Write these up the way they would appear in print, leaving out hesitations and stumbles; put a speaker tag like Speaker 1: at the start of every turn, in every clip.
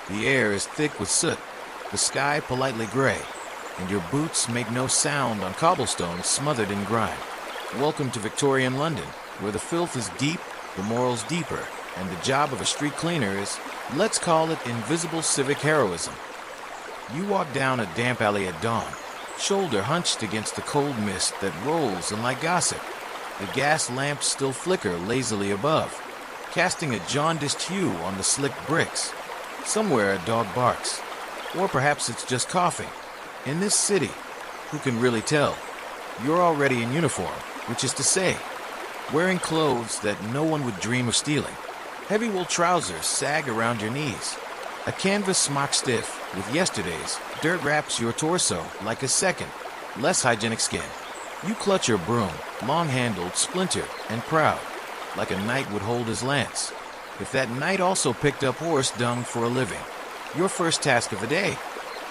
Speaker 1: The air is thick with soot, the sky politely gray, and your boots make no sound on cobblestones smothered in grime. Welcome to Victorian London, where the filth is deep, the morals deeper, and the job of a street cleaner is, let's call it, invisible civic heroism. You walk down a damp alley at dawn, shoulder hunched against the cold mist that rolls in like gossip. The gas lamps still flicker lazily above, casting a jaundiced hue on the slick bricks. Somewhere a dog barks, or perhaps it's just coughing. In this city, who can really tell? You're already in uniform, which is to say, wearing clothes that no one would dream of stealing. Heavy wool trousers sag around your knees. A canvas smock stiff with yesterday's dirt wraps your torso like a second, less hygienic skin. You clutch your broom, long-handled, splintered, and proud, like a knight would hold his lance. If that knight also picked up horse dung for a living. Your first task of the day,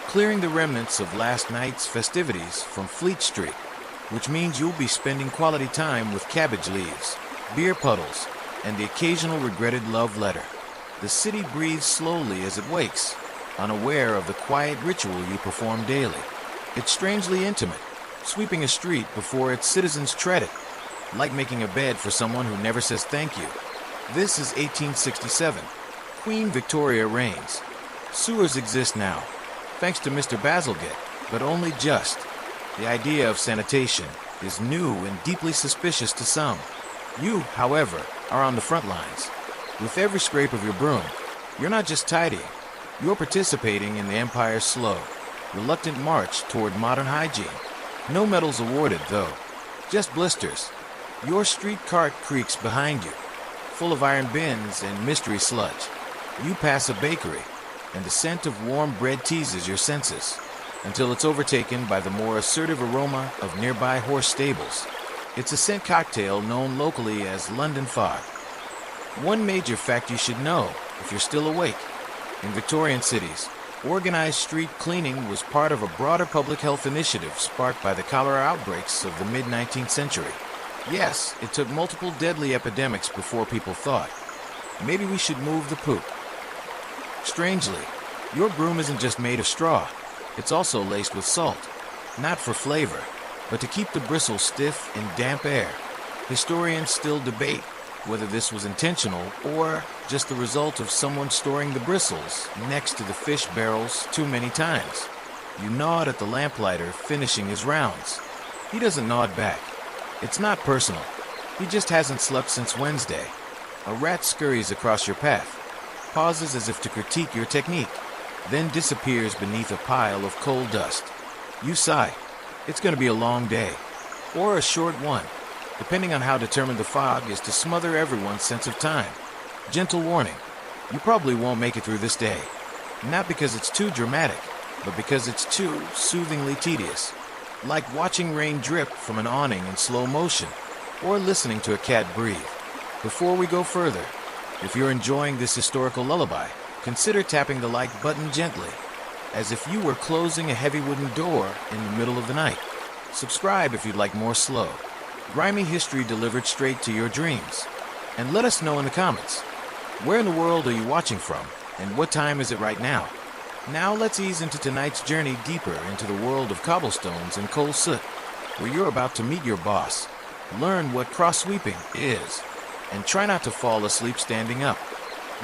Speaker 1: clearing the remnants of last night's festivities from Fleet Street, which means you'll be spending quality time with cabbage leaves, beer puddles, and the occasional regretted love letter. The city breathes slowly as it wakes, unaware of the quiet ritual you perform daily. It's strangely intimate, sweeping a street before its citizens tread it, like making a bed for someone who never says thank you. This is 1867. Queen Victoria reigns. Sewers exist now, thanks to Mr. Bazalgette, but only just. The idea of sanitation is new and deeply suspicious to some. You, however, are on the front lines. With every scrape of your broom, you're not just tidying, you're participating in the empire's slow, reluctant march toward modern hygiene. No medals awarded, though, just blisters. Your street cart creaks behind you, full of iron bins and mystery sludge. You pass a bakery, and the scent of warm bread teases your senses, until it's overtaken by the more assertive aroma of nearby horse stables. It's a scent cocktail known locally as London fog. One major fact you should know, if you're still awake. In Victorian cities, organized street cleaning was part of a broader public health initiative sparked by the cholera outbreaks of the mid-19th century. Yes, it took multiple deadly epidemics before people thought, maybe we should move the poop. Strangely, your broom isn't just made of straw. It's also laced with salt, not for flavor, but to keep the bristles stiff in damp air. Historians still debate whether this was intentional or just the result of someone storing the bristles next to the fish barrels too many times. You nod at the lamplighter finishing his rounds. He doesn't nod back. It's not personal. He just hasn't slept since Wednesday. A rat scurries across your path, pauses as if to critique your technique, then disappears beneath a pile of coal dust. You sigh. It's going to be a long day, or a short one, depending on how determined the fog is to smother everyone's sense of time. Gentle warning, you probably won't make it through this day. Not because it's too dramatic, but because it's too soothingly tedious. Like watching rain drip from an awning in slow motion, or listening to a cat breathe. Before we go further, if you're enjoying this historical lullaby, consider tapping the like button gently, as if you were closing a heavy wooden door in the middle of the night. Subscribe if you'd like more slow, grimy history delivered straight to your dreams. And let us know in the comments, where in the world are you watching from, and what time is it right now? Now let's ease into tonight's journey deeper into the world of cobblestones and coal soot, where you're about to meet your boss, learn what cross-sweeping is, and try not to fall asleep standing up.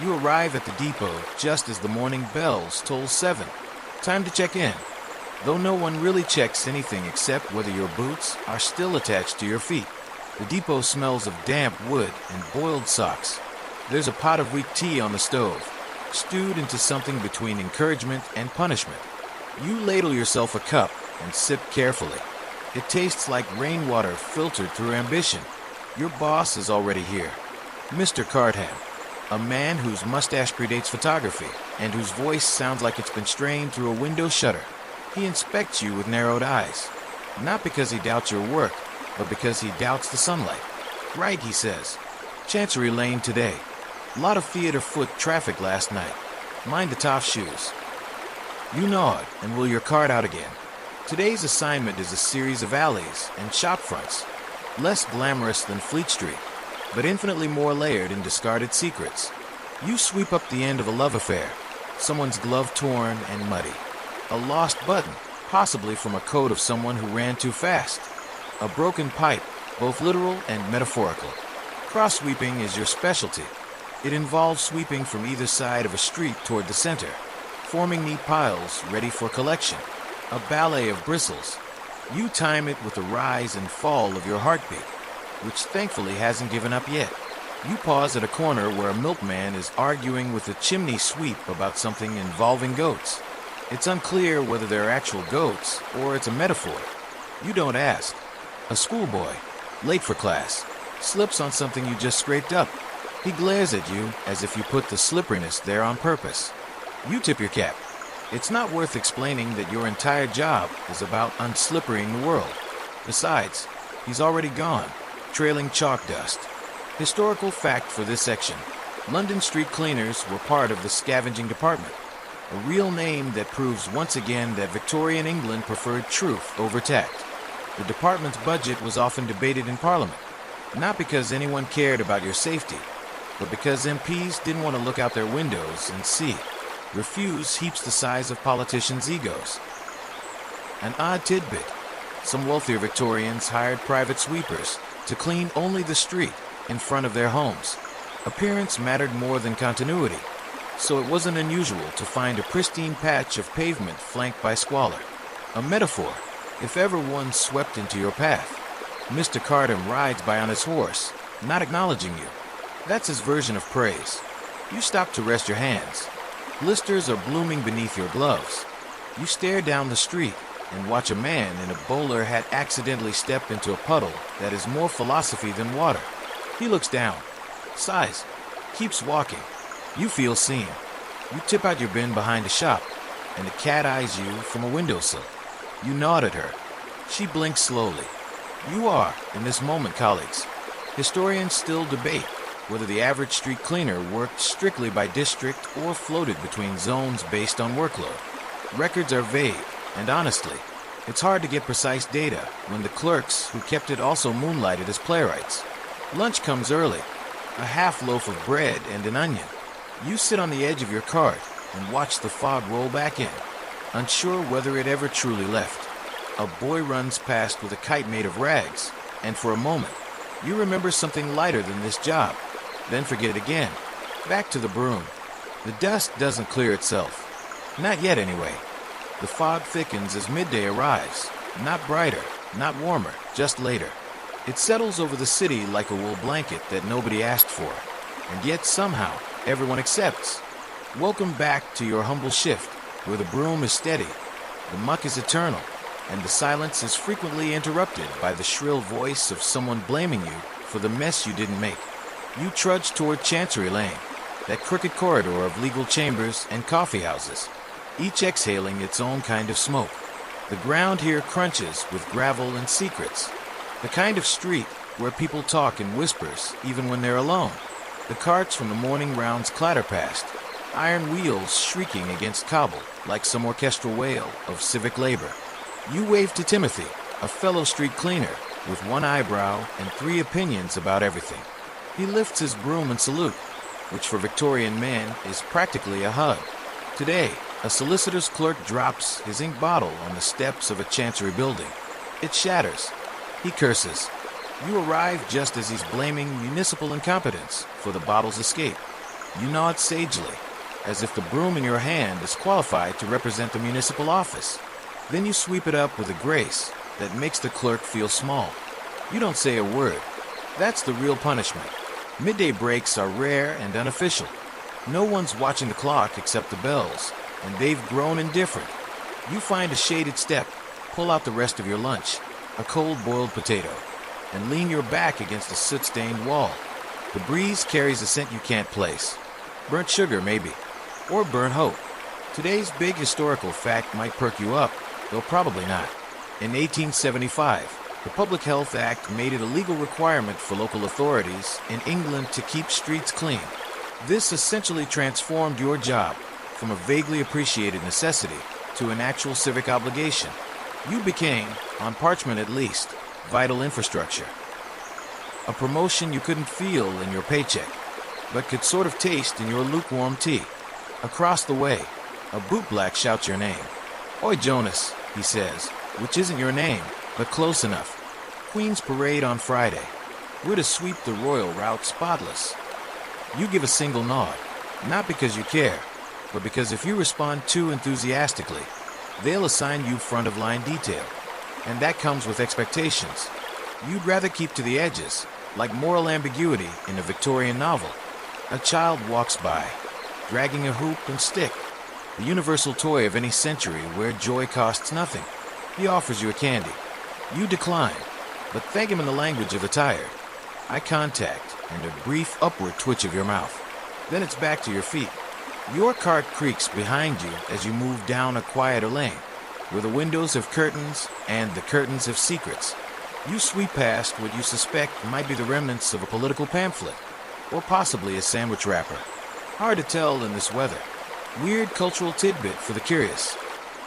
Speaker 1: You arrive at the depot just as the morning bells toll 7. Time to check in, though no one really checks anything except whether your boots are still attached to your feet. The depot smells of damp wood and boiled socks. There's a pot of weak tea on the stove, stewed into something between encouragement and punishment. You ladle yourself a cup and sip carefully. It tastes like rainwater filtered through ambition. Your boss is already here, Mr. Cardham, a man whose mustache predates photography and whose voice sounds like it's been strained through a window shutter. He inspects you with narrowed eyes, not because he doubts your work, but because he doubts the sunlight. Right, he says. Chancery Lane today. Lot of theater foot traffic last night. Mind the tough shoes. You nod and wheel your cart out again. Today's assignment is a series of alleys and shop fronts, less glamorous than Fleet Street, but infinitely more layered in discarded secrets. You sweep up the end of a love affair, someone's glove torn and muddy, a lost button, possibly from a coat of someone who ran too fast, a broken pipe, both literal and metaphorical. Cross-sweeping is your specialty. It involves sweeping from either side of a street toward the center, forming neat piles ready for collection. A ballet of bristles. You time it with the rise and fall of your heartbeat, which thankfully hasn't given up yet. You pause at a corner where a milkman is arguing with a chimney sweep about something involving goats. It's unclear whether they're actual goats or it's a metaphor. You don't ask. A schoolboy, late for class, slips on something you just scraped up. He glares at you as if you put the slipperiness there on purpose. You tip your cap. It's not worth explaining that your entire job is about unslippering the world. Besides, he's already gone, trailing chalk dust. Historical fact for this section: London street cleaners were part of the scavenging department, a real name that proves once again that Victorian England preferred truth over tact. The department's budget was often debated in Parliament, not because anyone cared about your safety, but because MPs didn't want to look out their windows and see. Refuse heaps the size of politicians' egos. An odd tidbit: some wealthier Victorians hired private sweepers to clean only the street in front of their homes. Appearance mattered more than continuity, so it wasn't unusual to find a pristine patch of pavement flanked by squalor. A metaphor, if ever one swept into your path. Mr. Cardam rides by on his horse, not acknowledging you. That's his version of praise. You stop to rest your hands. Blisters are blooming beneath your gloves. You stare down the street and watch a man in a bowler hat accidentally step into a puddle that is more philosophy than water. He looks down, sighs, keeps walking. You feel seen. You tip out your bin behind a shop, and the cat eyes you from a windowsill. You nod at her. She blinks slowly. You are, in this moment, colleagues. Historians still debate whether the average street cleaner worked strictly by district or floated between zones based on workload. Records are vague, and honestly, it's hard to get precise data when the clerks who kept it also moonlighted as playwrights. Lunch comes early, a half loaf of bread and an onion. You sit on the edge of your cart and watch the fog roll back in, unsure whether it ever truly left. A boy runs past with a kite made of rags, and for a moment, you remember something lighter than this job, then forget it again. Back to the broom. The dust doesn't clear itself. Not yet, anyway. The fog thickens as midday arrives. Not brighter, not warmer, just later. It settles over the city like a wool blanket that nobody asked for, and yet somehow everyone accepts. Welcome back to your humble shift, where the broom is steady, the muck is eternal, and the silence is frequently interrupted by the shrill voice of someone blaming you for the mess you didn't make. You trudge toward Chancery Lane, that crooked corridor of legal chambers and coffee houses, each exhaling its own kind of smoke. The ground here crunches with gravel and secrets, the kind of street where people talk in whispers even when they're alone. The carts from the morning rounds clatter past, iron wheels shrieking against cobble like some orchestral wail of civic labor. You wave to Timothy, a fellow street cleaner with one eyebrow and three opinions about everything. He lifts his broom and salute, which for Victorian men is practically a hug. Today, a solicitor's clerk drops his ink bottle on the steps of a chancery building. It shatters. He curses. You arrive just as he's blaming municipal incompetence for the bottle's escape. You nod sagely, as if the broom in your hand is qualified to represent the municipal office. Then you sweep it up with a grace that makes the clerk feel small. You don't say a word. That's the real punishment. Midday breaks are rare and unofficial. No one's watching the clock except the bells, and they've grown indifferent. You find a shaded step, pull out the rest of your lunch, a cold boiled potato, and lean your back against a soot-stained wall. The breeze carries a scent you can't place. Burnt sugar, maybe. Or burnt hope. Today's big historical fact might perk you up, though probably not. In 1875, the Public Health Act made it a legal requirement for local authorities in England to keep streets clean. This essentially transformed your job from a vaguely appreciated necessity to an actual civic obligation. You became, on parchment at least, vital infrastructure. A promotion you couldn't feel in your paycheck, but could sort of taste in your lukewarm tea. Across the way, a bootblack shouts your name. "Oi, Jonas," he says, which isn't your name, but close enough. Queen's Parade on Friday. We're to sweep the royal route spotless. You give a single nod, not because you care, but because if you respond too enthusiastically, they'll assign you front-of-line detail. And that comes with expectations. You'd rather keep to the edges, like moral ambiguity in a Victorian novel. A child walks by, dragging a hoop and stick, the universal toy of any century where joy costs nothing. He offers you a candy. You decline, but thank him in the language of the tired. Eye contact and a brief upward twitch of your mouth. Then it's back to your feet. Your cart creaks behind you as you move down a quieter lane, where the windows have curtains and the curtains have secrets. You sweep past what you suspect might be the remnants of a political pamphlet, or possibly a sandwich wrapper. Hard to tell in this weather. Weird cultural tidbit for the curious.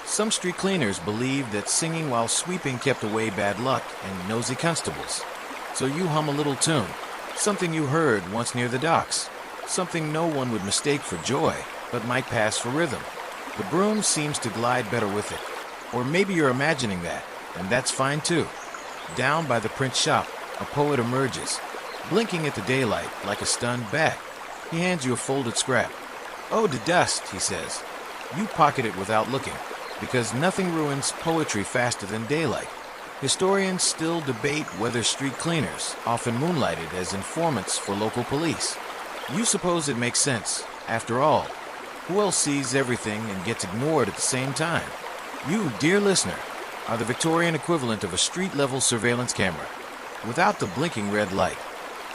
Speaker 1: Some street cleaners believed that singing while sweeping kept away bad luck and nosy constables. So you hum a little tune, something you heard once near the docks, something no one would mistake for joy, but might pass for rhythm. The broom seems to glide better with it. Or maybe you're imagining that, and that's fine too. Down by the print shop, a poet emerges, blinking at the daylight like a stunned bat. He hands you a folded scrap. "Oh, to dust," he says. You pocket it without looking, because nothing ruins poetry faster than daylight. Historians still debate whether street cleaners, often moonlighted as informants for local police. You suppose it makes sense. After all, who else sees everything and gets ignored at the same time? You, dear listener, are the Victorian equivalent of a street-level surveillance camera. Without the blinking red light,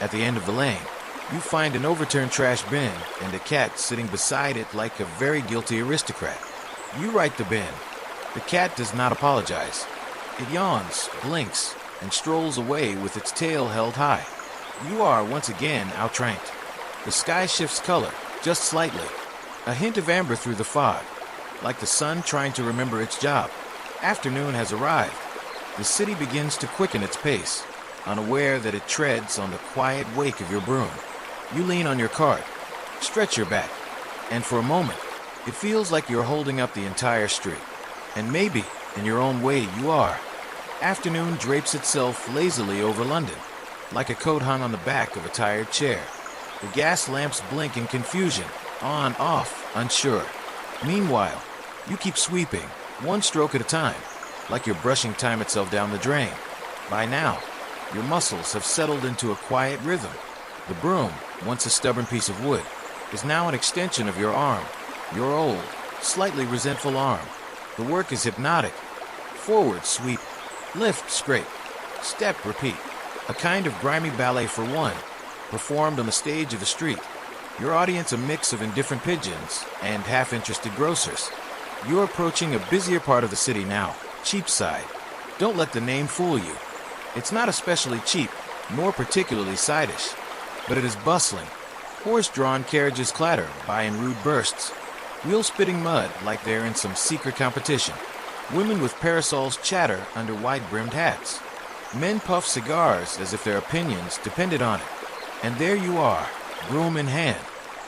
Speaker 1: at the end of the lane, you find an overturned trash bin and a cat sitting beside it like a very guilty aristocrat. You right the bin. The cat does not apologize. It yawns, blinks, and strolls away with its tail held high. You are once again outranked. The sky shifts color, just slightly. A hint of amber through the fog, like the sun trying to remember its job. Afternoon has arrived. The city begins to quicken its pace, unaware that it treads on the quiet wake of your broom. You lean on your cart, stretch your back, and for a moment, it feels like you're holding up the entire street. And maybe, in your own way, you are. Afternoon drapes itself lazily over London, like a coat hung on the back of a tired chair. The gas lamps blink in confusion, on, off, unsure. Meanwhile, you keep sweeping, one stroke at a time, like you're brushing time itself down the drain. By now, your muscles have settled into a quiet rhythm. The broom, once a stubborn piece of wood, is now an extension of your arm, your old, slightly resentful arm. The work is hypnotic. Forward, sweep. Lift, scrape. Step, repeat. A kind of grimy ballet for one, performed on the stage of the street. Your audience a mix of indifferent pigeons and half-interested grocers. You're approaching a busier part of the city now, Cheapside. Don't let the name fool you. It's not especially cheap, nor particularly sidish, but it is bustling. Horse-drawn carriages clatter by in rude bursts, wheels spitting mud like they're in some secret competition. Women with parasols chatter under wide-brimmed hats. Men puff cigars as if their opinions depended on it. And there you are, broom in hand,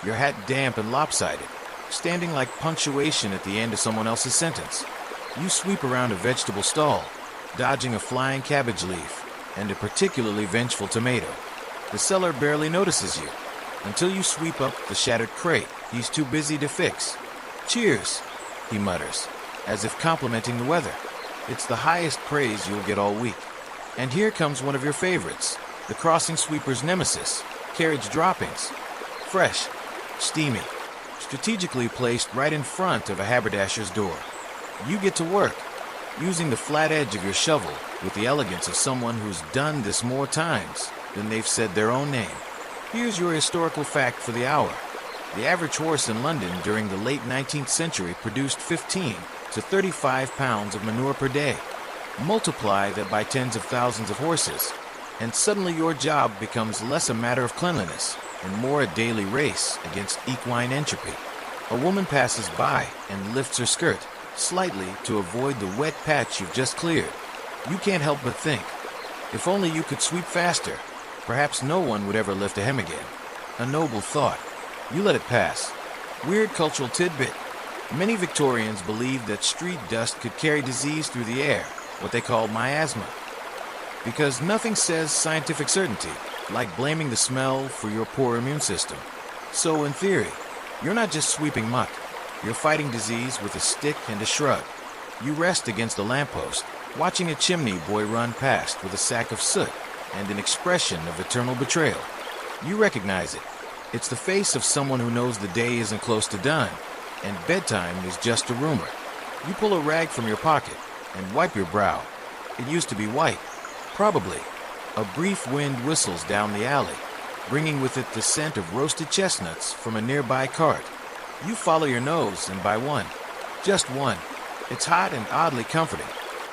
Speaker 1: your hat damp and lopsided, standing like punctuation at the end of someone else's sentence. You sweep around a vegetable stall, dodging a flying cabbage leaf and a particularly vengeful tomato. The seller barely notices you, until you sweep up the shattered crate he's too busy to fix. "Cheers," he mutters, as if complimenting the weather. It's the highest praise you'll get all week. And here comes one of your favorites, the crossing sweeper's nemesis, carriage droppings. Fresh, steamy, strategically placed right in front of a haberdasher's door. You get to work, using the flat edge of your shovel with the elegance of someone who's done this more times than they've said their own name. Here's your historical fact for the hour. The average horse in London during the late 19th century produced 15 to 35 pounds of manure per day. Multiply that by tens of thousands of horses, and suddenly your job becomes less a matter of cleanliness and more a daily race against equine entropy. A woman passes by and lifts her skirt slightly to avoid the wet patch you've just cleared. You can't help but think, if only you could sweep faster, perhaps no one would ever lift a hem again. A noble thought. You let it pass. Weird cultural tidbit. Many Victorians believed that street dust could carry disease through the air, what they called miasma. Because nothing says scientific certainty, like blaming the smell for your poor immune system. So in theory, you're not just sweeping muck. You're fighting disease with a stick and a shrug. You rest against a lamppost, watching a chimney boy run past with a sack of soot and an expression of eternal betrayal. You recognize it. It's the face of someone who knows the day isn't close to done, and bedtime is just a rumor. You pull a rag from your pocket and wipe your brow. It used to be white. Probably. A brief wind whistles down the alley, bringing with it the scent of roasted chestnuts from a nearby cart. You follow your nose, and by one, just one, it's hot and oddly comforting.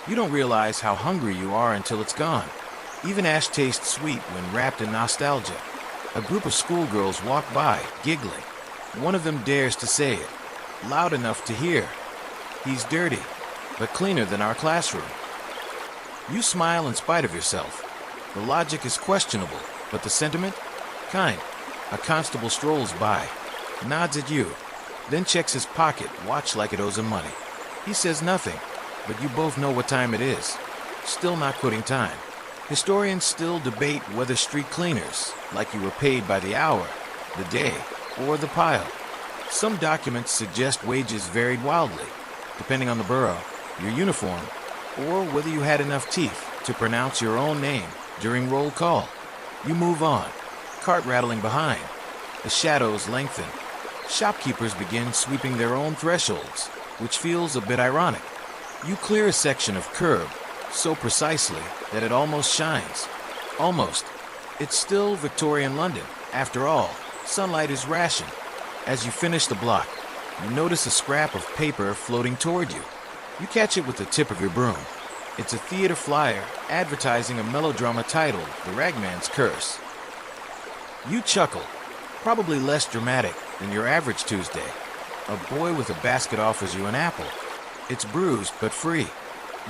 Speaker 1: You don't realize how hungry you are until it's gone. Even ash tastes sweet when wrapped in nostalgia. A group of schoolgirls walk by, giggling. One of them dares to say it, loud enough to hear. He's dirty, but cleaner than our classroom. You smile in spite of yourself. The logic is questionable, but the sentiment? Kind. A constable strolls by, nods at you, then checks his pocket, watch like it owes him money. He says nothing, but you both know what time it is. Still not quitting time. Historians still debate whether street cleaners, like you were paid by the hour, the day, or the pile. Some documents suggest wages varied wildly, depending on the borough, your uniform, or whether you had enough teeth to pronounce your own name during roll call. You move on, cart rattling behind. The shadows lengthen. Shopkeepers begin sweeping their own thresholds, which feels a bit ironic. You clear a section of curb so precisely that it almost shines. Almost. It's still Victorian London. After all, sunlight is rationed. As you finish the block, you notice a scrap of paper floating toward you. You catch it with the tip of your broom. It's a theater flyer advertising a melodrama titled The Ragman's Curse. You chuckle, probably less dramatic than your average Tuesday. A boy with a basket offers you an apple. It's bruised but free.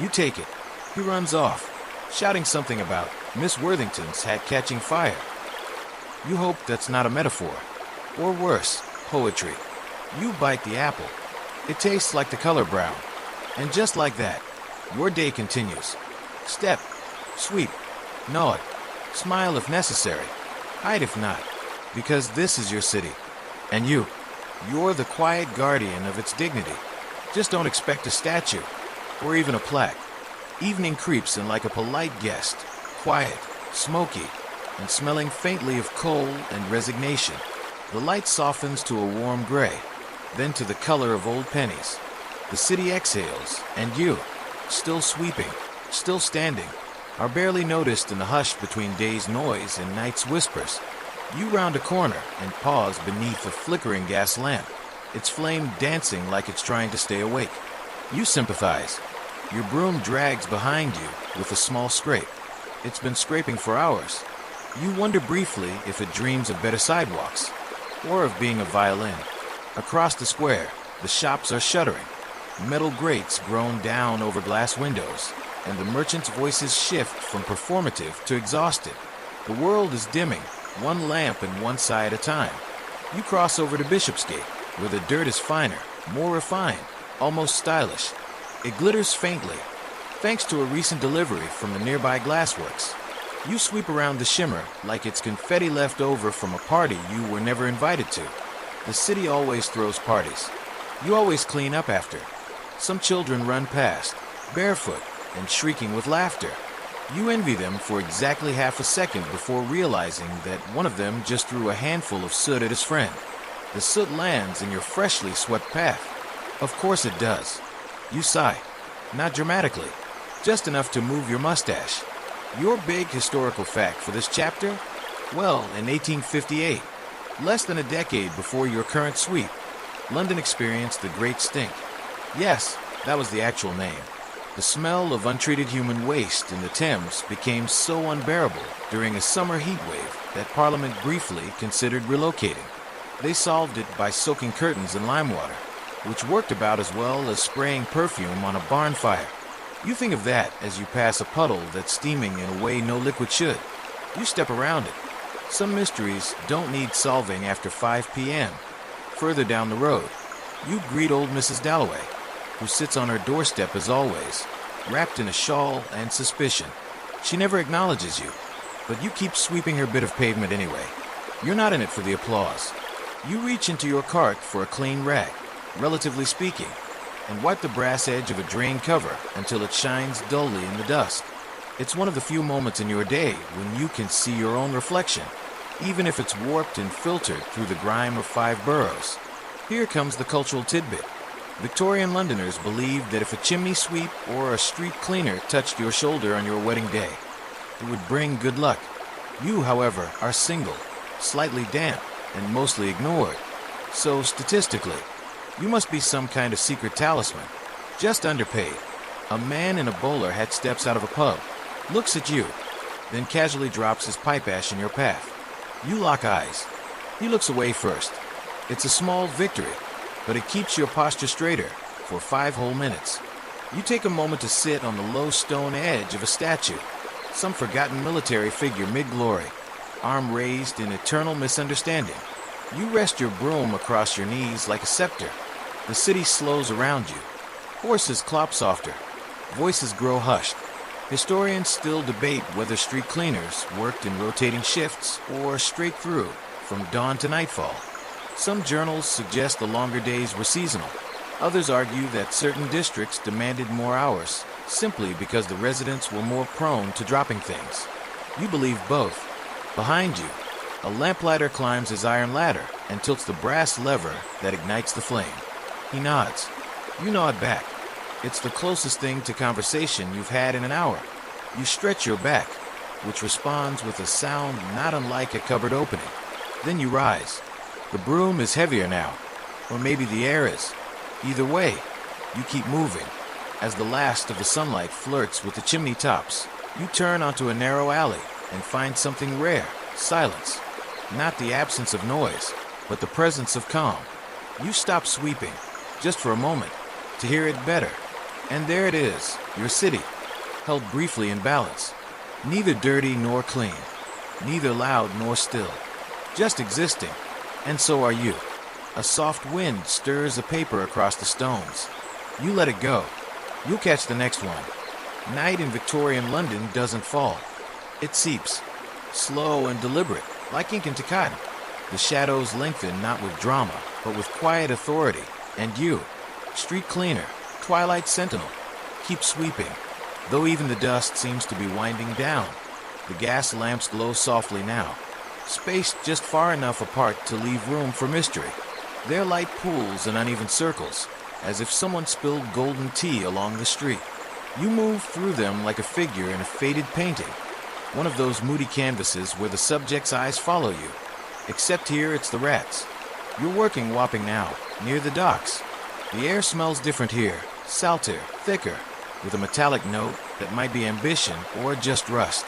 Speaker 1: You take it. He runs off, shouting something about Miss Worthington's hat catching fire. You hope that's not a metaphor. Or worse, poetry. You bite the apple. It tastes like the color brown. And just like that, your day continues. Step, sweep, nod, smile if necessary, hide if not, because this is your city. And you're the quiet guardian of its dignity. Just don't expect a statue, or even a plaque. Evening creeps in like a polite guest, quiet, smoky, and smelling faintly of coal and resignation. The light softens to a warm gray, then to the color of old pennies. The city exhales, and you, still sweeping, still standing, are barely noticed in the hush between day's noise and night's whispers. You round a corner and pause beneath a flickering gas lamp, its flame dancing like it's trying to stay awake. You sympathize. Your broom drags behind you with a small scrape. It's been scraping for hours. You wonder briefly if it dreams of better sidewalks, or of being a violin. Across the square, the shops are shuttering. Metal grates groan down over glass windows, and the merchants' voices shift from performative to exhausted. The world is dimming, one lamp and one side at a time. You cross over to Bishopsgate, where the dirt is finer, more refined, almost stylish. It glitters faintly, thanks to a recent delivery from the nearby glassworks. You sweep around the shimmer like it's confetti left over from a party you were never invited to. The city always throws parties. You always clean up after. Some children run past, barefoot and shrieking with laughter. You envy them for exactly half a second before realizing that one of them just threw a handful of soot at his friend. The soot lands in your freshly swept path. Of course it does. You sigh, not dramatically, just enough to move your mustache. Your big historical fact for this chapter? Well, in 1858, less than a decade before your current sweep, London experienced the Great Stink. Yes, that was the actual name. The smell of untreated human waste in the Thames became so unbearable during a summer heat wave that Parliament briefly considered relocating. They solved it by soaking curtains in lime water, which worked about as well as spraying perfume on a barn fire. You think of that as you pass a puddle that's steaming in a way no liquid should. You step around it. Some mysteries don't need solving after 5 p.m. Further down the road, you greet old Mrs. Dalloway, who sits on her doorstep as always, wrapped in a shawl and suspicion. She never acknowledges you, but you keep sweeping her bit of pavement anyway. You're not in it for the applause. You reach into your cart for a clean rag, relatively speaking, and wipe the brass edge of a drain cover until it shines dully in the dusk. It's one of the few moments in your day when you can see your own reflection, even if it's warped and filtered through the grime of 5 boroughs. Here comes the cultural tidbit. Victorian Londoners believed that if a chimney sweep or a street cleaner touched your shoulder on your wedding day, it would bring good luck. You, however, are single, slightly damp, and mostly ignored. So, statistically, you must be some kind of secret talisman, just underpaid. A man in a bowler hat steps out of a pub, looks at you, then casually drops his pipe ash in your path. You lock eyes. He looks away first. It's a small victory, but it keeps your posture straighter for 5 whole minutes. You take a moment to sit on the low stone edge of a statue, some forgotten military figure mid-glory, arm raised in eternal misunderstanding. You rest your broom across your knees like a scepter. The city slows around you. Horses clop softer. Voices grow hushed. Historians still debate whether street cleaners worked in rotating shifts or straight through, from dawn to nightfall. Some journals suggest the longer days were seasonal. Others argue that certain districts demanded more hours, simply because the residents were more prone to dropping things. You believe both. Behind you, a lamplighter climbs his iron ladder and tilts the brass lever that ignites the flame. He nods. You nod back. It's the closest thing to conversation you've had in an hour. You stretch your back, which responds with a sound not unlike a cupboard opening. Then you rise. The broom is heavier now, or maybe the air is. Either way, you keep moving. As the last of the sunlight flirts with the chimney tops, you turn onto a narrow alley and find something rare: silence. Not the absence of noise, but the presence of calm. You stop sweeping, just for a moment, to hear it better. And there it is, your city, held briefly in balance. Neither dirty nor clean, neither loud nor still, just existing. And so are you. A soft wind stirs a paper across the stones. You let it go. You'll catch the next one. Night in Victorian London doesn't fall. It seeps, slow and deliberate, like ink into cotton. The shadows lengthen not with drama, but with quiet authority. And you, street cleaner, twilight sentinel, keep sweeping, though even the dust seems to be winding down. The gas lamps glow softly now, spaced just far enough apart to leave room for mystery. Their light pools in uneven circles, as if someone spilled golden tea along the street. You move through them like a figure in a faded painting, one of those moody canvases where the subject's eyes follow you. Except here it's the rats. You're working Wapping now, near the docks. The air smells different here, salter, thicker, with a metallic note that might be ambition or just rust.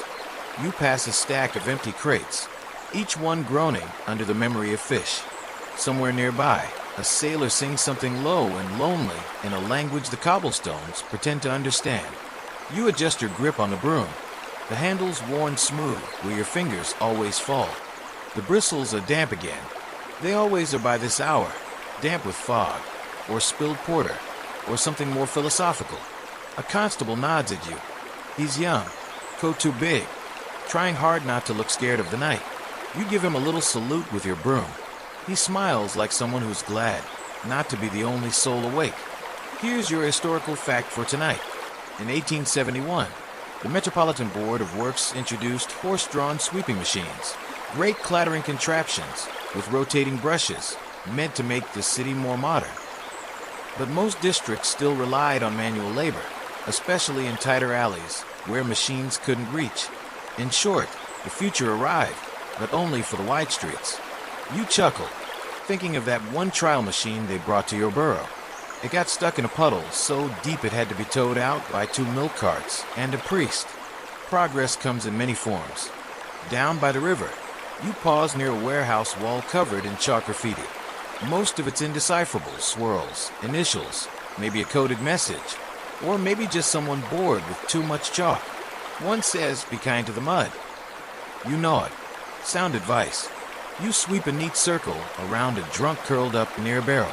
Speaker 1: You pass a stack of empty crates, each one groaning under the memory of fish. Somewhere nearby, a sailor sings something low and lonely in a language the cobblestones pretend to understand. You adjust your grip on the broom, the handle's worn smooth where your fingers always fall. The bristles are damp again. They always are by this hour, damp with fog, or spilled porter, or something more philosophical. A constable nods at you. He's young, coat too big, trying hard not to look scared of the night. You give him a little salute with your broom. He smiles like someone who's glad not to be the only soul awake. Here's your historical fact for tonight. In 1871, the Metropolitan Board of Works introduced horse-drawn sweeping machines, great clattering contraptions with rotating brushes meant to make the city more modern. But most districts still relied on manual labor, especially in tighter alleys where machines couldn't reach. In short, the future arrived, but only for the wide streets. You chuckle, thinking of that one trial machine they brought to your borough. It got stuck in a puddle so deep it had to be towed out by 2 milk carts and a priest. Progress comes in many forms. Down by the river, you pause near a warehouse wall covered in chalk graffiti. Most of it's indecipherable swirls, initials, maybe a coded message, or maybe just someone bored with too much chalk. One says, "Be kind to the mud." You nod. Sound advice. You sweep a neat circle around a drunk curled up near a barrel.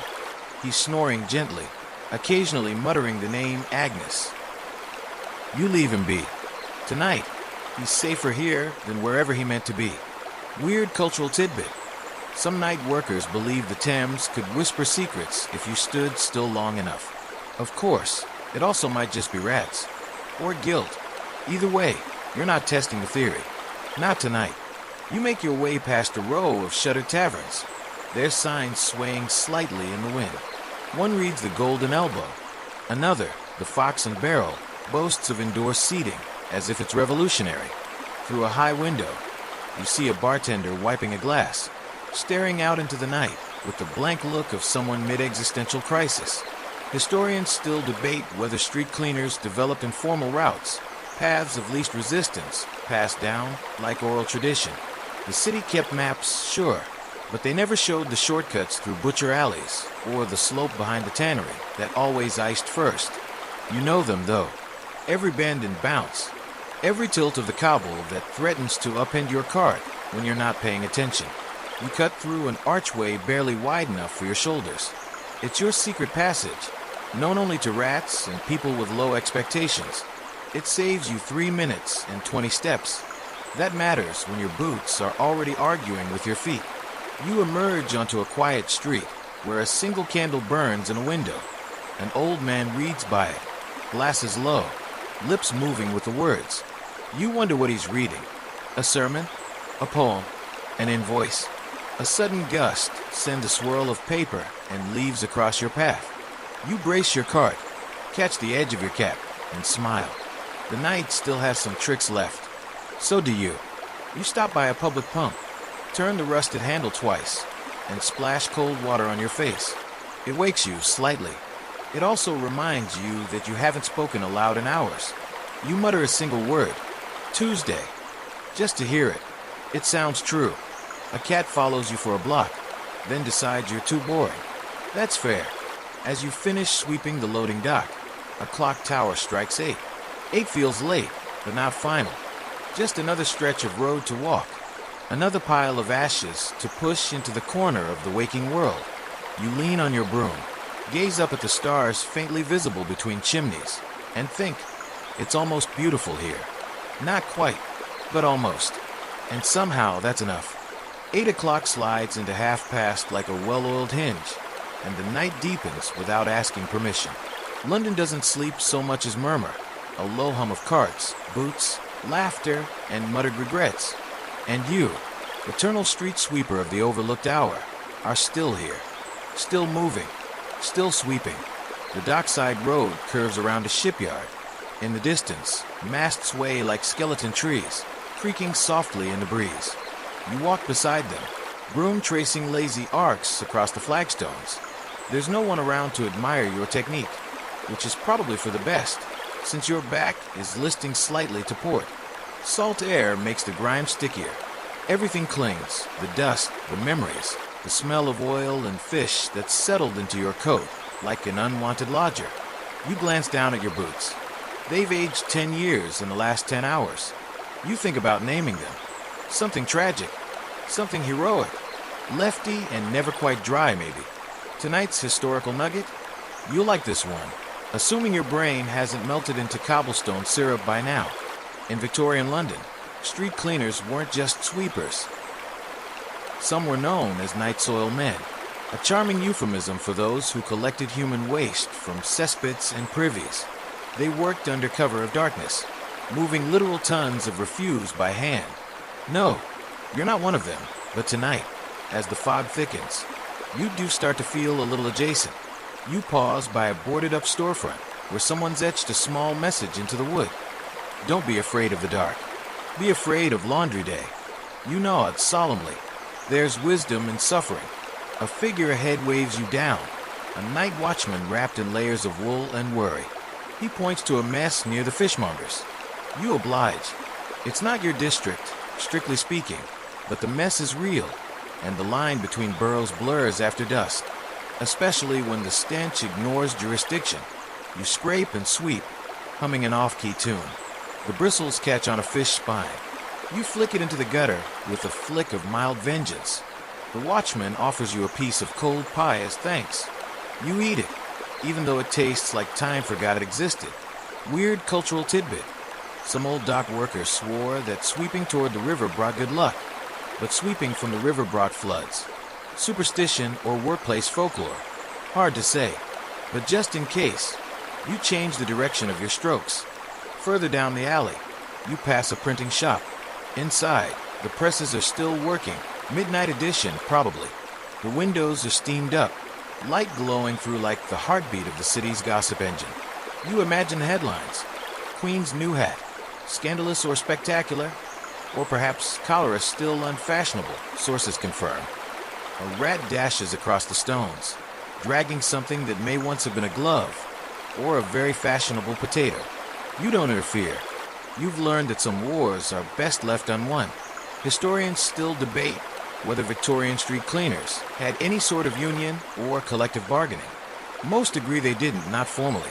Speaker 1: He's snoring gently, occasionally muttering the name Agnes. You leave him be. Tonight, he's safer here than wherever he meant to be. Weird cultural tidbit. Some night workers believe the Thames could whisper secrets if you stood still long enough. Of course, it also might just be rats. Or guilt. Either way, you're not testing the theory. Not tonight. You make your way past a row of shuttered taverns, their signs swaying slightly in the wind. One reads the Golden Elbow. Another, the Fox and Barrel, boasts of indoor seating, as if it's revolutionary. Through a high window, you see a bartender wiping a glass, staring out into the night with the blank look of someone mid-existential crisis. Historians still debate whether street cleaners developed informal routes, paths of least resistance, passed down like oral tradition. The city kept maps, sure, but they never showed the shortcuts through butcher alleys or the slope behind the tannery that always iced first. You know them, though. Every bend and bounce, every tilt of the cobble that threatens to upend your cart when you're not paying attention. You cut through an archway barely wide enough for your shoulders. It's your secret passage, known only to rats and people with low expectations. It saves you 3 minutes and 20 steps. That matters when your boots are already arguing with your feet. You emerge onto a quiet street where a single candle burns in a window. An old man reads by it, glasses low, lips moving with the words. You wonder what he's reading. A sermon? A poem? An invoice? A sudden gust sends a swirl of paper and leaves across your path. You brace your cart, catch the edge of your cap, and smile. The night still has some tricks left. So do you. You stop by a public pump, turn the rusted handle twice, and splash cold water on your face. It wakes you slightly. It also reminds you that you haven't spoken aloud in hours. You mutter a single word, Tuesday, just to hear it. It sounds true. A cat follows you for a block, then decides you're too boring. That's fair. As you finish sweeping the loading dock, a clock tower strikes 8. 8 feels late, but not final. Just another stretch of road to walk. Another pile of ashes to push into the corner of the waking world. You lean on your broom, gaze up at the stars faintly visible between chimneys, and think, it's almost beautiful here. Not quite, but almost. And somehow that's enough. 8 o'clock slides into 1/2 like a well-oiled hinge, and the night deepens without asking permission. London doesn't sleep so much as murmur, a low hum of carts, boots, laughter, and muttered regrets. And you, eternal street sweeper of the overlooked hour, are still here, still moving, still sweeping. The dockside road curves around a shipyard. In the distance, masts sway like skeleton trees, creaking softly in the breeze. You walk beside them, broom tracing lazy arcs across the flagstones. There's no one around to admire your technique, which is probably for the best, since your back is listing slightly to port. Salt air makes the grime stickier. Everything clings, the dust, the memories, the smell of oil and fish that's settled into your coat like an unwanted lodger. You glance down at your boots. They've aged 10 years in the last 10 hours. You think about naming them. Something tragic, something heroic, lefty and never quite dry maybe. Tonight's historical nugget? You'll like this one, assuming your brain hasn't melted into cobblestone syrup by now. In Victorian London, street cleaners weren't just sweepers. Some were known as night soil men, a charming euphemism for those who collected human waste from cesspits and privies. They worked under cover of darkness, moving literal tons of refuse by hand. No, you're not one of them, but tonight, as the fog thickens, you do start to feel a little adjacent. You pause by a boarded-up storefront where someone's etched a small message into the wood. Don't be afraid of the dark. Be afraid of laundry day. You nod solemnly. There's wisdom in suffering. A figure ahead waves you down, a night watchman wrapped in layers of wool and worry. He points to a mess near the fishmongers. You oblige. It's not your district, strictly speaking, but the mess is real, and the line between boroughs blurs after dusk, especially when the stench ignores jurisdiction. You scrape and sweep, humming an off-key tune. The bristles catch on a fish spine. You flick it into the gutter with a flick of mild vengeance. The watchman offers you a piece of cold pie as thanks. You eat it, even though it tastes like time forgot it existed. Weird cultural tidbit. Some old dock workers swore that sweeping toward the river brought good luck, but sweeping from the river brought floods. Superstition or workplace folklore. Hard to say, but just in case, you change the direction of your strokes. Further down the alley, you pass a printing shop. Inside, the presses are still working, midnight edition probably. The windows are steamed up, light glowing through like the heartbeat of the city's gossip engine. You imagine the headlines. Queen's new hat, scandalous or spectacular, or perhaps cholera still unfashionable, sources confirm. A rat dashes across the stones, dragging something that may once have been a glove, or a very fashionable potato. You don't interfere. You've learned that some wars are best left unwon. Historians still debate whether Victorian street cleaners had any sort of union or collective bargaining. Most agree they didn't, not formally.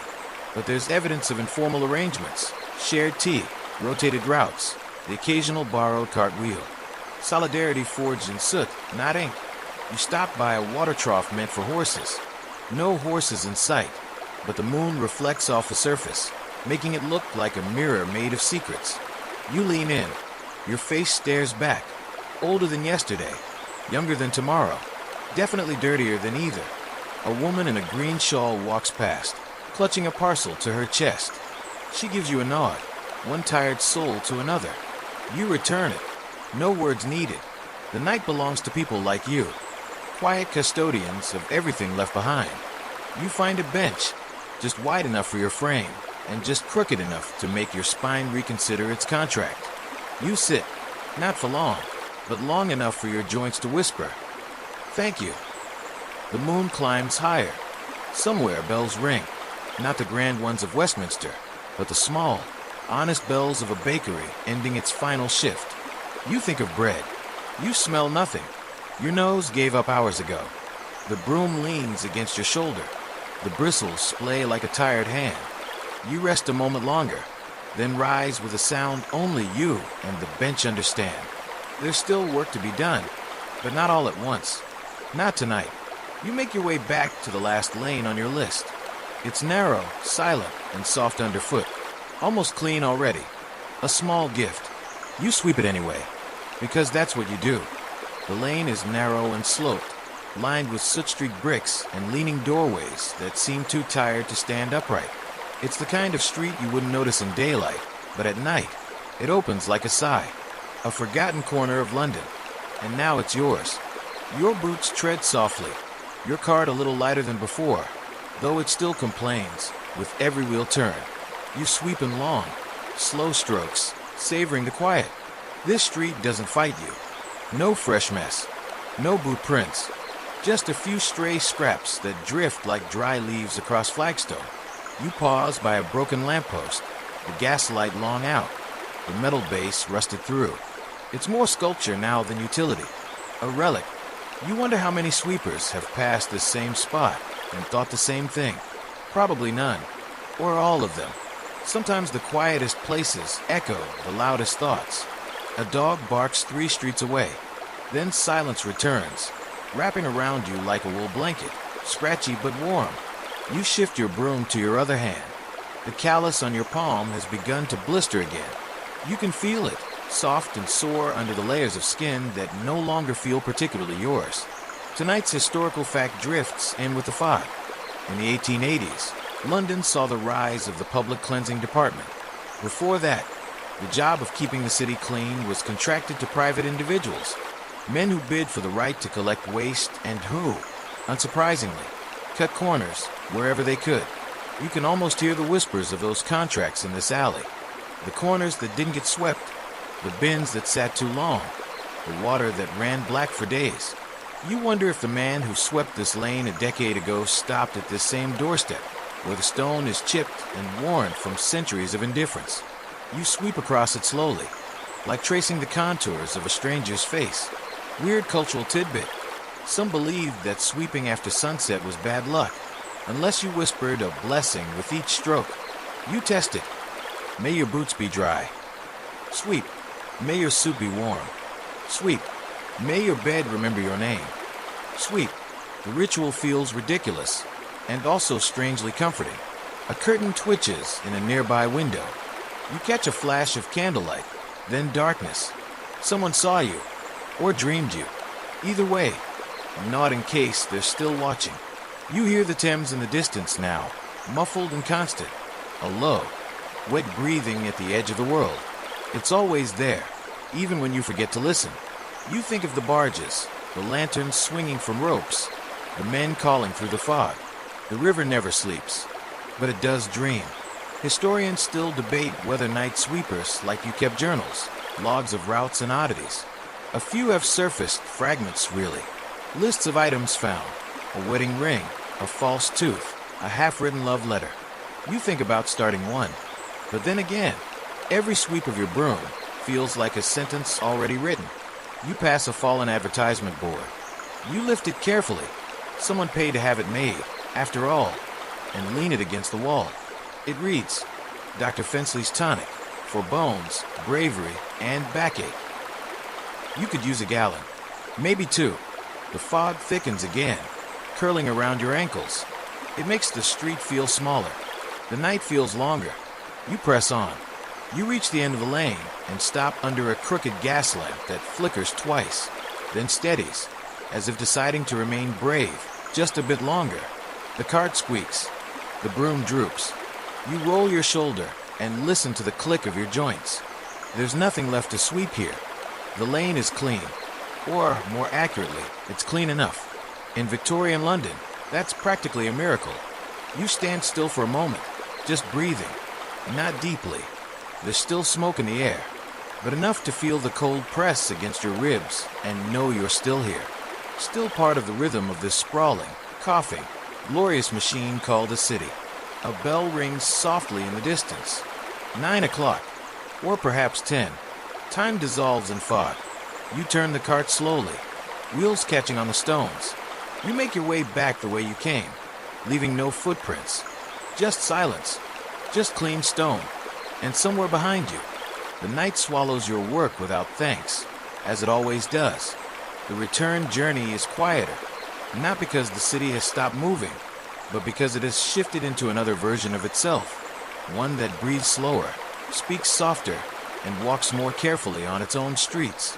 Speaker 1: But there's evidence of informal arrangements, shared tea, rotated routes, the occasional borrowed cartwheel. Solidarity forged in soot, not ink. You stop by a water trough meant for horses. No horses in sight, but the moon reflects off the surface, making it look like a mirror made of secrets. You lean in. Your face stares back. Older than yesterday, younger than tomorrow, definitely dirtier than either. A woman in a green shawl walks past, clutching a parcel to her chest. She gives you a nod, one tired soul to another. You return it. No words needed. The night belongs to people like you, quiet custodians of everything left behind. You find a bench, just wide enough for your frame, and just crooked enough to make your spine reconsider its contract. You sit, not for long, but long enough for your joints to whisper, "Thank you." The moon climbs higher. Somewhere bells ring, not the grand ones of Westminster, but the small, honest bells of a bakery ending its final shift. You think of bread. You smell nothing. Your nose gave up hours ago. The broom leans against your shoulder. The bristles splay like a tired hand. You rest a moment longer, then rise with a sound only you and the bench understand. There's still work to be done, but not all at once. Not tonight. You make your way back to the last lane on your list. It's narrow, silent, and soft underfoot. Almost clean already. A small gift. You sweep it anyway, because that's what you do. The lane is narrow and sloped, lined with soot-streaked bricks and leaning doorways that seem too tired to stand upright. It's the kind of street you wouldn't notice in daylight, but at night, it opens like a sigh. A forgotten corner of London, and now it's yours. Your boots tread softly, your cart a little lighter than before, though it still complains with every wheel turn. You sweep in long, slow strokes, savoring the quiet. This street doesn't fight you. No fresh mess, no boot prints, just a few stray scraps that drift like dry leaves across flagstone. You pause by a broken lamppost, the gaslight long out, the metal base rusted through. It's more sculpture now than utility, a relic. You wonder how many sweepers have passed this same spot and thought the same thing. Probably none, or all of them. Sometimes the quietest places echo the loudest thoughts. A dog barks 3 streets away, then silence returns, wrapping around you like a wool blanket, scratchy but warm. You shift your broom to your other hand. The callus on your palm has begun to blister again. You can feel it, soft and sore under the layers of skin that no longer feel particularly yours. Tonight's historical fact drifts in with the fog. In the 1880s, London saw the rise of the public cleansing department. Before that, the job of keeping the city clean was contracted to private individuals, men who bid for the right to collect waste and who, unsurprisingly, cut corners wherever they could. You can almost hear the whispers of those contracts in this alley. The corners that didn't get swept, the bins that sat too long, the water that ran black for days. You wonder if the man who swept this lane a decade ago stopped at this same doorstep, where the stone is chipped and worn from centuries of indifference. You sweep across it slowly, like tracing the contours of a stranger's face. Weird cultural tidbit. Some believed that sweeping after sunset was bad luck, unless you whispered a blessing with each stroke. You test it. May your boots be dry. Sweep. May your soup be warm. Sweep. May your bed remember your name. Sweep. The ritual feels ridiculous and also strangely comforting. A curtain twitches in a nearby window. You catch a flash of candlelight, then darkness. Someone saw you, or dreamed you. Either way, not in case they're still watching. You hear the Thames in the distance now, muffled and constant. A low, wet breathing at the edge of the world. It's always there, even when you forget to listen. You think of the barges, the lanterns swinging from ropes, the men calling through the fog. The river never sleeps, but it does dream. Historians still debate whether night sweepers like you kept journals, logs of routes and oddities. A few have surfaced fragments, really. Lists of items found, a wedding ring, a false tooth, a half-written love letter. You think about starting one, but then again, every sweep of your broom feels like a sentence already written. You pass a fallen advertisement board. You lift it carefully. Someone paid to have it made, after all, and lean it against the wall. It reads, Dr. Fensley's tonic, for bones, bravery, and backache. You could use a gallon, maybe two. The fog thickens again, curling around your ankles. It makes the street feel smaller. The night feels longer. You press on. You reach the end of the lane and stop under a crooked gas lamp that flickers twice, then steadies, as if deciding to remain brave just a bit longer. The cart squeaks. The broom droops. You roll your shoulder and listen to the click of your joints. There's nothing left to sweep here. The lane is clean. Or, more accurately, it's clean enough. In Victorian London, that's practically a miracle. You stand still for a moment, just breathing. Not deeply. There's still smoke in the air, but enough to feel the cold press against your ribs and know you're still here. Still part of the rhythm of this sprawling, coughing, glorious machine called a city. A bell rings softly in the distance. 9 o'clock, or perhaps 10. Time dissolves in fog. You turn the cart slowly, wheels catching on the stones. You make your way back the way you came, leaving no footprints. Just silence, just clean stone, and somewhere behind you, the night swallows your work without thanks, as it always does. The return journey is quieter, not because the city has stopped moving, but because it has shifted into another version of itself, one that breathes slower, speaks softer, and walks more carefully on its own streets.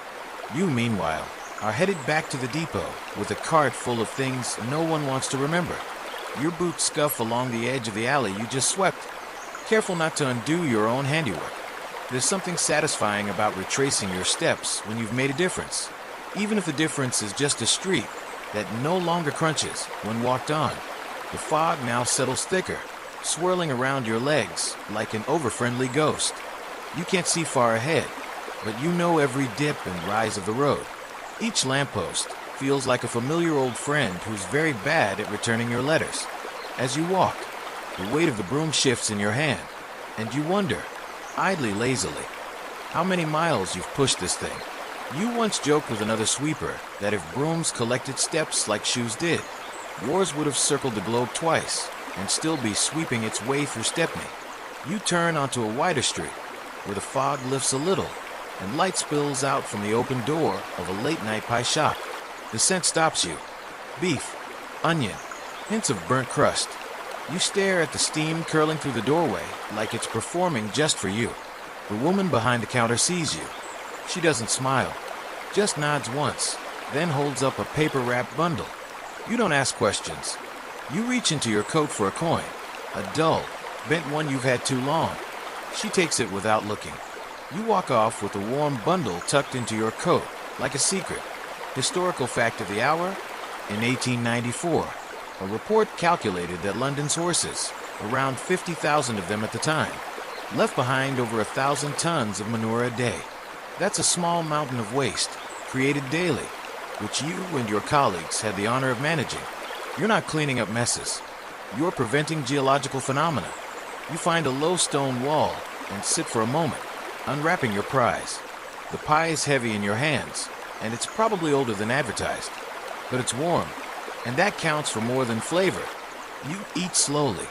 Speaker 1: You, meanwhile, are headed back to the depot with a cart full of things no one wants to remember. Your boots scuff along the edge of the alley you just swept, careful not to undo your own handiwork. There's something satisfying about retracing your steps when you've made a difference, even if the difference is just a street that no longer crunches when walked on. The fog now settles thicker, swirling around your legs like an over-friendly ghost. You can't see far ahead, but you know every dip and rise of the road. Each lamppost feels like a familiar old friend who's very bad at returning your letters. As you walk, the weight of the broom shifts in your hand, and you wonder, idly lazily, how many miles you've pushed this thing. You once joked with another sweeper that if brooms collected steps like shoes did, yours would have circled the globe twice and still be sweeping its way through Stepney. You turn onto a wider street, where the fog lifts a little, and light spills out from the open door of a late-night pie shop. The scent stops you. Beef, onion, hints of burnt crust. You stare at the steam curling through the doorway like it's performing just for you. The woman behind the counter sees you. She doesn't smile, just nods once, then holds up a paper-wrapped bundle. You don't ask questions. You reach into your coat for a coin, a dull, bent one you've had too long. She takes it without looking. You walk off with the warm bundle tucked into your coat, like a secret. Historical fact of the hour? In 1894, a report calculated that London's horses, around 50,000 of them at the time, left behind over 1,000 tons of manure a day. That's a small mountain of waste, created daily, which you and your colleagues had the honor of managing. You're not cleaning up messes. You're preventing geological phenomena. You find a low stone wall and sit for a moment, unwrapping your prize. The pie is heavy in your hands, and it's probably older than advertised, but it's warm, and that counts for more than flavor. You eat slowly,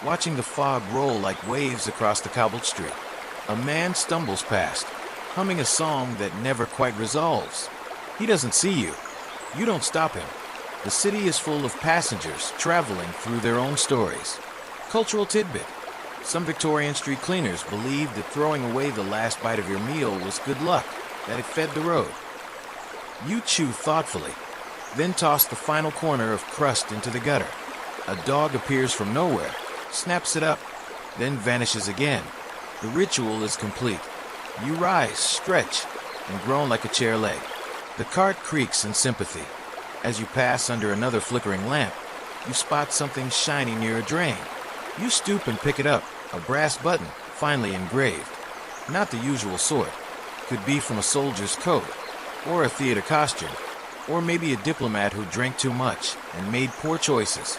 Speaker 1: watching the fog roll like waves across the cobbled street. A man stumbles past. humming a song that never quite resolves. He doesn't see you. You don't stop him. The city is full of passengers traveling through their own stories. Cultural tidbit. Some Victorian street cleaners believed that throwing away the last bite of your meal was good luck, that it fed the road. You chew thoughtfully, then toss the final corner of crust into the gutter. A dog appears from nowhere, snaps it up, then vanishes again. The ritual is complete. You rise, stretch, and groan like a chair leg. The cart creaks in sympathy. As you pass under another flickering lamp, you spot something shiny near a drain. You stoop and pick it up, a brass button, finely engraved. Not the usual sort. Could be from a soldier's coat, or a theater costume, or maybe a diplomat who drank too much and made poor choices.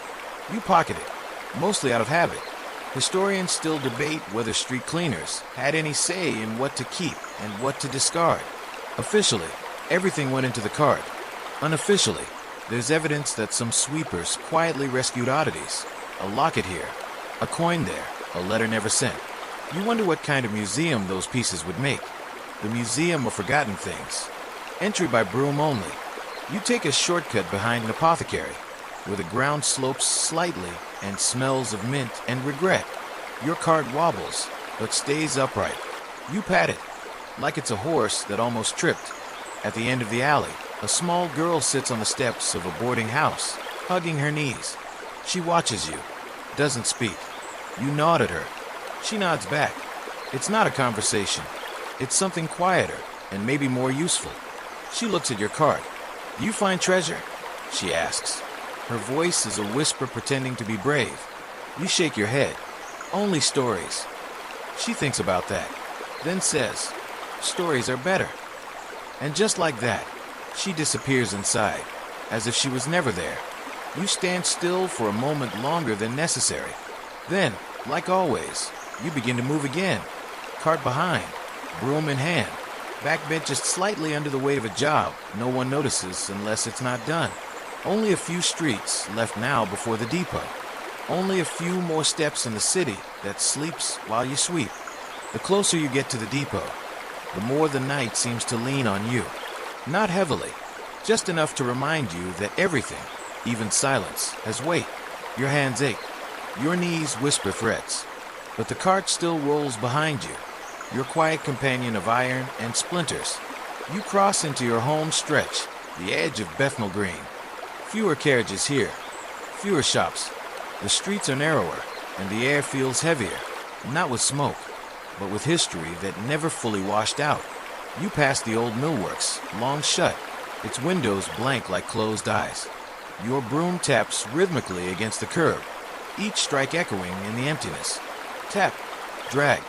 Speaker 1: You pocket it, mostly out of habit. Historians still debate whether street cleaners had any say in what to keep and what to discard. Officially, everything went into the cart. Unofficially, there's evidence that some sweepers quietly rescued oddities. A locket here, a coin there, a letter never sent. You wonder what kind of museum those pieces would make. The Museum of Forgotten Things. Entry by broom only. You take a shortcut behind an apothecary, where the ground slopes slightly and smells of mint and regret. Your cart wobbles, but stays upright. You pat it, like it's a horse that almost tripped. At the end of the alley, a small girl sits on the steps of a boarding house, hugging her knees. She watches you, doesn't speak. You nod at her. She nods back. It's not a conversation. It's something quieter and maybe more useful. She looks at your cart. Do you find treasure? She asks. Her voice is a whisper pretending to be brave. You shake your head. Only stories. She thinks about that, then says, stories are better. And just like that, she disappears inside, as if she was never there. You stand still for a moment longer than necessary. Then, like always, you begin to move again. Cart behind, broom in hand, backbent just slightly under the weight of a job no one notices unless it's not done. Only a few streets left now before the depot. Only a few more steps in the city that sleeps while you sweep. The closer you get to the depot, the more the night seems to lean on you. Not heavily, just enough to remind you that everything, even silence, has weight. Your hands ache. Your knees whisper threats. But the cart still rolls behind you, your quiet companion of iron and splinters. You cross into your home stretch, the edge of Bethnal Green. Fewer carriages here, fewer shops. The streets are narrower, and the air feels heavier, not with smoke, but with history that never fully washed out. You pass the old millworks, long shut, its windows blank like closed eyes. Your broom taps rhythmically against the curb, each strike echoing in the emptiness. Tap, drag,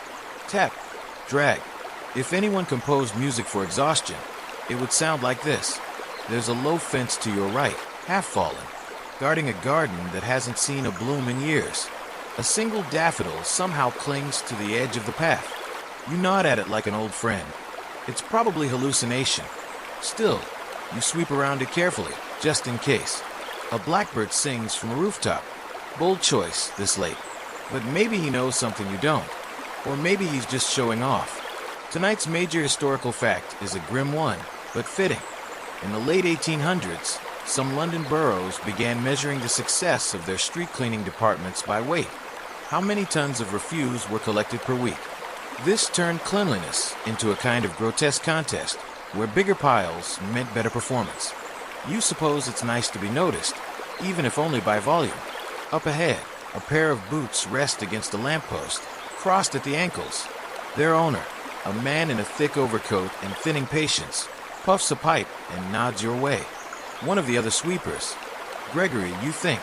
Speaker 1: tap, drag. If anyone composed music for exhaustion, it would sound like this. There's a low fence to your right, half fallen, guarding a garden that hasn't seen a bloom in years. A single daffodil somehow clings to the edge of the path. You nod at it like an old friend. It's probably hallucination. Still, you sweep around it carefully, just in case. A blackbird sings from a rooftop. Bold choice this late. But maybe he knows something you don't. Or maybe he's just showing off. Tonight's major historical fact is a grim one, but fitting. In the late 1800s, some London boroughs began measuring the success of their street cleaning departments by weight. How many tons of refuse were collected per week? This turned cleanliness into a kind of grotesque contest, where bigger piles meant better performance. You suppose it's nice to be noticed, even if only by volume. Up ahead, a pair of boots rest against a lamppost, crossed at the ankles. Their owner, a man in a thick overcoat and thinning patience, puffs a pipe and nods your way. One of the other sweepers. Gregory, you think.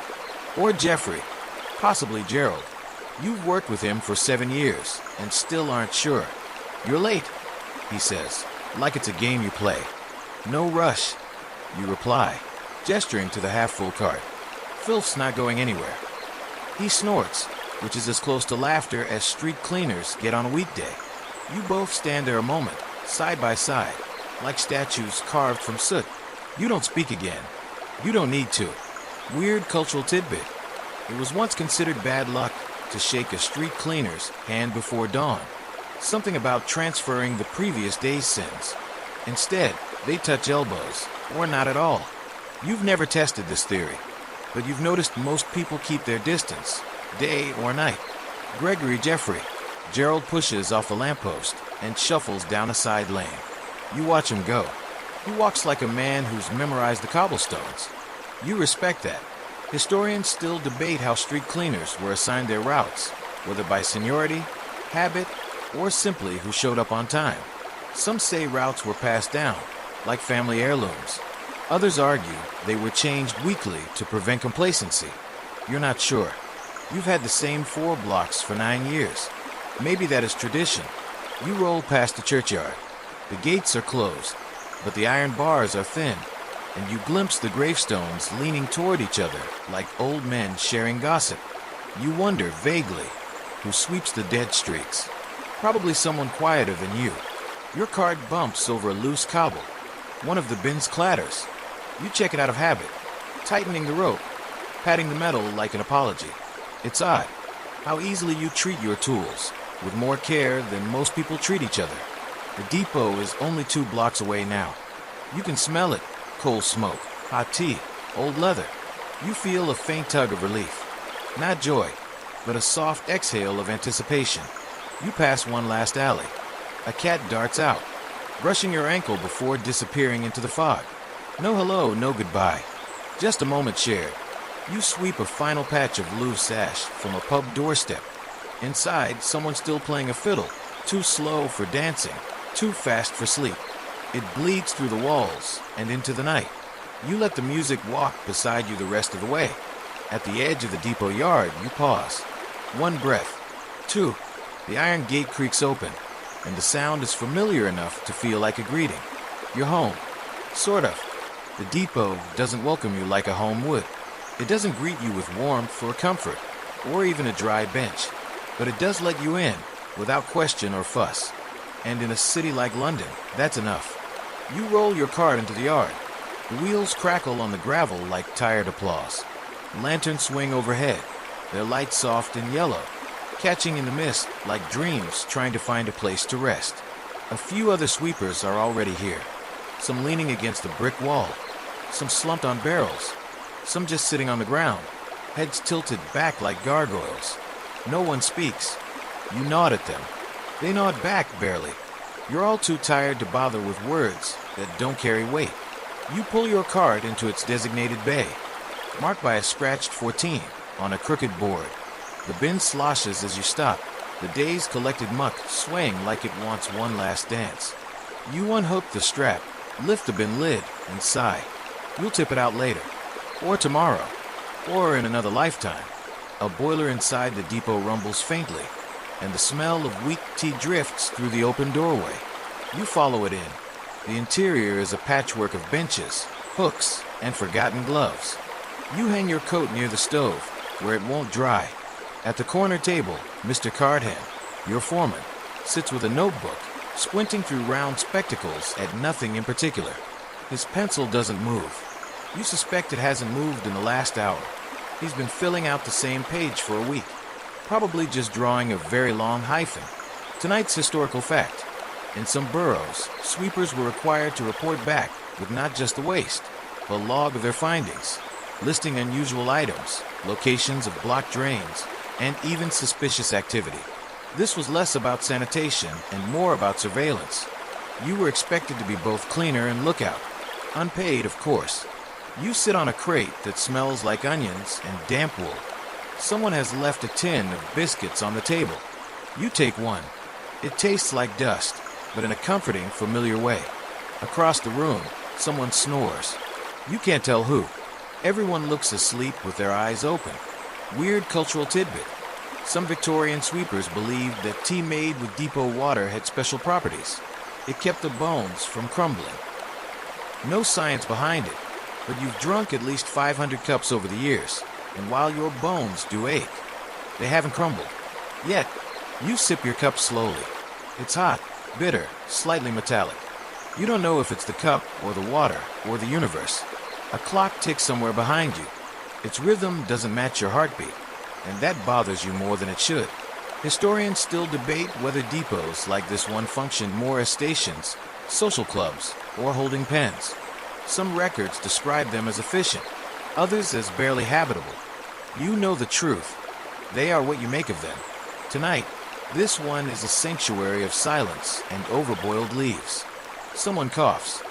Speaker 1: Or Jeffrey. Possibly Gerald. You've worked with him for 7 years and still aren't sure. You're late, he says, like it's a game you play. No rush, you reply, gesturing to the half-full cart. Filth's not going anywhere. He snorts, which is as close to laughter as street cleaners get on a weekday. You both stand there a moment, side by side, like statues carved from soot. You don't speak again. You don't need to. Weird cultural tidbit. It was once considered bad luck to shake a street cleaner's hand before dawn. Something about transferring the previous day's sins. Instead, they touch elbows, or not at all. You've never tested this theory, but you've noticed most people keep their distance, day or night. Gregory Jeffrey. Gerald pushes off a lamppost and shuffles down a side lane. You watch him go. He walks like a man who's memorized the cobblestones. You respect that. Historians still debate how street cleaners were assigned their routes, whether by seniority, habit, or simply who showed up on time. Some say routes were passed down, like family heirlooms. Others argue they were changed weekly to prevent complacency. You're not sure. You've had the same 4 blocks for 9 years. Maybe that is tradition. You roll past the churchyard. The gates are closed, but the iron bars are thin, and you glimpse the gravestones leaning toward each other like old men sharing gossip. You wonder vaguely who sweeps the dead streets. Probably someone quieter than you. Your cart bumps over a loose cobble. One of the bins clatters. You check it out of habit, tightening the rope, patting the metal like an apology. It's odd how easily you treat your tools, with more care than most people treat each other. The depot is only 2 blocks away now. You can smell it. Coal smoke, hot tea, old leather. You feel a faint tug of relief. Not joy, but a soft exhale of anticipation. You pass one last alley. A cat darts out, brushing your ankle before disappearing into the fog. No hello, no goodbye. Just a moment shared. You sweep a final patch of loose ash from a pub doorstep. Inside, someone's still playing a fiddle, too slow for dancing, too fast for sleep. It bleeds through the walls and into the night. You let the music walk beside you the rest of the way. At the edge of the depot yard, you pause. 1 breath. 2. The iron gate creaks open, and the sound is familiar enough to feel like a greeting. You're home. Sort of. The depot doesn't welcome you like a home would. It doesn't greet you with warmth or comfort, or even a dry bench. But it does let you in, without question or fuss. And in a city like London, that's enough. You roll your cart into the yard. The wheels crackle on the gravel like tired applause. Lanterns swing overhead, their light soft and yellow, catching in the mist like dreams trying to find a place to rest. A few other sweepers are already here, some leaning against a brick wall, some slumped on barrels, some just sitting on the ground, heads tilted back like gargoyles. No one speaks. You nod at them. They nod back barely. You're all too tired to bother with words that don't carry weight. You pull your cart into its designated bay, marked by a scratched 14 on a crooked board. The bin sloshes as you stop, the day's collected muck swaying like it wants one last dance. You unhook the strap, lift the bin lid, and sigh. You'll tip it out later, or tomorrow, or in another lifetime. A boiler inside the depot rumbles faintly, and the smell of weak tea drifts through the open doorway. You follow it in. The interior is a patchwork of benches, hooks, and forgotten gloves. You hang your coat near the stove, where it won't dry. At the corner table, Mr. Cardham, your foreman, sits with a notebook, squinting through round spectacles at nothing in particular. His pencil doesn't move. You suspect it hasn't moved in the last hour. He's been filling out the same page for a week, probably just drawing a very long hyphen. Tonight's historical fact. In some boroughs, sweepers were required to report back with not just the waste, but a log of their findings, listing unusual items, locations of blocked drains, and even suspicious activity. This was less about sanitation and more about surveillance. You were expected to be both cleaner and lookout. Unpaid, of course. You sit on a crate that smells like onions and damp wool. Someone has left a tin of biscuits on the table. You take one. It tastes like dust, but in a comforting, familiar way. Across the room, someone snores. You can't tell who. Everyone looks asleep with their eyes open. Weird cultural tidbit. Some Victorian sweepers believed that tea made with depot water had special properties. It kept the bones from crumbling. No science behind it, but you've drunk at least 500 cups over the years, and while your bones do ache, they haven't crumbled. Yet, you sip your cup slowly. It's hot, bitter, slightly metallic. You don't know if it's the cup or the water or the universe. A clock ticks somewhere behind you. Its rhythm doesn't match your heartbeat, and that bothers you more than it should. Historians still debate whether depots like this one function more as stations, social clubs, or holding pens. Some records describe them as efficient, others as barely habitable. You know the truth. They are what you make of them. Tonight, this one is a sanctuary of silence and overboiled leaves. Someone coughs.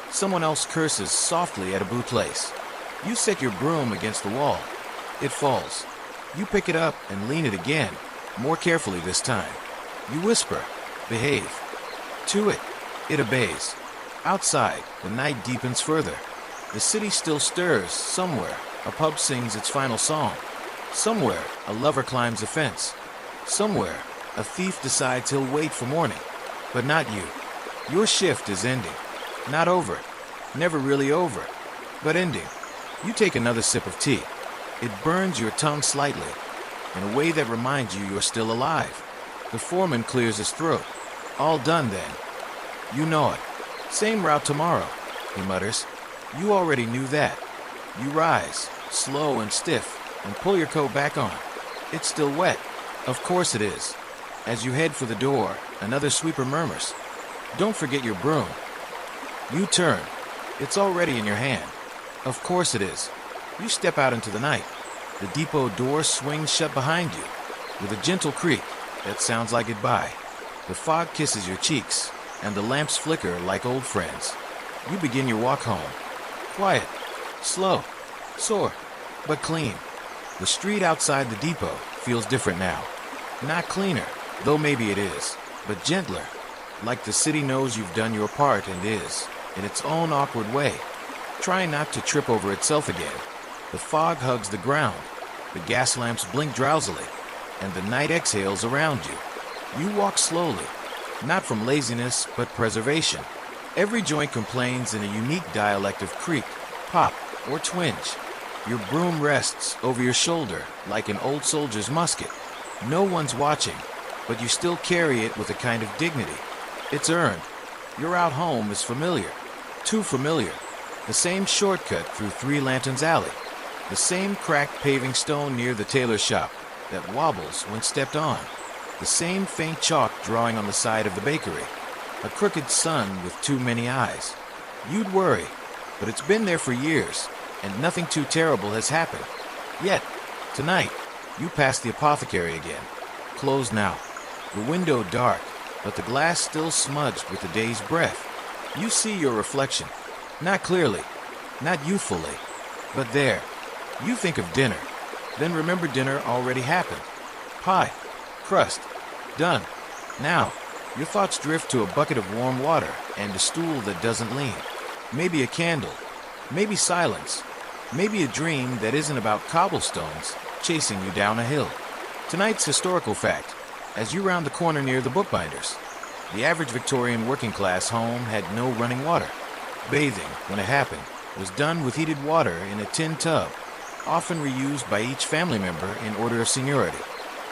Speaker 1: Someone else curses softly at a bootlace. You set your broom against the wall. It falls. You pick it up and lean it again, more carefully this time. You whisper, "Behave." To it. It obeys. Outside, the night deepens further. The city still stirs somewhere. A pub sings its final song. Somewhere, a lover climbs a fence. Somewhere, a thief decides he'll wait for morning. But not you. Your shift is ending. Not over. Never really over. But ending. You take another sip of tea. It burns your tongue slightly, in a way that reminds you you're still alive. The foreman clears his throat. All done then. You know it. Same route tomorrow, he mutters. You already knew that. You rise, slow and stiff, and pull your coat back on. It's still wet. Of course it is. As you head for the door, another sweeper murmurs, "Don't forget your broom." You turn. It's already in your hand. Of course it is. You step out into the night. The depot door swings shut behind you. With a gentle creak that sounds like goodbye. The fog kisses your cheeks, and the lamps flicker like old friends. You begin your walk home. Quiet, slow, sore, but clean. The street outside the depot feels different now. Not cleaner, though maybe it is, but gentler. Like the city knows you've done your part and is, in its own awkward way, trying not to trip over itself again. The fog hugs the ground, the gas lamps blink drowsily, and the night exhales around you. You walk slowly, not from laziness, but preservation. Every joint complains in a unique dialect of creak, pop, or twinge. Your broom rests over your shoulder like an old soldier's musket. No one's watching, but you still carry it with a kind of dignity. It's earned. Your out home is familiar. Too familiar. The same shortcut through Three Lanterns Alley. The same cracked paving stone near the tailor shop that wobbles when stepped on. The same faint chalk drawing on the side of the bakery. A crooked sun with too many eyes. You'd worry, but it's been there for years, and nothing too terrible has happened. Yet, tonight, you pass the apothecary again. Closed now. The window dark, but the glass still smudged with the day's breath. You see your reflection. Not clearly, not youthfully, but there. You think of dinner, then remember dinner already happened. Pie, crust, done. Now, your thoughts drift to a bucket of warm water and a stool that doesn't lean. Maybe a candle, maybe silence, maybe a dream that isn't about cobblestones chasing you down a hill. Tonight's historical fact, as you round the corner near the bookbinders, the average Victorian working class home had no running water. Bathing, when it happened, was done with heated water in a tin tub, often reused by each family member in order of seniority.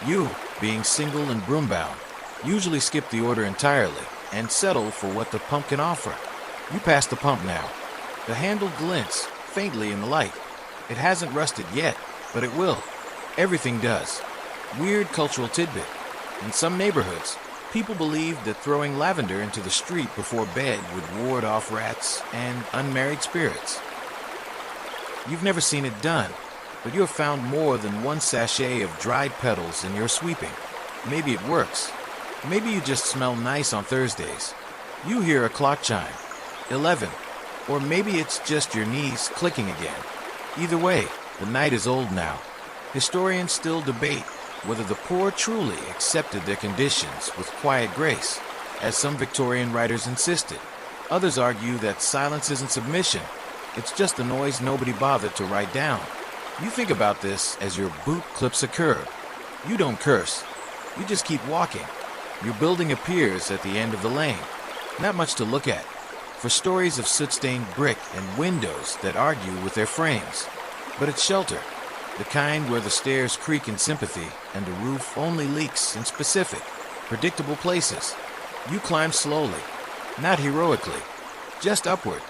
Speaker 1: You, being single and broom-bound, usually skip the order entirely and settle for what the pump can offer. You pass the pump now. The handle glints faintly in the light. It hasn't rusted yet, but it will. Everything does. Weird cultural tidbit. In some neighborhoods, people believed that throwing lavender into the street before bed would ward off rats and unmarried spirits. You've never seen it done, but you have found more than one sachet of dried petals in your sweeping. Maybe it works. Maybe you just smell nice on Thursdays. You hear a clock chime. 11. Or maybe it's just your knees clicking again. Either way, the night is old now. Historians still debate whether the poor truly accepted their conditions with quiet grace, as some Victorian writers insisted. Others argue that silence isn't submission. It's just the noise nobody bothered to write down. You think about this as your boot clips a curb. You don't curse. You just keep walking. Your building appears at the end of the lane. Not much to look at, for stories of soot-stained brick and windows that argue with their frames. But it's shelter, the kind where the stairs creak in sympathy and the roof only leaks in specific, predictable places. You climb slowly, not heroically, just upward.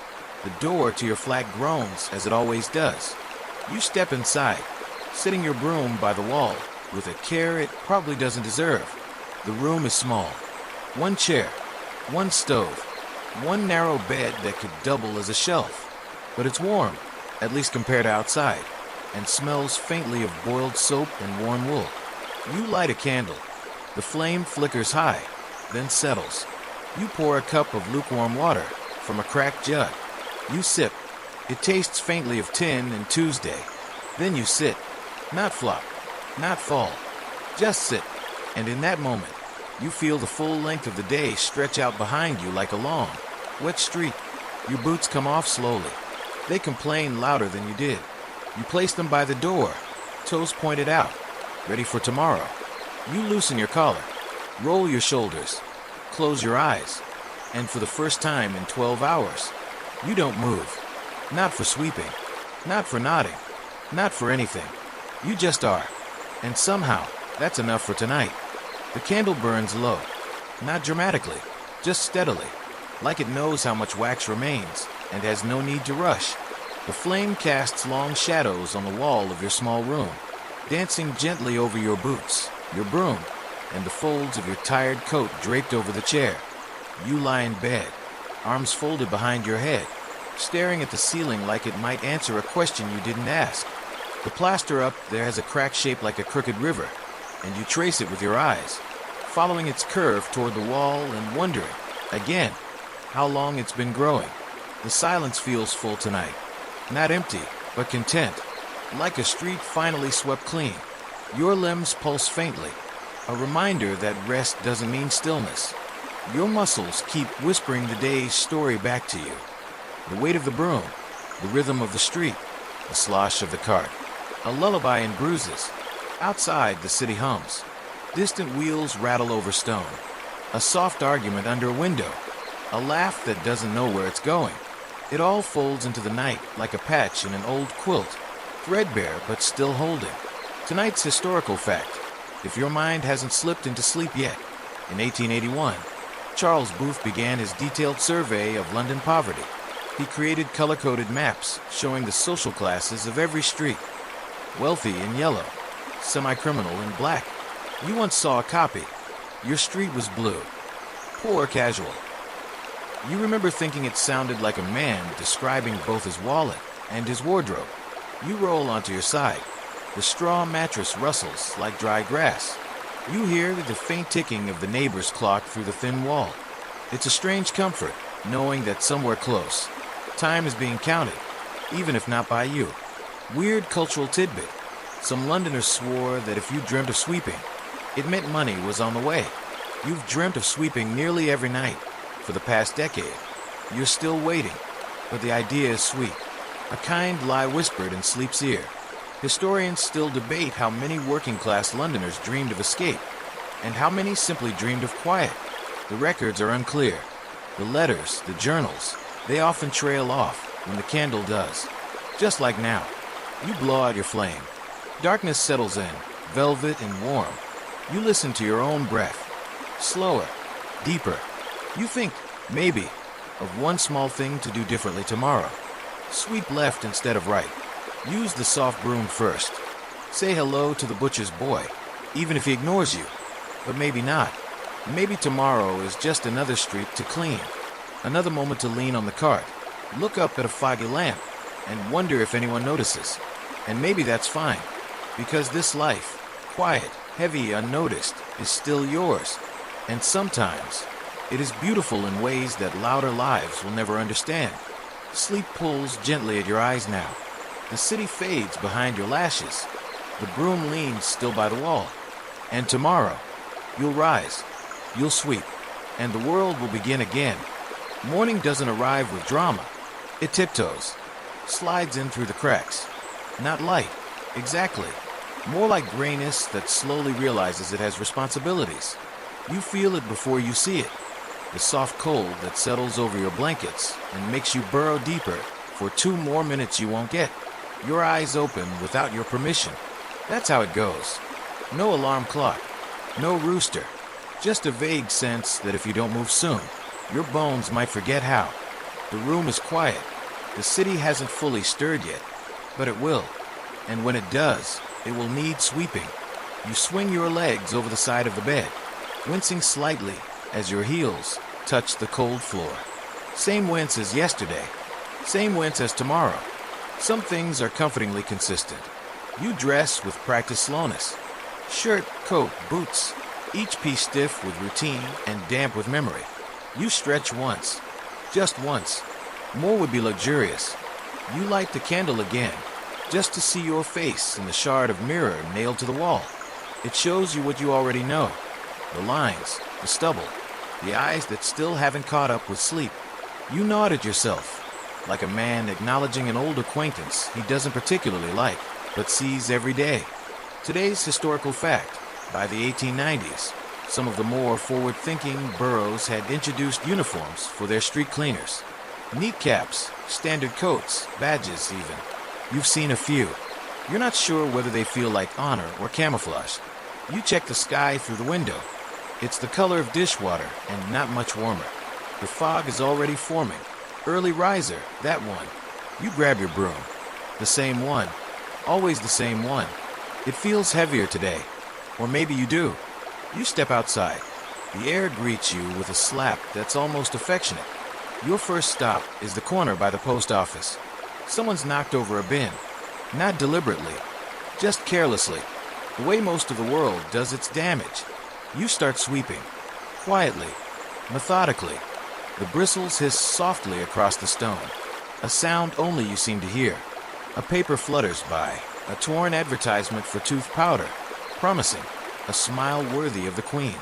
Speaker 1: The door to your flat groans as it always does. You step inside, sitting your broom by the wall, with a care it probably doesn't deserve. The room is small. One chair, one stove, one narrow bed that could double as a shelf. But it's warm, at least compared to outside, and smells faintly of boiled soap and worn wool. You light a candle. The flame flickers high, then settles. You pour a cup of lukewarm water from a cracked jug. You sip. It tastes faintly of tin and Tuesday. Then you sit. Not flop, not fall. Just sit. And in that moment, you feel the full length of the day stretch out behind you like a long, wet street. Your boots come off slowly. They complain louder than you did. You place them by the door, toes pointed out, ready for tomorrow. You loosen your collar, roll your shoulders, close your eyes, and for the first time in 12 hours, you don't move. Not for sweeping, not for nodding, not for anything. You just are. And somehow, that's enough for tonight. The candle burns low, not dramatically, just steadily, like it knows how much wax remains and has no need to rush. The flame casts long shadows on the wall of your small room, dancing gently over your boots, your broom, and the folds of your tired coat draped over the chair. You lie in bed, arms folded behind your head, staring at the ceiling like it might answer a question you didn't ask. The plaster up there has a crack shaped like a crooked river, and you trace it with your eyes, following its curve toward the wall and wondering, again, how long it's been growing. The silence feels full tonight, not empty, but content, like a street finally swept clean. Your limbs pulse faintly, a reminder that rest doesn't mean stillness. Your muscles keep whispering the day's story back to you. The weight of the broom, the rhythm of the street, the slosh of the cart, a lullaby in bruises. Outside, the city hums. Distant wheels rattle over stone. A soft argument under a window. A laugh that doesn't know where it's going. It all folds into the night like a patch in an old quilt, threadbare but still holding. Tonight's historical fact, if your mind hasn't slipped into sleep yet. In 1881, Charles Booth began his detailed survey of London poverty. He created color-coded maps showing the social classes of every street. Wealthy in yellow, semi-criminal in black. You once saw a copy. Your street was blue. Poor casual. You remember thinking it sounded like a man describing both his wallet and his wardrobe. You roll onto your side. The straw mattress rustles like dry grass. You hear the faint ticking of the neighbor's clock through the thin wall. It's a strange comfort, knowing that somewhere close, time is being counted, even if not by you. Weird cultural tidbit. Some Londoners swore that if you dreamt of sweeping, it meant money was on the way. You've dreamt of sweeping nearly every night for the past decade. You're still waiting, but the idea is sweet. A kind lie whispered in sleep's ear. Historians still debate how many working-class Londoners dreamed of escape, and how many simply dreamed of quiet. The records are unclear. The letters, the journals, they often trail off when the candle does. Just like now. You blow out your flame. Darkness settles in, velvet and warm. You listen to your own breath. Slower, deeper. You think, maybe, of one small thing to do differently tomorrow. Sweep left instead of right. Use the soft broom first. Say hello to the butcher's boy, even if he ignores you. But maybe not. Maybe tomorrow is just another street to clean. Another moment to lean on the cart. Look up at a foggy lamp and wonder if anyone notices. And maybe that's fine, because this life, quiet, heavy, unnoticed, is still yours. And sometimes, it is beautiful in ways that louder lives will never understand. Sleep pulls gently at your eyes now. The city fades behind your lashes. The broom leans still by the wall. And tomorrow, you'll rise, you'll sweep, and the world will begin again. Morning doesn't arrive with drama. It tiptoes, slides in through the cracks. Not light, exactly. More like grayness that slowly realizes it has responsibilities. You feel it before you see it. The soft cold that settles over your blankets and makes you burrow deeper for 2 more minutes you won't get. Your eyes open without your permission. That's how it goes. No alarm clock, no rooster. Just a vague sense that if you don't move soon, your bones might forget how. The room is quiet. The city hasn't fully stirred yet, but it will. And when it does, it will need sweeping. You swing your legs over the side of the bed, wincing slightly as your heels touch the cold floor. Same wince as yesterday, same wince as tomorrow. Some things are comfortingly consistent. You dress with practiced slowness. Shirt, coat, boots, each piece stiff with routine and damp with memory. You stretch once, just once. More would be luxurious. You light the candle again, just to see your face in the shard of mirror nailed to the wall. It shows you what you already know. The lines, the stubble, the eyes that still haven't caught up with sleep. You nod at yourself, like a man acknowledging an old acquaintance he doesn't particularly like, but sees every day. Today's historical fact: by the 1890s, some of the more forward-thinking boroughs had introduced uniforms for their street cleaners. Neat caps, standard coats, badges even. You've seen a few. You're not sure whether they feel like honor or camouflage. You check the sky through the window. It's the color of dishwater and not much warmer. The fog is already forming. Early riser, that one. You grab your broom. The same one. Always the same one. It feels heavier today. Or maybe you do. You step outside. The air greets you with a slap that's almost affectionate. Your first stop is the corner by the post office. Someone's knocked over a bin. Not deliberately, just carelessly, the way most of the world does its damage. You start sweeping, quietly, methodically. The bristles hiss softly across the stone, a sound only you seem to hear. A paper flutters by, a torn advertisement for tooth powder, promising a smile worthy of the Queen.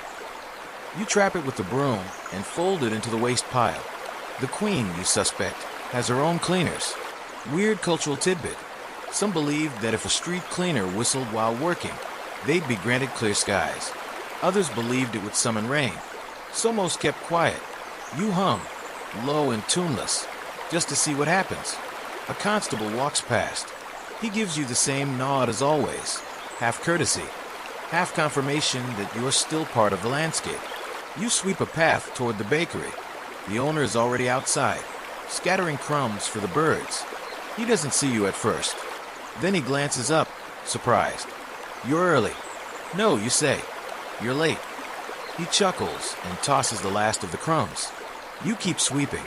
Speaker 1: You trap it with the broom and fold it into the waste pile. The Queen, you suspect, has her own cleaners. Weird cultural tidbit. Some believed that if a street cleaner whistled while working, they'd be granted clear skies. Others believed it would summon rain. So most kept quiet. You hum, low and tuneless, just to see what happens. A constable walks past. He gives you the same nod as always, half courtesy, half confirmation that you're still part of the landscape. You sweep a path toward the bakery. The owner is already outside, scattering crumbs for the birds. He doesn't see you at first. Then he glances up, surprised. You're early. No, you say. You're late. He chuckles and tosses the last of the crumbs. You keep sweeping.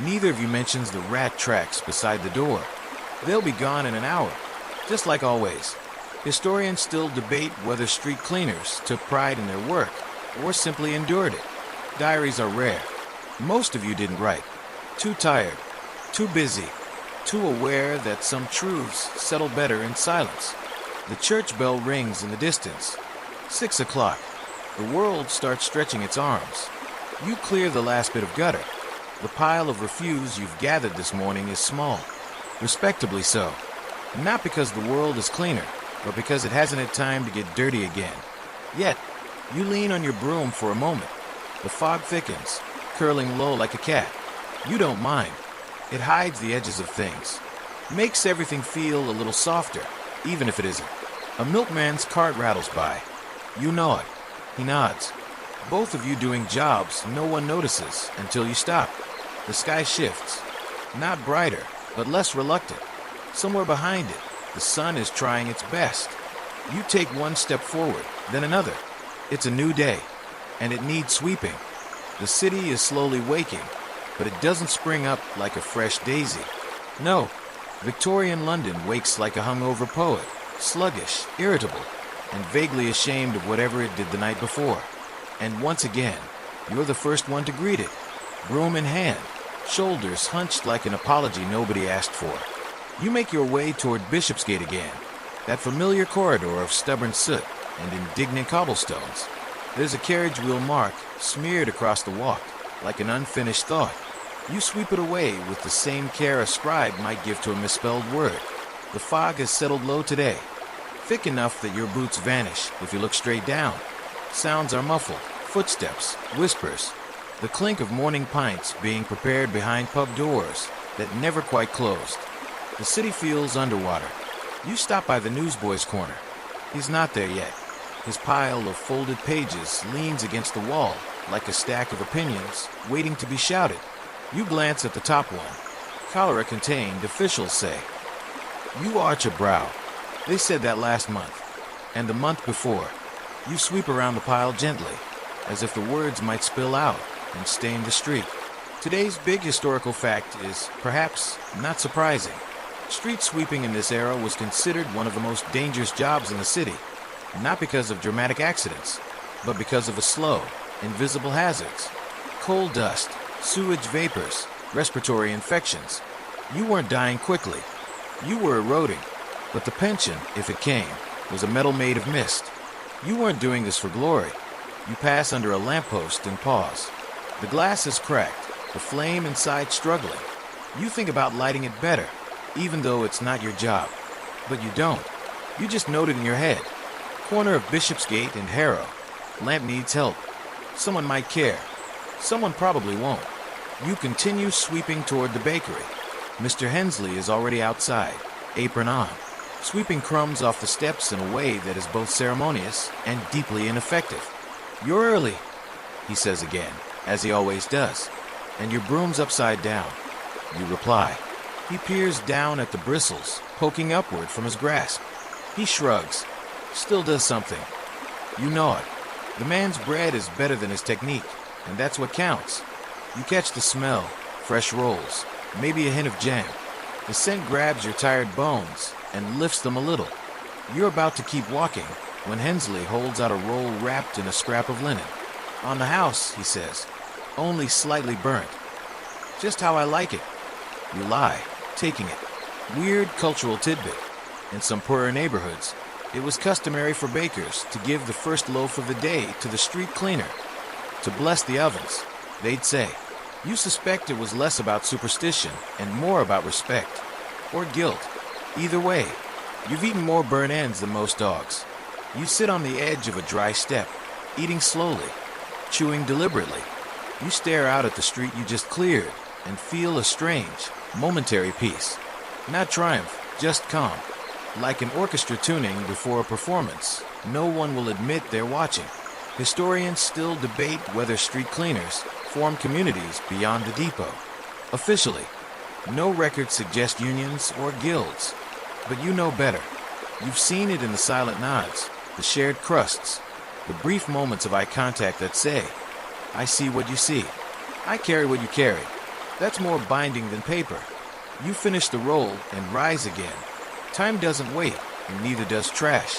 Speaker 1: Neither of you mentions the rat tracks beside the door. They'll be gone in an hour, just like always. Historians still debate whether street cleaners took pride in their work or simply endured it. Diaries are rare. Most of you didn't write. Too tired, too busy, too aware that some truths settle better in silence. The church bell rings in the distance. 6 o'clock. The world starts stretching its arms. You clear the last bit of gutter. The pile of refuse you've gathered this morning is small. Respectably so. Not because the world is cleaner, but because it hasn't had time to get dirty again. Yet, you lean on your broom for a moment. The fog thickens, curling low like a cat. You don't mind. It hides the edges of things. Makes everything feel a little softer, even if it isn't. A milkman's cart rattles by. You nod. He nods. Both of you doing jobs no one notices until you stop. The sky shifts. Not brighter, but less reluctant. Somewhere behind it, the sun is trying its best. You take one step forward, then another. It's a new day, and it needs sweeping. The city is slowly waking, but it doesn't spring up like a fresh daisy. No, Victorian London wakes like a hungover poet, sluggish, irritable, and vaguely ashamed of whatever it did the night before. And once again, you're the first one to greet it, broom in hand, shoulders hunched like an apology nobody asked for. You make your way toward Bishopsgate again, that familiar corridor of stubborn soot and indignant cobblestones. There's a carriage wheel mark smeared across the walk, like an unfinished thought. You sweep it away with the same care a scribe might give to a misspelled word. The fog has settled low today, thick enough that your boots vanish if you look straight down. Sounds are muffled, footsteps, whispers, the clink of morning pints being prepared behind pub doors that never quite closed. The city feels underwater. You stop by the newsboy's corner. He's not there yet. His pile of folded pages leans against the wall like a stack of opinions waiting to be shouted. You glance at the top one. Cholera contained, officials say. You arch a brow. They said that last month. And the month before, you sweep around the pile gently, as if the words might spill out and stain the street. Today's big historical fact is, perhaps, not surprising. Street sweeping in this era was considered one of the most dangerous jobs in the city, not because of dramatic accidents, but because of the slow, invisible hazards. Coal dust, sewage vapors, respiratory infections. You weren't dying quickly. You were eroding. But the pension, if it came, was a metal made of mist. You weren't doing this for glory. You pass under a lamppost and pause. The glass is cracked, the flame inside struggling. You think about lighting it better, even though it's not your job. But you don't. You just note it in your head. Corner of Bishopsgate and Harrow. Lamp needs help. Someone might care. Someone probably won't. You continue sweeping toward the bakery. Mr. Hensley is already outside, apron on, sweeping crumbs off the steps in a way that is both ceremonious and deeply ineffective. "You're early," he says again, as he always does, "and your broom's upside down." You reply. He peers down at the bristles, poking upward from his grasp. He shrugs, still does something. You know it. The man's bread is better than his technique, and that's what counts. You catch the smell, fresh rolls, maybe a hint of jam. The scent grabs your tired bones and lifts them a little. You're about to keep walking when Hensley holds out a roll wrapped in a scrap of linen. "On the house," he says, "only slightly burnt. Just how I like it." You lie, taking it. Weird cultural tidbit. In some poorer neighborhoods, it was customary for bakers to give the first loaf of the day to the street cleaner, to bless the ovens, they'd say. You suspect it was less about superstition and more about respect, or guilt. Either way, you've eaten more burnt ends than most dogs. You sit on the edge of a dry step, eating slowly, chewing deliberately. You stare out at the street you just cleared and feel a strange, momentary peace. Not triumph, just calm. Like an orchestra tuning before a performance, no one will admit they're watching. Historians still debate whether street cleaners form communities beyond the depot. Officially, no records suggest unions or guilds, but you know better. You've seen it in the silent nods, the shared crusts, the brief moments of eye contact that say, "I see what you see. I carry what you carry." That's more binding than paper. You finish the roll and rise again. Time doesn't wait, and neither does trash.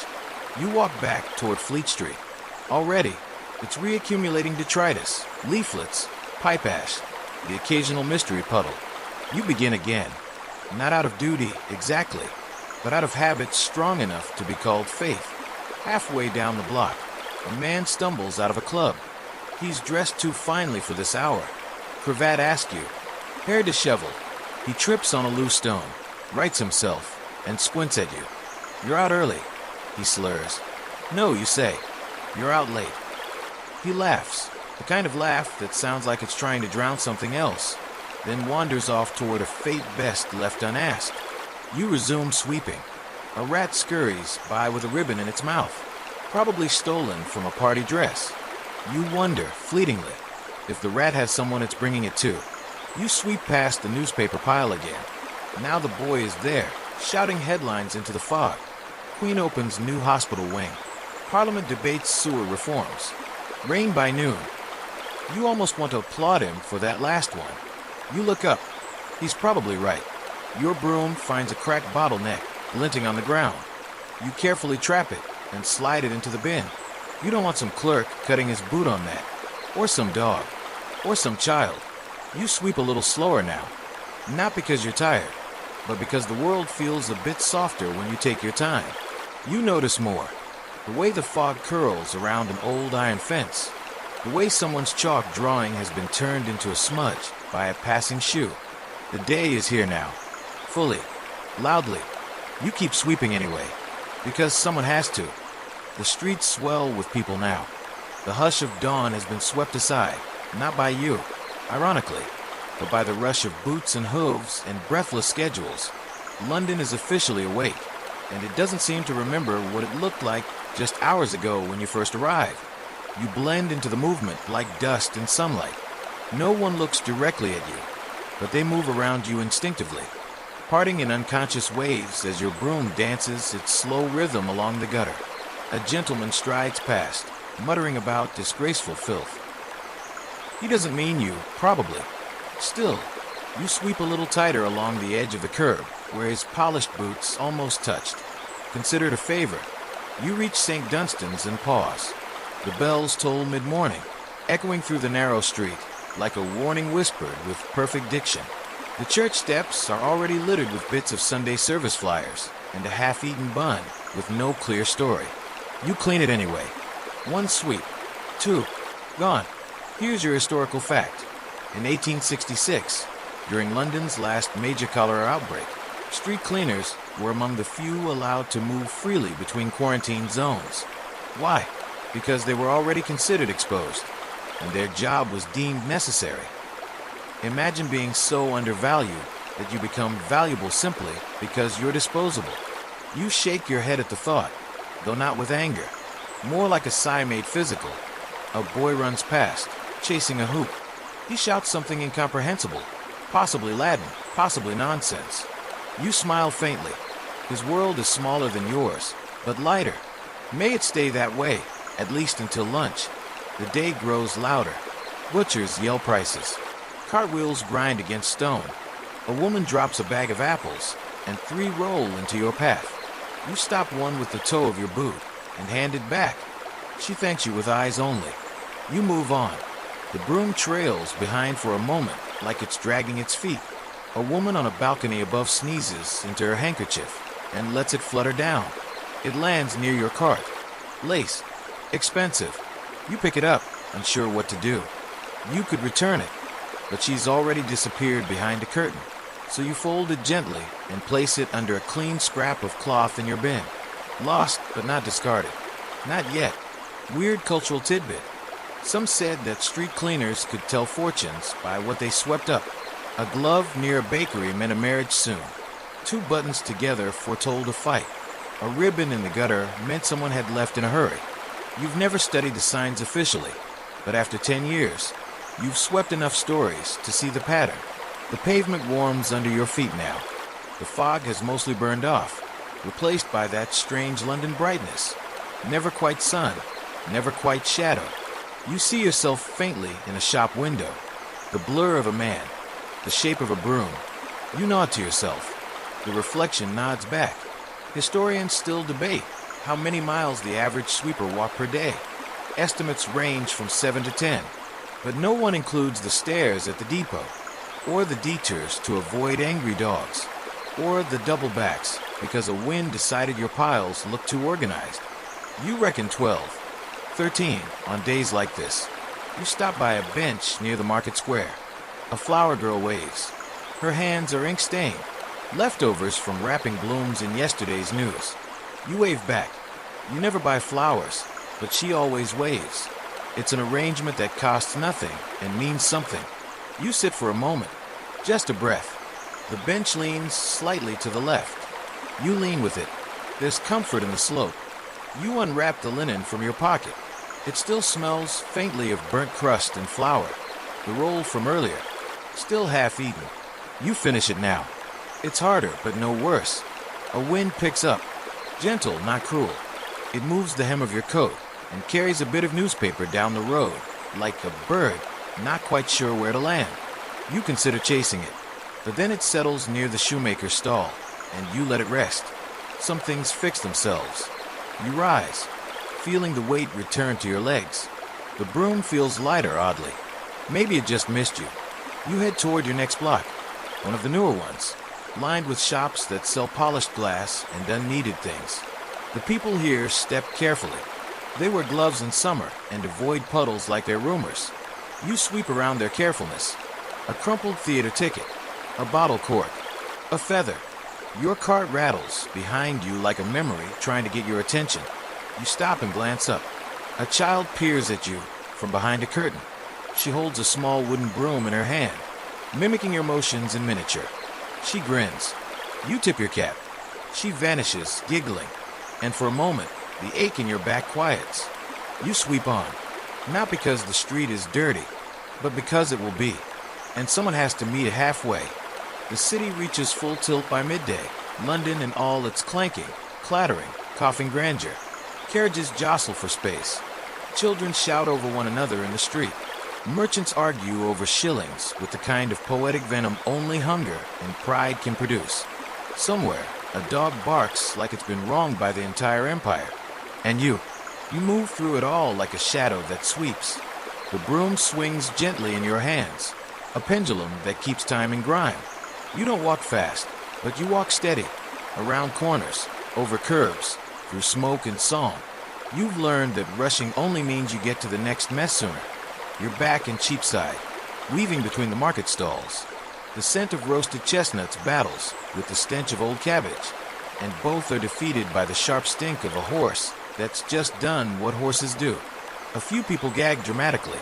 Speaker 1: You walk back toward Fleet Street. Already, it's reaccumulating detritus, leaflets, pipe ash, the occasional mystery puddle. You begin again, not out of duty exactly, but out of habit strong enough to be called faith. Halfway down the block, a man stumbles out of a club. He's dressed too finely for this hour. Cravat askew, hair disheveled. He trips on a loose stone, rights himself, and squints at you. "You're out early," he slurs. "No," you say. "You're out late." He laughs, the kind of laugh that sounds like it's trying to drown something else, then wanders off toward a fate best left unasked. You resume sweeping. A rat scurries by with a ribbon in its mouth, probably stolen from a party dress. You wonder, fleetingly, if the rat has someone it's bringing it to. You sweep past the newspaper pile again. Now the boy is there, shouting headlines into the fog. Queen opens new hospital wing. Parliament debates sewer reforms. Rain by noon. You almost want to applaud him for that last one. You look up. He's probably right. Your broom finds a cracked bottleneck glinting on the ground. You carefully trap it and slide it into the bin. You don't want some clerk cutting his boot on that, or some dog, or some child. You sweep a little slower now, not because you're tired, but because the world feels a bit softer when you take your time. You notice more. The way the fog curls around an old iron fence. The way someone's chalk drawing has been turned into a smudge by a passing shoe. The day is here now. Fully. Loudly. You keep sweeping anyway, because someone has to. The streets swell with people now. The hush of dawn has been swept aside, not by you, ironically, but by the rush of boots and hooves and breathless schedules. London is officially awake, and it doesn't seem to remember what it looked like just hours ago when you first arrived. You blend into the movement like dust in sunlight. No one looks directly at you, but they move around you instinctively, parting in unconscious waves as your broom dances its slow rhythm along the gutter. A gentleman strides past, muttering about disgraceful filth. He doesn't mean you, probably. Still, you sweep a little tighter along the edge of the curb, where his polished boots almost touched. Considered a favor, you reach St. Dunstan's and pause. The bells toll mid-morning, echoing through the narrow street, like a warning whispered with perfect diction. The church steps are already littered with bits of Sunday service flyers and a half-eaten bun with no clear story. You clean it anyway. 1 sweep. 2. Gone. Here's your historical fact. In 1866, during London's last major cholera outbreak, street cleaners were among the few allowed to move freely between quarantine zones. Why? Because they were already considered exposed, and their job was deemed necessary. Imagine being so undervalued that you become valuable simply because you're disposable. You shake your head at the thought, though not with anger. More like a sigh made physical. A boy runs past, chasing a hoop. He shouts something incomprehensible, possibly Latin, possibly nonsense. You smile faintly. His world is smaller than yours, but lighter. May it stay that way, at least until lunch. The day grows louder. Butchers yell prices. Cartwheels grind against stone. A woman drops a bag of apples, and 3 roll into your path. You stop one with the toe of your boot and hand it back. She thanks you with eyes only. You move on. The broom trails behind for a moment, like it's dragging its feet. A woman on a balcony above sneezes into her handkerchief and lets it flutter down. It lands near your cart. Lace. Expensive. You pick it up, unsure what to do. You could return it, but she's already disappeared behind a curtain. So you fold it gently and place it under a clean scrap of cloth in your bin. Lost, but not discarded. Not yet. Weird cultural tidbit. Some said that street cleaners could tell fortunes by what they swept up. A glove near a bakery meant a marriage soon. 2 buttons together foretold a fight. A ribbon in the gutter meant someone had left in a hurry. You've never studied the signs officially, but after 10 years, you've swept enough stories to see the pattern. The pavement warms under your feet now. The fog has mostly burned off, replaced by that strange London brightness. Never quite sun, never quite shadow. You see yourself faintly in a shop window. The blur of a man, the shape of a broom. You nod to yourself. The reflection nods back. Historians still debate how many miles the average sweeper walked per day. Estimates range from 7 to 10, but no one includes the stairs at the depot, or the detours to avoid angry dogs, or the double backs because a wind decided your piles looked too organized. You reckon 12, 13 on days like this. You stop by a bench near the market square. A flower girl waves. Her hands are ink-stained, leftovers from wrapping blooms in yesterday's news. You wave back. You never buy flowers, but she always waves. It's an arrangement that costs nothing and means something. You sit for a moment, just a breath. The bench leans slightly to the left. You lean with it. There's comfort in the slope. You unwrap the linen from your pocket. It still smells faintly of burnt crust and flour. The roll from earlier, still half-eaten. You finish it now. It's harder, but no worse. A wind picks up. Gentle, not cruel. It moves the hem of your coat and carries a bit of newspaper down the road, like a bird, not quite sure where to land. You consider chasing it, but then it settles near the shoemaker's stall, and you let it rest. Some things fix themselves. You rise, feeling the weight return to your legs. The broom feels lighter, oddly. Maybe it just missed you. You head toward your next block, one of the newer ones, lined with shops that sell polished glass and unneeded things. The people here step carefully. They wear gloves in summer and avoid puddles like their roomers. You sweep around their carefulness. A crumpled theater ticket, a bottle cork, a feather. Your cart rattles behind you like a memory trying to get your attention. You stop and glance up. A child peers at you from behind a curtain. She holds a small wooden broom in her hand, mimicking your motions in miniature. She grins. You tip your cap. She vanishes, giggling, and for a moment, the ache in your back quiets. You sweep on, not because the street is dirty, but because it will be, and someone has to meet it halfway. The city reaches full tilt by midday, London in all its clanking, clattering, coughing grandeur. Carriages jostle for space. Children shout over one another in the street. Merchants argue over shillings with the kind of poetic venom only hunger and pride can produce. Somewhere, a dog barks like it's been wronged by the entire empire. And you move through it all like a shadow that sweeps. The broom swings gently in your hands, a pendulum that keeps time in grime. You don't walk fast, but you walk steady, around corners, over curbs, through smoke and song. You've learned that rushing only means you get to the next mess sooner. You're back in Cheapside, weaving between the market stalls. The scent of roasted chestnuts battles with the stench of old cabbage, and both are defeated by the sharp stink of a horse that's just done what horses do. A few people gag dramatically.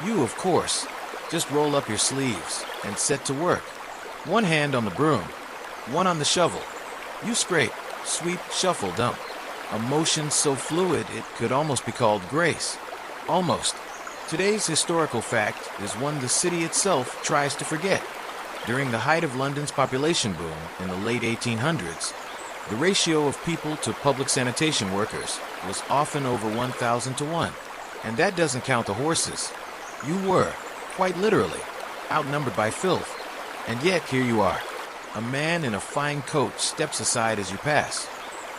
Speaker 1: You, of course, just roll up your sleeves and set to work. One hand on the broom, one on the shovel. You scrape, sweep, shuffle, dump. A motion so fluid it could almost be called grace. Almost. Today's historical fact is one the city itself tries to forget. During the height of London's population boom in the late 1800s, the ratio of people to public sanitation workers was often over 1,000 to 1. And that doesn't count the horses. You were, quite literally, outnumbered by filth. And yet here you are. A man in a fine coat steps aside as you pass.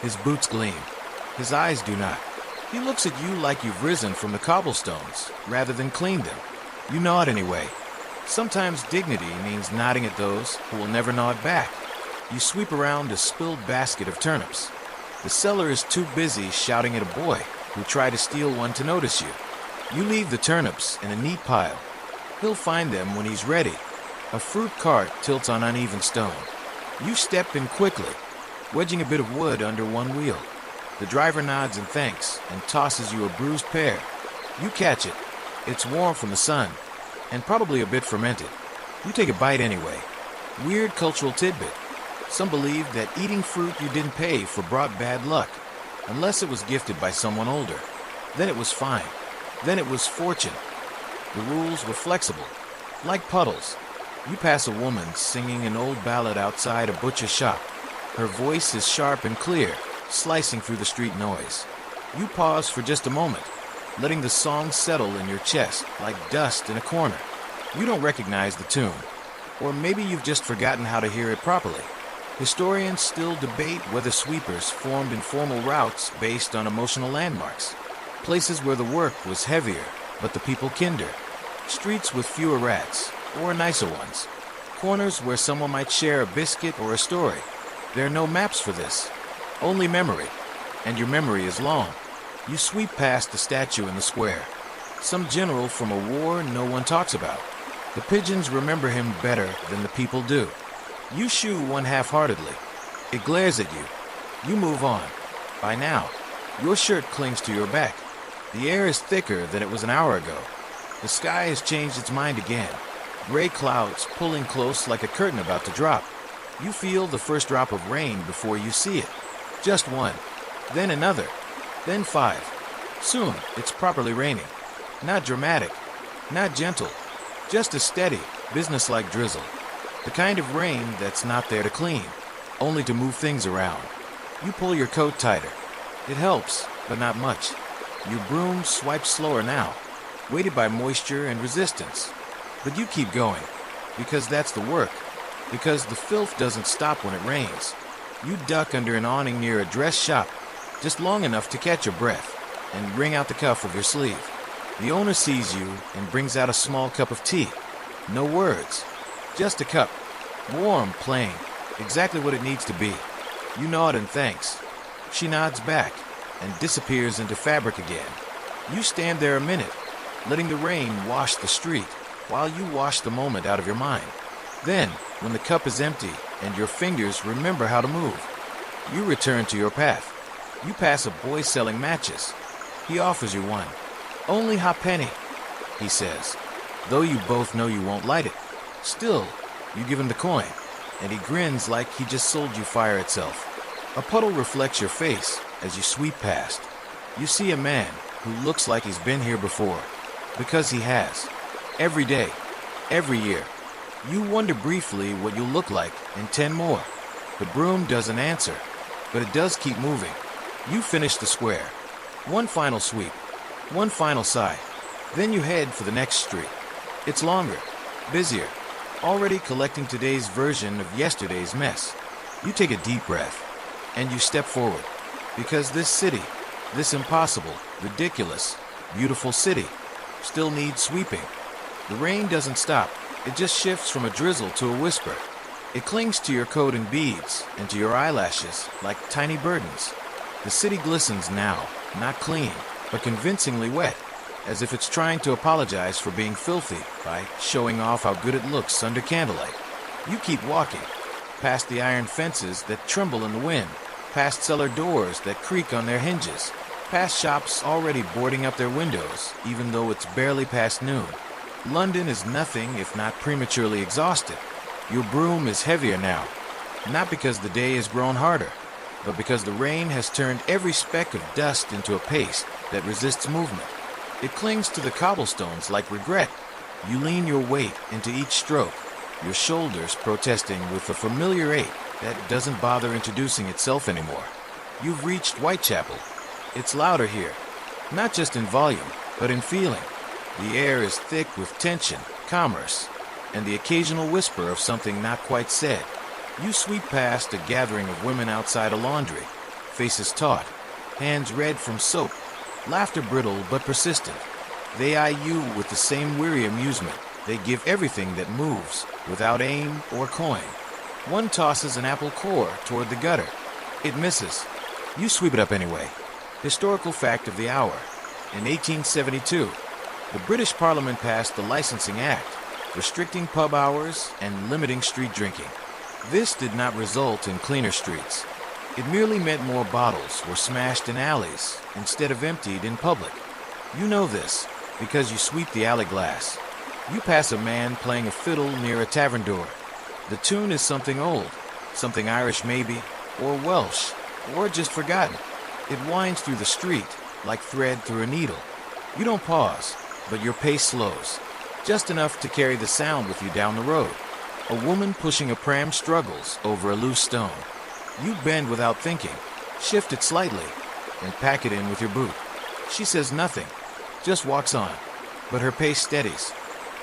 Speaker 1: His boots gleam. His eyes do not. He looks at you like you've risen from the cobblestones rather than cleaned them. You nod anyway. Sometimes dignity means nodding at those who will never nod back. You sweep around a spilled basket of turnips. The seller is too busy shouting at a boy who tried to steal one to notice you. You leave the turnips in a neat pile. He'll find them when he's ready. A fruit cart tilts on uneven stone. You step in quickly, wedging a bit of wood under one wheel. The driver nods in thanks and tosses you a bruised pear. You catch it. It's warm from the sun, and probably a bit fermented. You take a bite anyway. Weird cultural tidbit. Some believe that eating fruit you didn't pay for brought bad luck, unless it was gifted by someone older. Then it was fine. Then it was fortune. The rules were flexible, like puddles. You pass a woman singing an old ballad outside a butcher's shop. Her voice is sharp and clear, slicing through the street noise. You pause for just a moment, letting the song settle in your chest like dust in a corner. You don't recognize the tune, or maybe you've just forgotten how to hear it properly. Historians still debate whether sweepers formed informal routes based on emotional landmarks. Places where the work was heavier, but the people kinder. Streets with fewer rats, or nicer ones. Corners where someone might share a biscuit or a story. There are no maps for this, only memory. And your memory is long. You sweep past the statue in the square. Some general from a war no one talks about. The pigeons remember him better than the people do. You shoo one half-heartedly. It glares at you. You move on. By now, your shirt clings to your back. The air is thicker than it was an hour ago. The sky has changed its mind again. Gray clouds pulling close like a curtain about to drop. You feel the first drop of rain before you see it. Just one. Then another. Then 5. Soon, it's properly raining. Not dramatic. Not gentle. Just a steady, businesslike drizzle. The kind of rain that's not there to clean, only to move things around. You pull your coat tighter. It helps, but not much. Your broom swipes slower now, weighted by moisture and resistance. But you keep going, because that's the work. Because the filth doesn't stop when it rains. You duck under an awning near a dress shop, just long enough to catch your breath, and wring out the cuff of your sleeve. The owner sees you and brings out a small cup of tea. No words. Just a cup. Warm, plain. Exactly what it needs to be. You nod in thanks. She nods back and disappears into fabric again. You stand there a minute, letting the rain wash the street while you wash the moment out of your mind. Then, when the cup is empty and your fingers remember how to move, you return to your path. You pass a boy selling matches. He offers you one. Only ha'penny, he says, though you both know you won't light it. Still, you give him the coin, and he grins like he just sold you fire itself. A puddle reflects your face as you sweep past. You see a man who looks like he's been here before, because he has. Every day, every year. You wonder briefly what you'll look like in 10 more. The broom doesn't answer, but it does keep moving. You finish the square. One final sweep, one final sigh. Then you head for the next street. It's longer, busier, already collecting today's version of yesterday's mess. You take a deep breath, and you step forward. Because this city, this impossible, ridiculous, beautiful city, still needs sweeping. The rain doesn't stop. It just shifts from a drizzle to a whisper. It clings to your coat in beads and to your eyelashes like tiny burdens. The city glistens now, not clean, but convincingly wet, as if it's trying to apologize for being filthy by showing off how good it looks under candlelight. You keep walking, past the iron fences that tremble in the wind, past cellar doors that creak on their hinges, past shops already boarding up their windows, even though it's barely past noon. London is nothing if not prematurely exhausted. Your broom is heavier now, not because the day has grown harder, but because the rain has turned every speck of dust into a paste that resists movement. It clings to the cobblestones like regret. You lean your weight into each stroke, your shoulders protesting with a familiar ache that doesn't bother introducing itself anymore. You've reached Whitechapel. It's louder here, not just in volume, but in feeling. The air is thick with tension, commerce, and the occasional whisper of something not quite said. You sweep past a gathering of women outside a laundry, faces taut, hands red from soap, laughter brittle but persistent. They eye you with the same weary amusement. They give everything that moves, without aim or coin. One tosses an apple core toward the gutter. It misses. You sweep it up anyway. Historical fact of the hour. In 1872, the British Parliament passed the Licensing Act, restricting pub hours and limiting street drinking. This did not result in cleaner streets. It merely meant more bottles were smashed in alleys instead of emptied in public. You know this because you sweep the alley glass. You pass a man playing a fiddle near a tavern door. The tune is something old, something Irish maybe, or Welsh, or just forgotten. It winds through the street like thread through a needle. You don't pause, but your pace slows, just enough to carry the sound with you down the road. A woman pushing a pram struggles over a loose stone. You bend without thinking, shift it slightly, and pack it in with your boot. She says nothing, just walks on, but her pace steadies.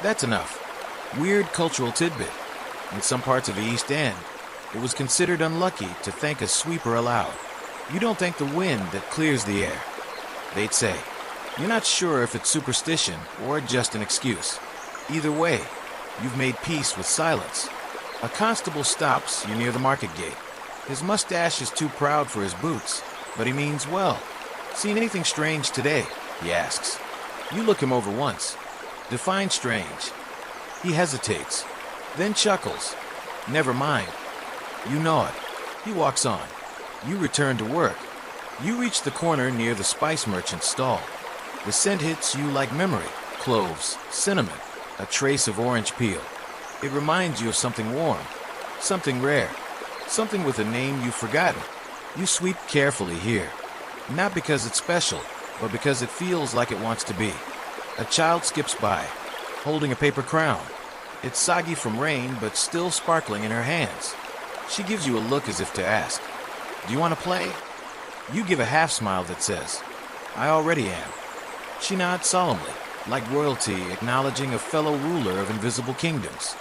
Speaker 1: That's enough. Weird cultural tidbit. In some parts of the East End, it was considered unlucky to thank a sweeper aloud. You don't thank the wind that clears the air. They'd say, you're not sure if it's superstition or just an excuse. Either way, you've made peace with silence. A constable stops you near the market gate. His mustache is too proud for his boots, but he means well. Seen anything strange today? He asks. You look him over once. Define strange. He hesitates, then chuckles. Never mind. You know it. He walks on. You return to work. You reach the corner near the spice merchant's stall. The scent hits you like memory. Cloves, cinnamon, a trace of orange peel. It reminds you of something warm, something rare, something with a name you've forgotten. You sweep carefully here, not because it's special, but because it feels like it wants to be. A child skips by, holding a paper crown. It's soggy from rain, but still sparkling in her hands. She gives you a look as if to ask, "Do you want to play?" You give a half smile that says, "I already am." She nods solemnly, like royalty acknowledging a fellow ruler of invisible kingdoms.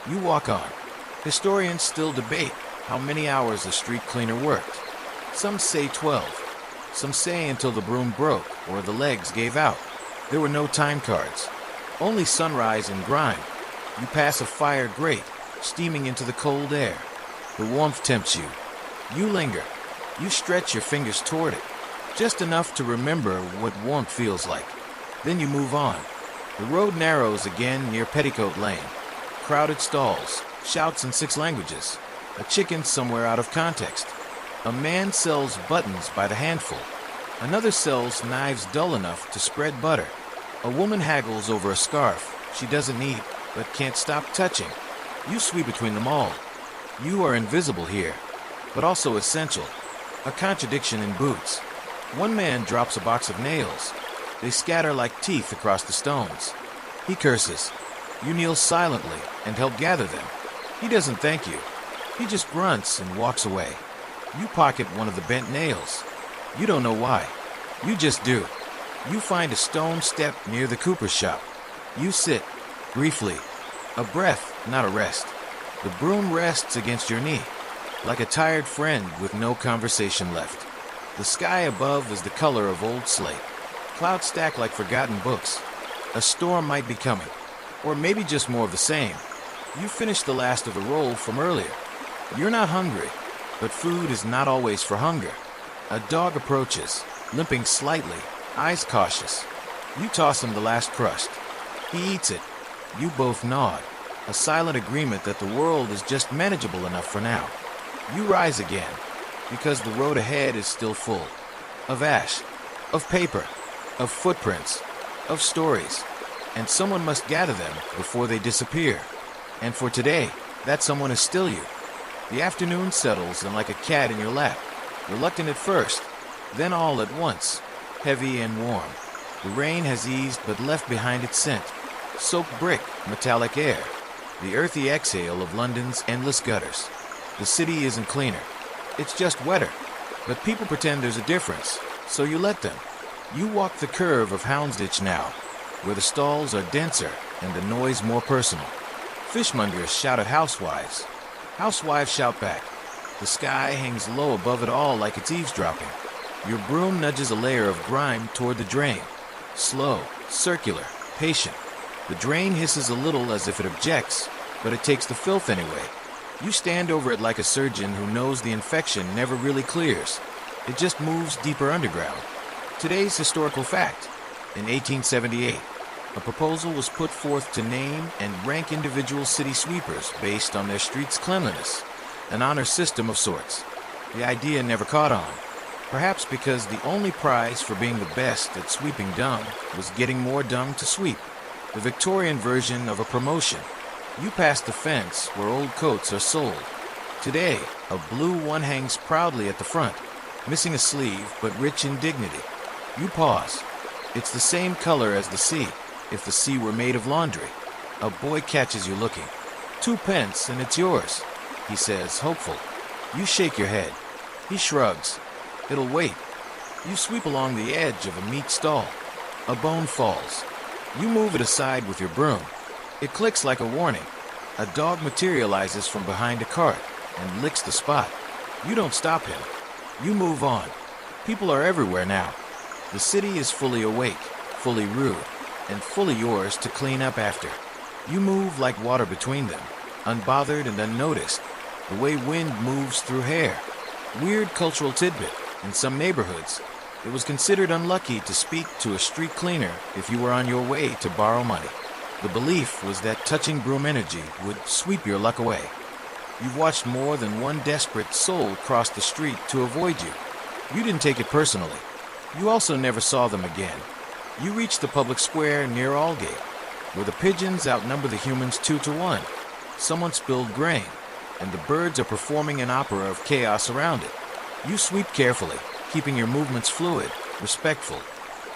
Speaker 1: You walk on. Historians still debate how many hours a street cleaner worked. Some say 12. Some say until the broom broke or the legs gave out. There were no time cards. Only sunrise and grime. You pass a fire grate, steaming into the cold air. The warmth tempts you. You linger. You stretch your fingers toward it, just enough to remember what warmth feels like. Then you move on. The road narrows again near Petticoat Lane. Crowded stalls, shouts in 6 languages. A chicken somewhere out of context. A man sells buttons by the handful. Another sells knives dull enough to spread butter. A woman haggles over a scarf she doesn't need, but can't stop touching. You sweep between them all. You are invisible here, but also essential. A contradiction in boots. One man drops a box of nails. They scatter like teeth across the stones. He curses. You kneel silently and help gather them. He doesn't thank you. He just grunts and walks away. You pocket one of the bent nails. You don't know why. You just do. You find a stone step near the cooper's shop. You sit, briefly. A breath, not a rest. The broom rests against your knee, like a tired friend with no conversation left. The sky above is the color of old slate. Clouds stack like forgotten books. A storm might be coming, or maybe just more of the same. You finished the last of the roll from earlier. You're not hungry, but food is not always for hunger. A dog approaches, limping slightly, eyes cautious. You toss him the last crust. He eats it. You both nod, a silent agreement that the world is just manageable enough for now. You rise again, because the road ahead is still full. Of ash, of paper, of footprints, of stories. And someone must gather them before they disappear. And for today, that someone is still you. The afternoon settles in like a cat in your lap, reluctant at first, then all at once, heavy and warm. The rain has eased but left behind its scent. Soaked brick, metallic air, the earthy exhale of London's endless gutters. The city isn't cleaner. It's just wetter. But people pretend there's a difference, so you let them. You walk the curve of Houndsditch now, where the stalls are denser and the noise more personal. Fishmongers shout at housewives. Housewives shout back. The sky hangs low above it all like it's eavesdropping. Your broom nudges a layer of grime toward the drain. Slow, circular, patient. The drain hisses a little as if it objects, but it takes the filth anyway. You stand over it like a surgeon who knows the infection never really clears. It just moves deeper underground. Today's historical fact. In 1878, a proposal was put forth to name and rank individual city sweepers based on their streets' cleanliness, an honor system of sorts. The idea never caught on, perhaps because the only prize for being the best at sweeping dung was getting more dung to sweep. The Victorian version of a promotion. You pass the fence where old coats are sold. Today, a blue one hangs proudly at the front, missing a sleeve but rich in dignity. You pause. It's the same color as the sea, if the sea were made of laundry. A boy catches you looking. 2 pence and it's yours, he says, hopeful. You shake your head. He shrugs. It'll wait. You sweep along the edge of a meat stall. A bone falls. You move it aside with your broom. It clicks like a warning. A dog materializes from behind a cart and licks the spot. You don't stop him. You move on. People are everywhere now. The city is fully awake, fully rude, and fully yours to clean up after. You move like water between them, unbothered and unnoticed, the way wind moves through hair. Weird cultural tidbit. In some neighborhoods, it was considered unlucky to speak to a street cleaner if you were on your way to borrow money. The belief was that touching broom energy would sweep your luck away. You've watched more than one desperate soul cross the street to avoid you. You didn't take it personally. You also never saw them again. You reached the public square near Aldgate, where the pigeons outnumber the humans 2 to 1. Someone spilled grain, and the birds are performing an opera of chaos around it. You sweep carefully, keeping your movements fluid, respectful.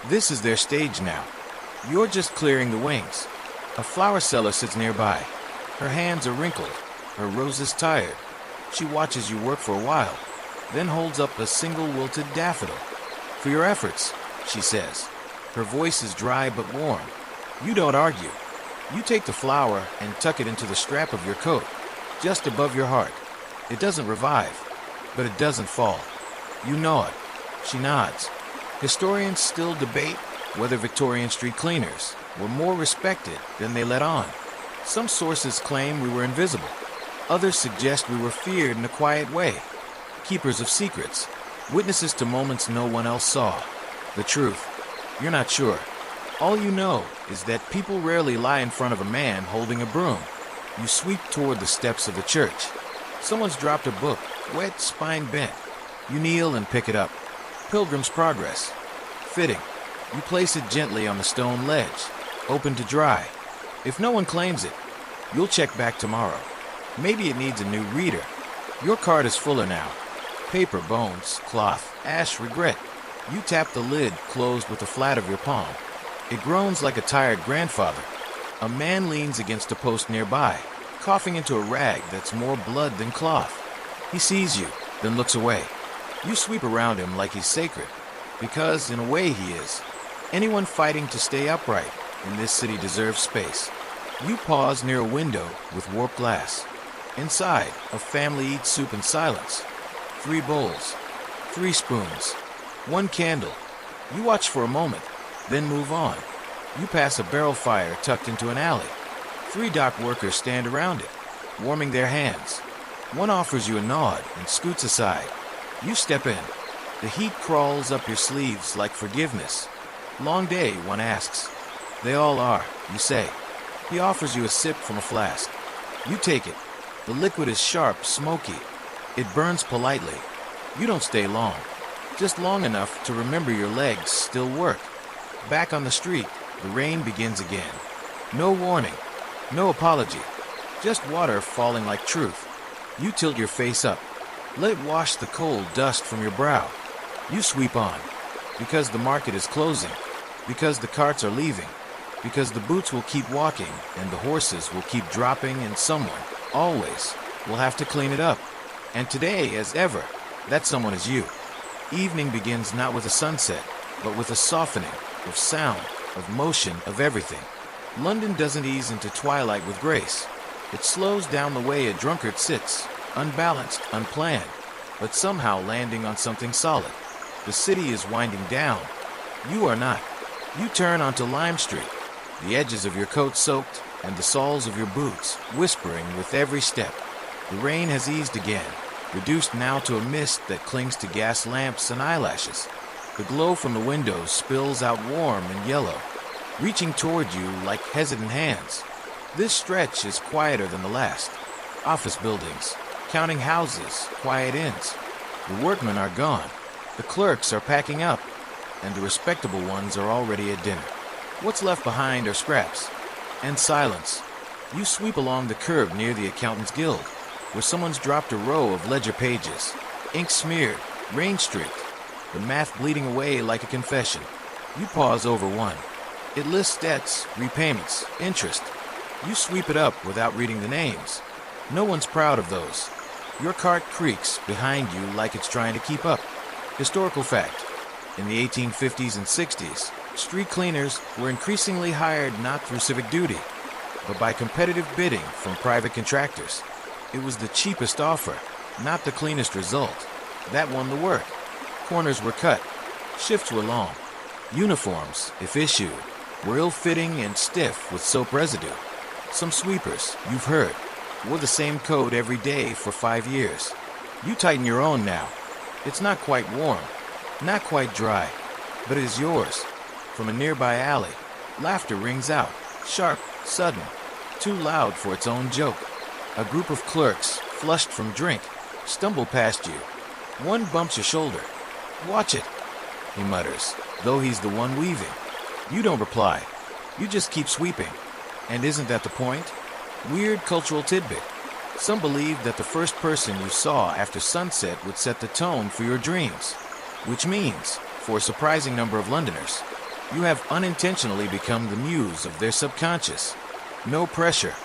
Speaker 1: This is their stage now. You're just clearing the wings. A flower seller sits nearby. Her hands are wrinkled, her roses tired. She watches you work for a while, then holds up a single wilted daffodil. For your efforts, she says. Her voice is dry but warm. You don't argue. You take the flower and tuck it into the strap of your coat, just above your heart. It doesn't revive, but it doesn't fall. You nod. She nods. Historians still debate whether Victorian street cleaners were more respected than they let on. Some sources claim we were invisible. Others suggest we were feared in a quiet way. Keepers of secrets. Witnesses to moments no one else saw. The truth. You're not sure. All you know is that people rarely lie in front of a man holding a broom. You sweep toward the steps of the church. Someone's dropped a book, wet, spine bent. You kneel and pick it up. Pilgrim's Progress. Fitting. You place it gently on the stone ledge, open to dry. If no one claims it, you'll check back tomorrow. Maybe it needs a new reader. Your card is fuller now. Paper, bones, cloth, ash, regret. You tap the lid closed with the flat of your palm. It groans like a tired grandfather. A man leans against a post nearby, coughing into a rag that's more blood than cloth. He sees you, then looks away. You sweep around him like he's sacred. Because, in a way, he is. Anyone fighting to stay upright in this city deserves space. You pause near a window with warped glass. Inside, a family eats soup in silence. 3 bowls, 3 spoons, 1 candle. You watch for a moment, then move on. You pass a barrel fire tucked into an alley. 3 dock workers stand around it, warming their hands. One offers you a nod and scoots aside. You step in. The heat crawls up your sleeves like forgiveness. Long day, one asks. They all are, you say. He offers you a sip from a flask. You take it. The liquid is sharp, smoky. It burns politely. You don't stay long. Just long enough to remember your legs still work. Back on the street, the rain begins again. No warning. No apology. Just water falling like truth. You tilt your face up. Let it wash the cold dust from your brow. You sweep on. Because the market is closing. Because the carts are leaving. Because the boots will keep walking and the horses will keep dropping and someone, always, will have to clean it up. And today, as ever, that someone is you. Evening begins not with a sunset, but with a softening of sound, of motion, of everything. London doesn't ease into twilight with grace. It slows down the way a drunkard sits, unbalanced, unplanned, but somehow landing on something solid. The city is winding down. You are not. You turn onto Lime Street, the edges of your coat soaked and the soles of your boots whispering with every step. The rain has eased again, reduced now to a mist that clings to gas lamps and eyelashes. The glow from the windows spills out warm and yellow, reaching toward you like hesitant hands. This stretch is quieter than the last. Office buildings, counting houses, quiet inns. The workmen are gone. The clerks are packing up, and the respectable ones are already at dinner. What's left behind are scraps and silence. You sweep along the curb near the Accountants Guild, where someone's dropped a row of ledger pages, ink smeared, rain streaked, the math bleeding away like a confession. You pause over one. It lists debts, repayments, interest. You sweep it up without reading the names. No one's proud of those. Your cart creaks behind you like it's trying to keep up. Historical fact. In the 1850s and 60s, street cleaners were increasingly hired not through civic duty, but by competitive bidding from private contractors. It was the cheapest offer, not the cleanest result. That won the work. Corners were cut. Shifts were long. Uniforms, if issued, were ill-fitting and stiff with soap residue. Some sweepers, you've heard, wore the same coat every day for 5 years. You tighten your own now. It's not quite warm, not quite dry, but it is yours. From a nearby alley, laughter rings out, sharp, sudden, too loud for its own joke. A group of clerks, flushed from drink, stumble past you. One bumps your shoulder. "Watch it," he mutters, though he's the one weaving. You don't reply. You just keep sweeping. And isn't that the point? Weird cultural tidbit. Some believe that the first person you saw after sunset would set the tone for your dreams. Which means, for a surprising number of Londoners, you have unintentionally become the muse of their subconscious. No pressure.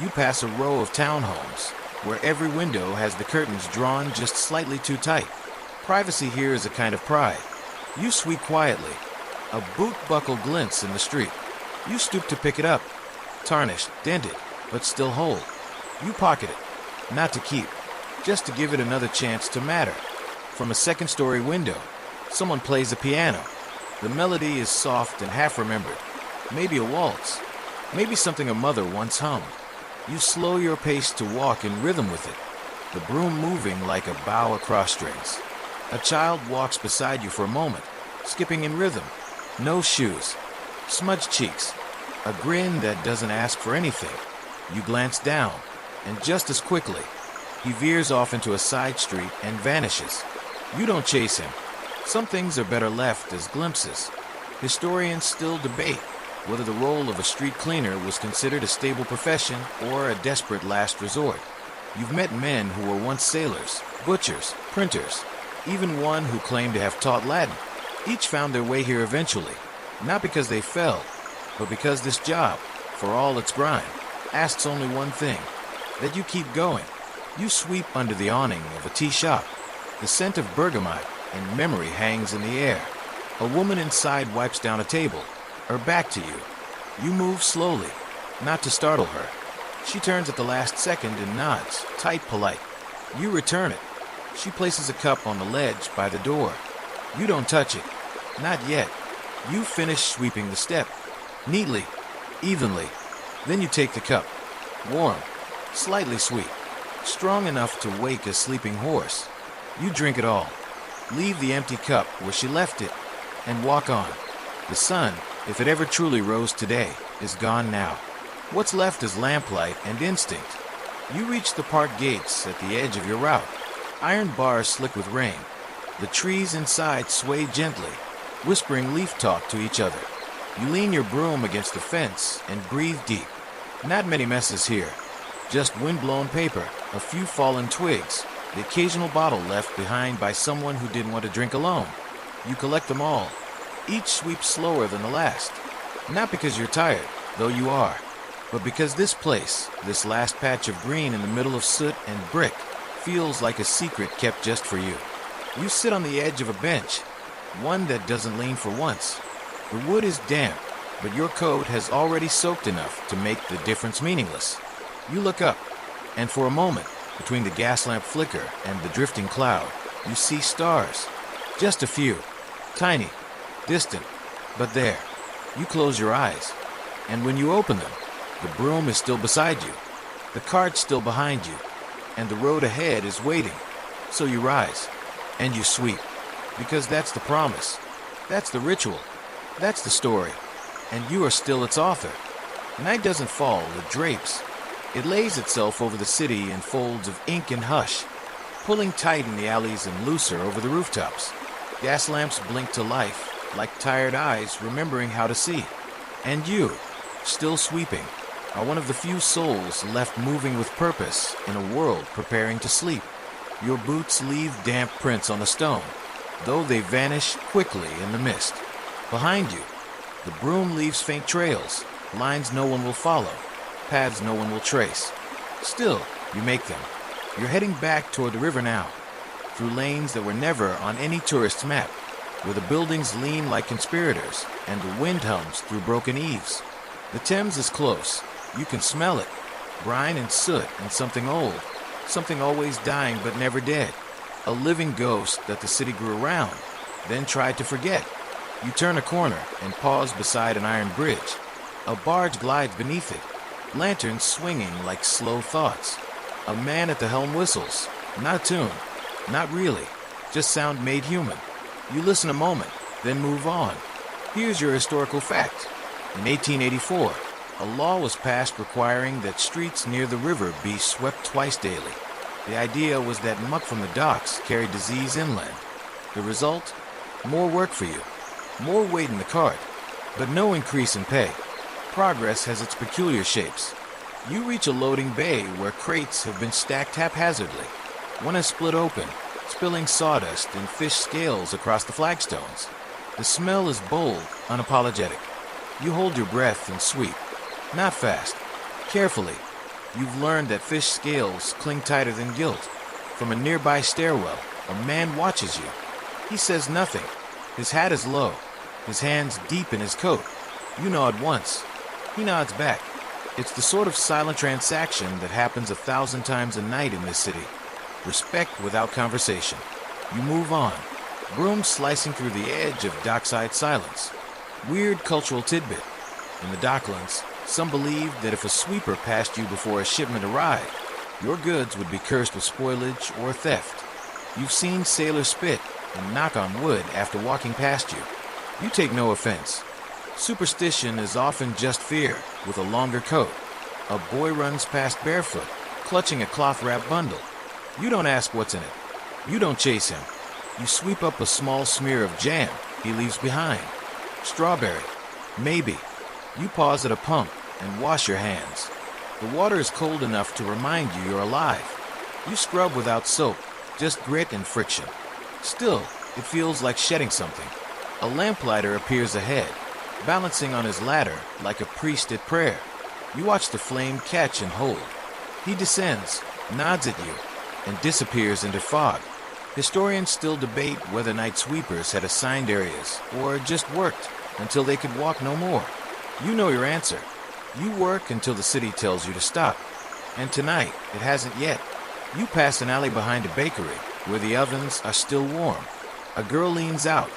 Speaker 1: You pass a row of townhomes, where every window has the curtains drawn just slightly too tight. Privacy here is a kind of pride. You sweep quietly. A boot buckle glints in the street. You stoop to pick it up. Tarnished, dented, but still whole. You pocket it, not to keep, just to give it another chance to matter. From a second-story window, someone plays a piano. The melody is soft and half-remembered. Maybe a waltz. Maybe something a mother once hummed. You slow your pace to walk in rhythm with it, the broom moving like a bow across strings. A child walks beside you for a moment, skipping in rhythm. No shoes. Smudged cheeks. A grin that doesn't ask for anything. You glance down, and just as quickly, he veers off into a side street and vanishes. You don't chase him. Some things are better left as glimpses. Historians still debate whether the role of a street cleaner was considered a stable profession or a desperate last resort. You've met men who were once sailors, butchers, printers, even one who claimed to have taught Latin. Each found their way here eventually, not because they fell, but because this job, for all its grime, asks only one thing, that you keep going. You sweep under the awning of a tea shop. The scent of bergamot and memory hangs in the air. A woman inside wipes down a table, her back to you. You move slowly, not to startle her. She turns at the last second and nods, tight, polite. You return it. She places a cup on the ledge by the door. You don't touch it. Not yet. You finish sweeping the step. Neatly, evenly. Then you take the cup. Warm, slightly sweet, strong enough to wake a sleeping horse. You drink it all. Leave the empty cup where she left it and walk on. The sun, if it ever truly rose today, is gone now. What's left is lamplight and instinct. You reach the park gates at the edge of your route. Iron bars slick with rain. The trees inside sway gently, whispering leaf talk to each other. You lean your broom against the fence and breathe deep. Not many messes here. Just wind-blown paper, a few fallen twigs, the occasional bottle left behind by someone who didn't want to drink alone. You collect them all. Each sweeps slower than the last. Not because you're tired, though you are, but because this place, this last patch of green in the middle of soot and brick, feels like a secret kept just for you. You sit on the edge of a bench, one that doesn't lean for once. The wood is damp, but your coat has already soaked enough to make the difference meaningless. You look up, and for a moment, between the gas lamp flicker and the drifting cloud, you see stars. Just a few. Tiny, distant, but there. You close your eyes, and when you open them, the broom is still beside you, the cart's still behind you, and the road ahead is waiting. So you rise, and you sweep, because that's the promise, that's the ritual, that's the story, and you are still its author. Night doesn't fall, it drapes. It lays itself over the city in folds of ink and hush, pulling tight in the alleys and looser over the rooftops. Gas lamps blink to life, like tired eyes remembering how to see. And you, still sweeping, are one of the few souls left moving with purpose in a world preparing to sleep. Your boots leave damp prints on the stone, though they vanish quickly in the mist. Behind you, the broom leaves faint trails, lines no one will follow, paths no one will trace. Still, you make them. You're heading back toward the river now, through lanes that were never on any tourist's map, where the buildings lean like conspirators and the wind hums through broken eaves. The Thames is close. You can smell it. Brine and soot and something old, something always dying but never dead. A living ghost that the city grew around, then tried to forget. You turn a corner and pause beside an iron bridge. A barge glides beneath it, lanterns swinging like slow thoughts. A man at the helm whistles. Not a tune. Not really. Just sound made human. You listen a moment, then move on. Here's your historical fact. In 1884, a law was passed requiring that streets near the river be swept twice daily. The idea was that muck from the docks carried disease inland. The result? More work for you. More weight in the cart, but no increase in pay. Progress has its peculiar shapes. You reach a loading bay where crates have been stacked haphazardly. One has split open, spilling sawdust and fish scales across the flagstones. The smell is bold, unapologetic. You hold your breath and sweep. Not fast. Carefully. You've learned that fish scales cling tighter than guilt. From a nearby stairwell, a man watches you. He says nothing. His hat is low, his hands deep in his coat. You nod once. He nods back. It's the sort of silent transaction that happens 1,000 times a night in this city. Respect without conversation. You move on, broom slicing through the edge of dockside silence. Weird cultural tidbit. In the Docklands, some believed that if a sweeper passed you before a shipment arrived, your goods would be cursed with spoilage or theft. You've seen sailors spit and knock on wood after walking past you. You take no offense. Superstition is often just fear with a longer coat. A boy runs past barefoot, clutching a cloth-wrapped bundle. You don't ask what's in it. You don't chase him. You sweep up a small smear of jam he leaves behind. Strawberry. Maybe. You pause at a pump and wash your hands. The water is cold enough to remind you you're alive. You scrub without soap, just grit and friction. Still, it feels like shedding something. A lamplighter appears ahead, balancing on his ladder like a priest at prayer. You watch the flame catch and hold. He descends, nods at you, and disappears into fog. Historians still debate whether night sweepers had assigned areas or just worked until they could walk no more. You know your answer. You work until the city tells you to stop. And tonight, it hasn't yet. You pass an alley behind a bakery where the ovens are still warm. A girl leans out,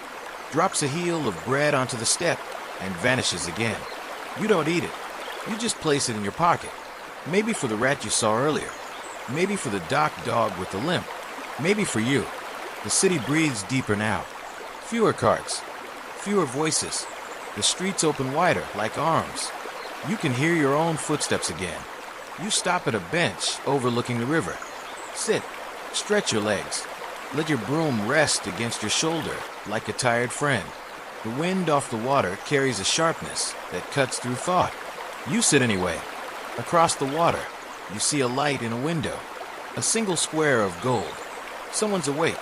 Speaker 1: drops a heel of bread onto the step, and vanishes again. You don't eat it. You just place it in your pocket. Maybe for the rat you saw earlier. Maybe for the dock dog with the limp. Maybe for you. The city breathes deeper now. Fewer carts. Fewer voices. The streets open wider, like arms. You can hear your own footsteps again. You stop at a bench overlooking the river. Sit. Stretch your legs. Let your broom rest against your shoulder like a tired friend. The wind off the water carries a sharpness that cuts through thought. You sit anyway. Across the water, you see a light in a window. A single square of gold. Someone's awake.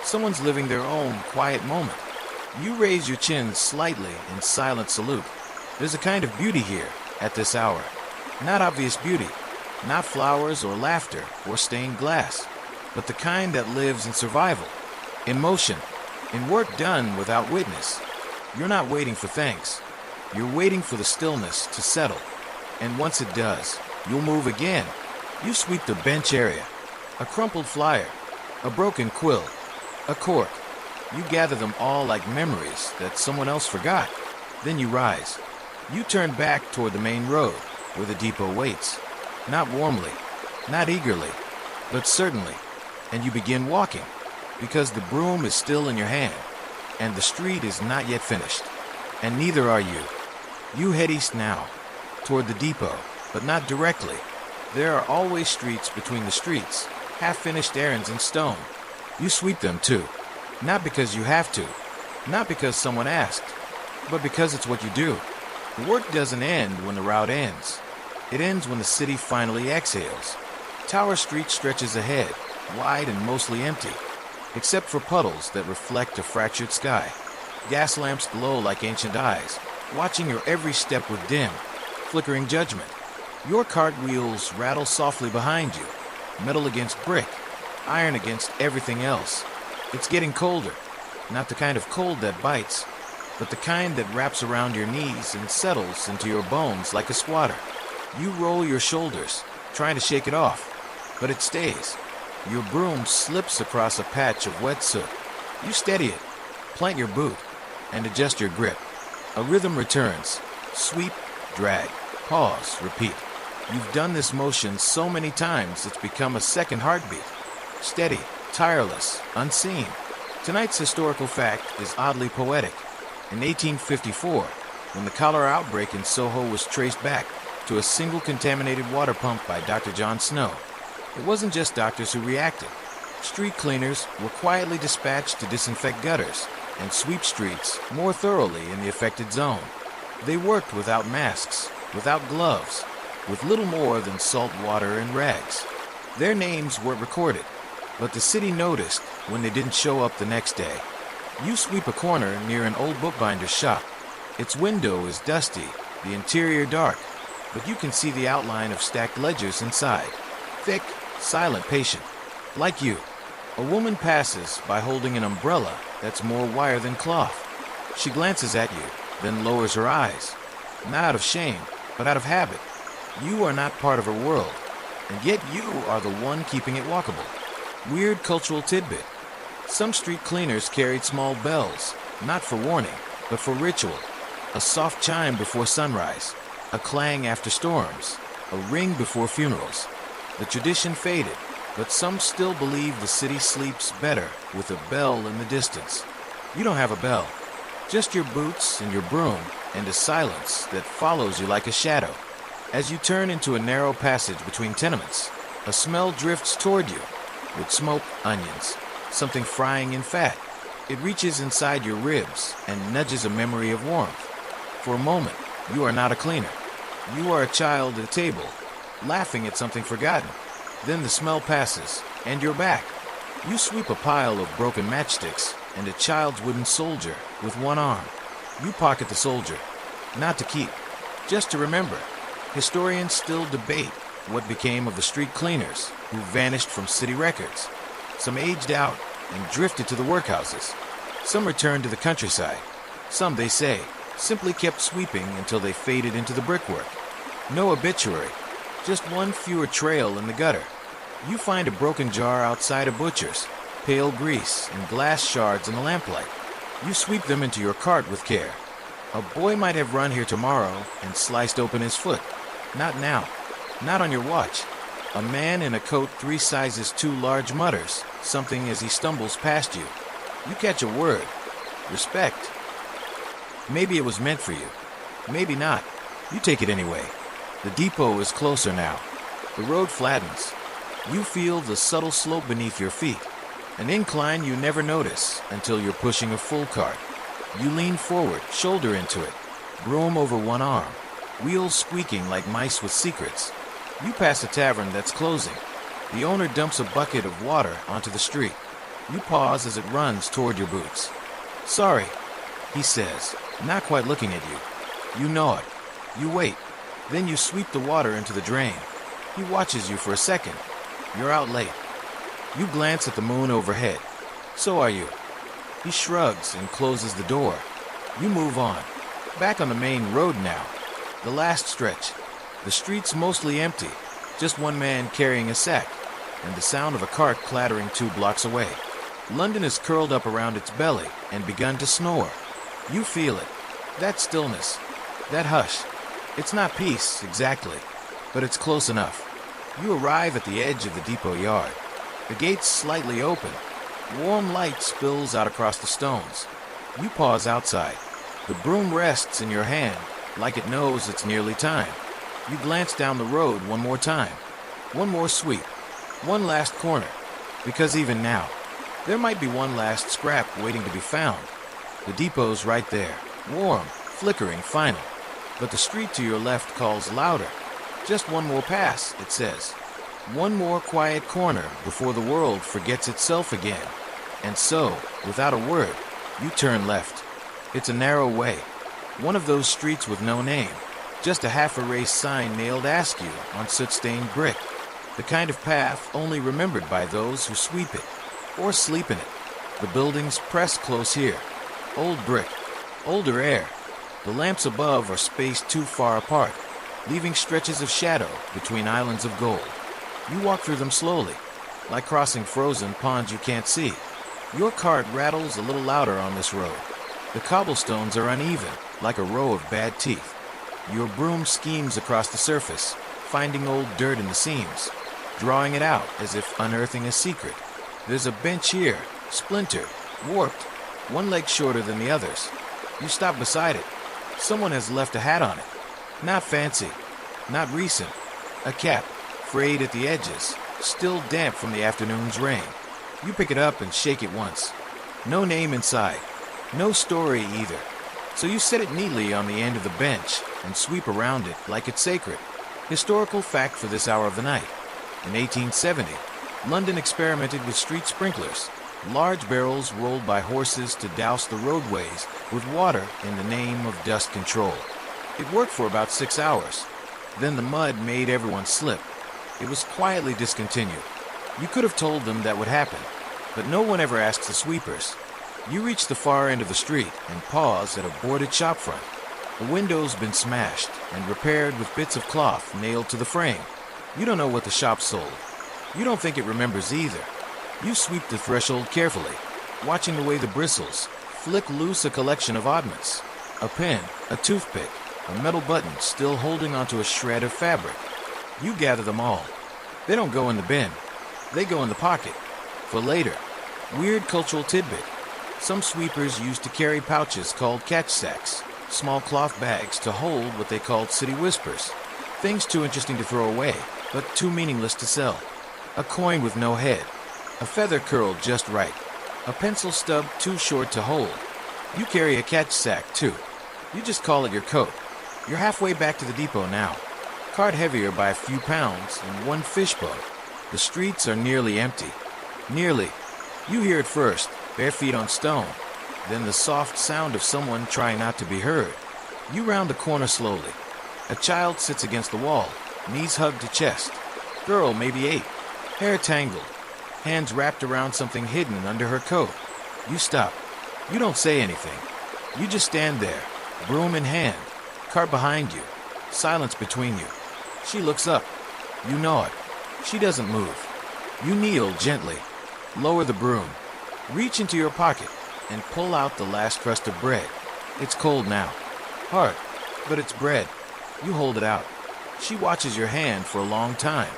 Speaker 1: Someone's living their own quiet moment. You raise your chin slightly in silent salute. There's a kind of beauty here at this hour. Not obvious beauty. Not flowers or laughter or stained glass. But the kind that lives in survival. In motion. In work done without witness. You're not waiting for thanks. You're waiting for the stillness to settle. And once it does, you'll move again. You sweep the bench area. A crumpled flyer. A broken quill. A cork. You gather them all like memories that someone else forgot. Then you rise. You turn back toward the main road, where the depot waits. Not warmly, not eagerly, but certainly. And you begin walking, because the broom is still in your hand, and the street is not yet finished. And neither are you. You head east now, toward the depot, but not directly. There are always streets between the streets, half-finished errands in stone. You sweep them too. Not because you have to, not because someone asked, but because it's what you do. The work doesn't end when the route ends. It ends when the city finally exhales. Tower Street stretches ahead, wide and mostly empty, except for puddles that reflect a fractured sky. Gas lamps glow like ancient eyes, watching your every step with dim, flickering judgment. Your cartwheels rattle softly behind you, metal against brick, iron against everything else. It's getting colder, not the kind of cold that bites, but the kind that wraps around your knees and settles into your bones like a swatter. You roll your shoulders, trying to shake it off, but it stays. Your broom slips across a patch of wet soot. You steady it, plant your boot, and adjust your grip. A rhythm returns. Sweep, drag, pause, repeat. You've done this motion so many times it's become a second heartbeat. Steady, tireless, unseen. Tonight's historical fact is oddly poetic. In 1854, when the cholera outbreak in Soho was traced back to a single contaminated water pump by Dr. John Snow, it wasn't just doctors who reacted. Street cleaners were quietly dispatched to disinfect gutters and sweep streets more thoroughly in the affected zone. They worked without masks, without gloves, with little more than salt water and rags. Their names weren't recorded, but the city noticed when they didn't show up the next day. You sweep a corner near an old bookbinder's shop. Its window is dusty, the interior dark, but you can see the outline of stacked ledgers inside. Thick, silent, patient. Like you. A woman passes by holding an umbrella that's more wire than cloth. She glances at you, then lowers her eyes. Not out of shame, but out of habit. You are not part of her world, and yet you are the one keeping it walkable. Weird cultural tidbit. Some street cleaners carried small bells, not for warning, but for ritual. A soft chime before sunrise, a clang after storms, a ring before funerals. The tradition faded, but some still believe the city sleeps better with a bell in the distance. You don't have a bell, just your boots and your broom and a silence that follows you like a shadow. As you turn into a narrow passage between tenements, a smell drifts toward you with smoke, onions, something frying in fat. It reaches inside your ribs and nudges a memory of warmth. For a moment, you are not a cleaner. You are a child at a table, laughing at something forgotten. Then the smell passes, and you're back. You sweep a pile of broken matchsticks and a child's wooden soldier with one arm. You pocket the soldier, not to keep, just to remember. Historians still debate what became of the street cleaners who vanished from city records. Some aged out, and drifted to the workhouses. Some returned to the countryside. Some, they say, simply kept sweeping until they faded into the brickwork. No obituary, just one fewer trail in the gutter. You find a broken jar outside a butcher's, pale grease and glass shards in the lamplight. You sweep them into your cart with care. A boy might have run here tomorrow and sliced open his foot. Not now. Not on your watch. A man in a coat 3 sizes too large mutters something as he stumbles past you. You catch a word. Respect. Maybe it was meant for you. Maybe not. You take it anyway. The depot is closer now. The road flattens. You feel the subtle slope beneath your feet. An incline you never notice until you're pushing a full cart. You lean forward, shoulder into it, broom over one arm, wheels squeaking like mice with secrets. You pass a tavern that's closing. The owner dumps a bucket of water onto the street. You pause as it runs toward your boots. "Sorry," he says, not quite looking at you. You nod. You wait. Then you sweep the water into the drain. He watches you for a second. You're out late. You glance at the moon overhead. So are you. He shrugs and closes the door. You move on. Back on the main road now. The last stretch. The street's mostly empty. Just one man carrying a sack, and the sound of a cart clattering 2 blocks away. London is curled up around its belly and begun to snore. You feel it. That stillness. That hush. It's not peace, exactly, but it's close enough. You arrive at the edge of the depot yard. The gate's slightly open. Warm light spills out across the stones. You pause outside. The broom rests in your hand, like it knows it's nearly time. You glance down the road one more time. One more sweep. One last corner. Because even now, there might be one last scrap waiting to be found. The depot's right there. Warm, flickering, final. But the street to your left calls louder. Just one more pass, it says. One more quiet corner before the world forgets itself again. And so, without a word, you turn left. It's a narrow way. One of those streets with no name. Just a half-erased sign nailed askew on soot-stained brick. The kind of path only remembered by those who sweep it, or sleep in it. The buildings press close here. Old brick. Older air. The lamps above are spaced too far apart, leaving stretches of shadow between islands of gold. You walk through them slowly, like crossing frozen ponds you can't see. Your cart rattles a little louder on this road. The cobblestones are uneven, like a row of bad teeth. Your broom schemes across the surface, finding old dirt in the seams, drawing it out as if unearthing a secret. There's a bench here, splintered, warped, one leg shorter than the others. You stop beside it. Someone has left a hat on it. Not fancy, not recent. A cap, frayed at the edges, still damp from the afternoon's rain. You pick it up and shake it once. No name inside. No story either. So you set it neatly on the end of the bench and sweep around it like it's sacred. Historical fact for this hour of the night. In 1870, London experimented with street sprinklers, large barrels rolled by horses to douse the roadways with water in the name of dust control. It worked for about 6 hours. Then the mud made everyone slip. It was quietly discontinued. You could have told them that would happen, but no one ever asks the sweepers. You reach the far end of the street and pause at a boarded shop front. The window's been smashed and repaired with bits of cloth nailed to the frame. You don't know what the shop sold. You don't think it remembers either. You sweep the threshold carefully, watching the way the bristles flick loose a collection of oddments. A pen, a toothpick, a metal button still holding onto a shred of fabric. You gather them all. They don't go in the bin. They go in the pocket. For later. Weird cultural tidbit. Some sweepers used to carry pouches called catch sacks, small cloth bags to hold what they called city whispers. Things too interesting to throw away, but too meaningless to sell. A coin with no head. A feather curled just right. A pencil stub too short to hold. You carry a catch sack, too. You just call it your coat. You're halfway back to the depot now. Cart heavier by a few pounds and one fishbone. The streets are nearly empty. Nearly. You hear it first, bare feet on stone. Then the soft sound of someone trying not to be heard. You round the corner slowly. A child sits against the wall, knees hugged to chest. Girl, maybe 8. Hair tangled. hands wrapped around something hidden under her coat. You stop. You don't say anything. You just stand there, broom in hand, cart behind you, silence between you. She looks up. You know it. She doesn't move. You kneel gently, lower the broom, reach into your pocket, and pull out the last crust of bread. It's cold now. Hard, but it's bread. You hold it out. She watches your hand for a long time.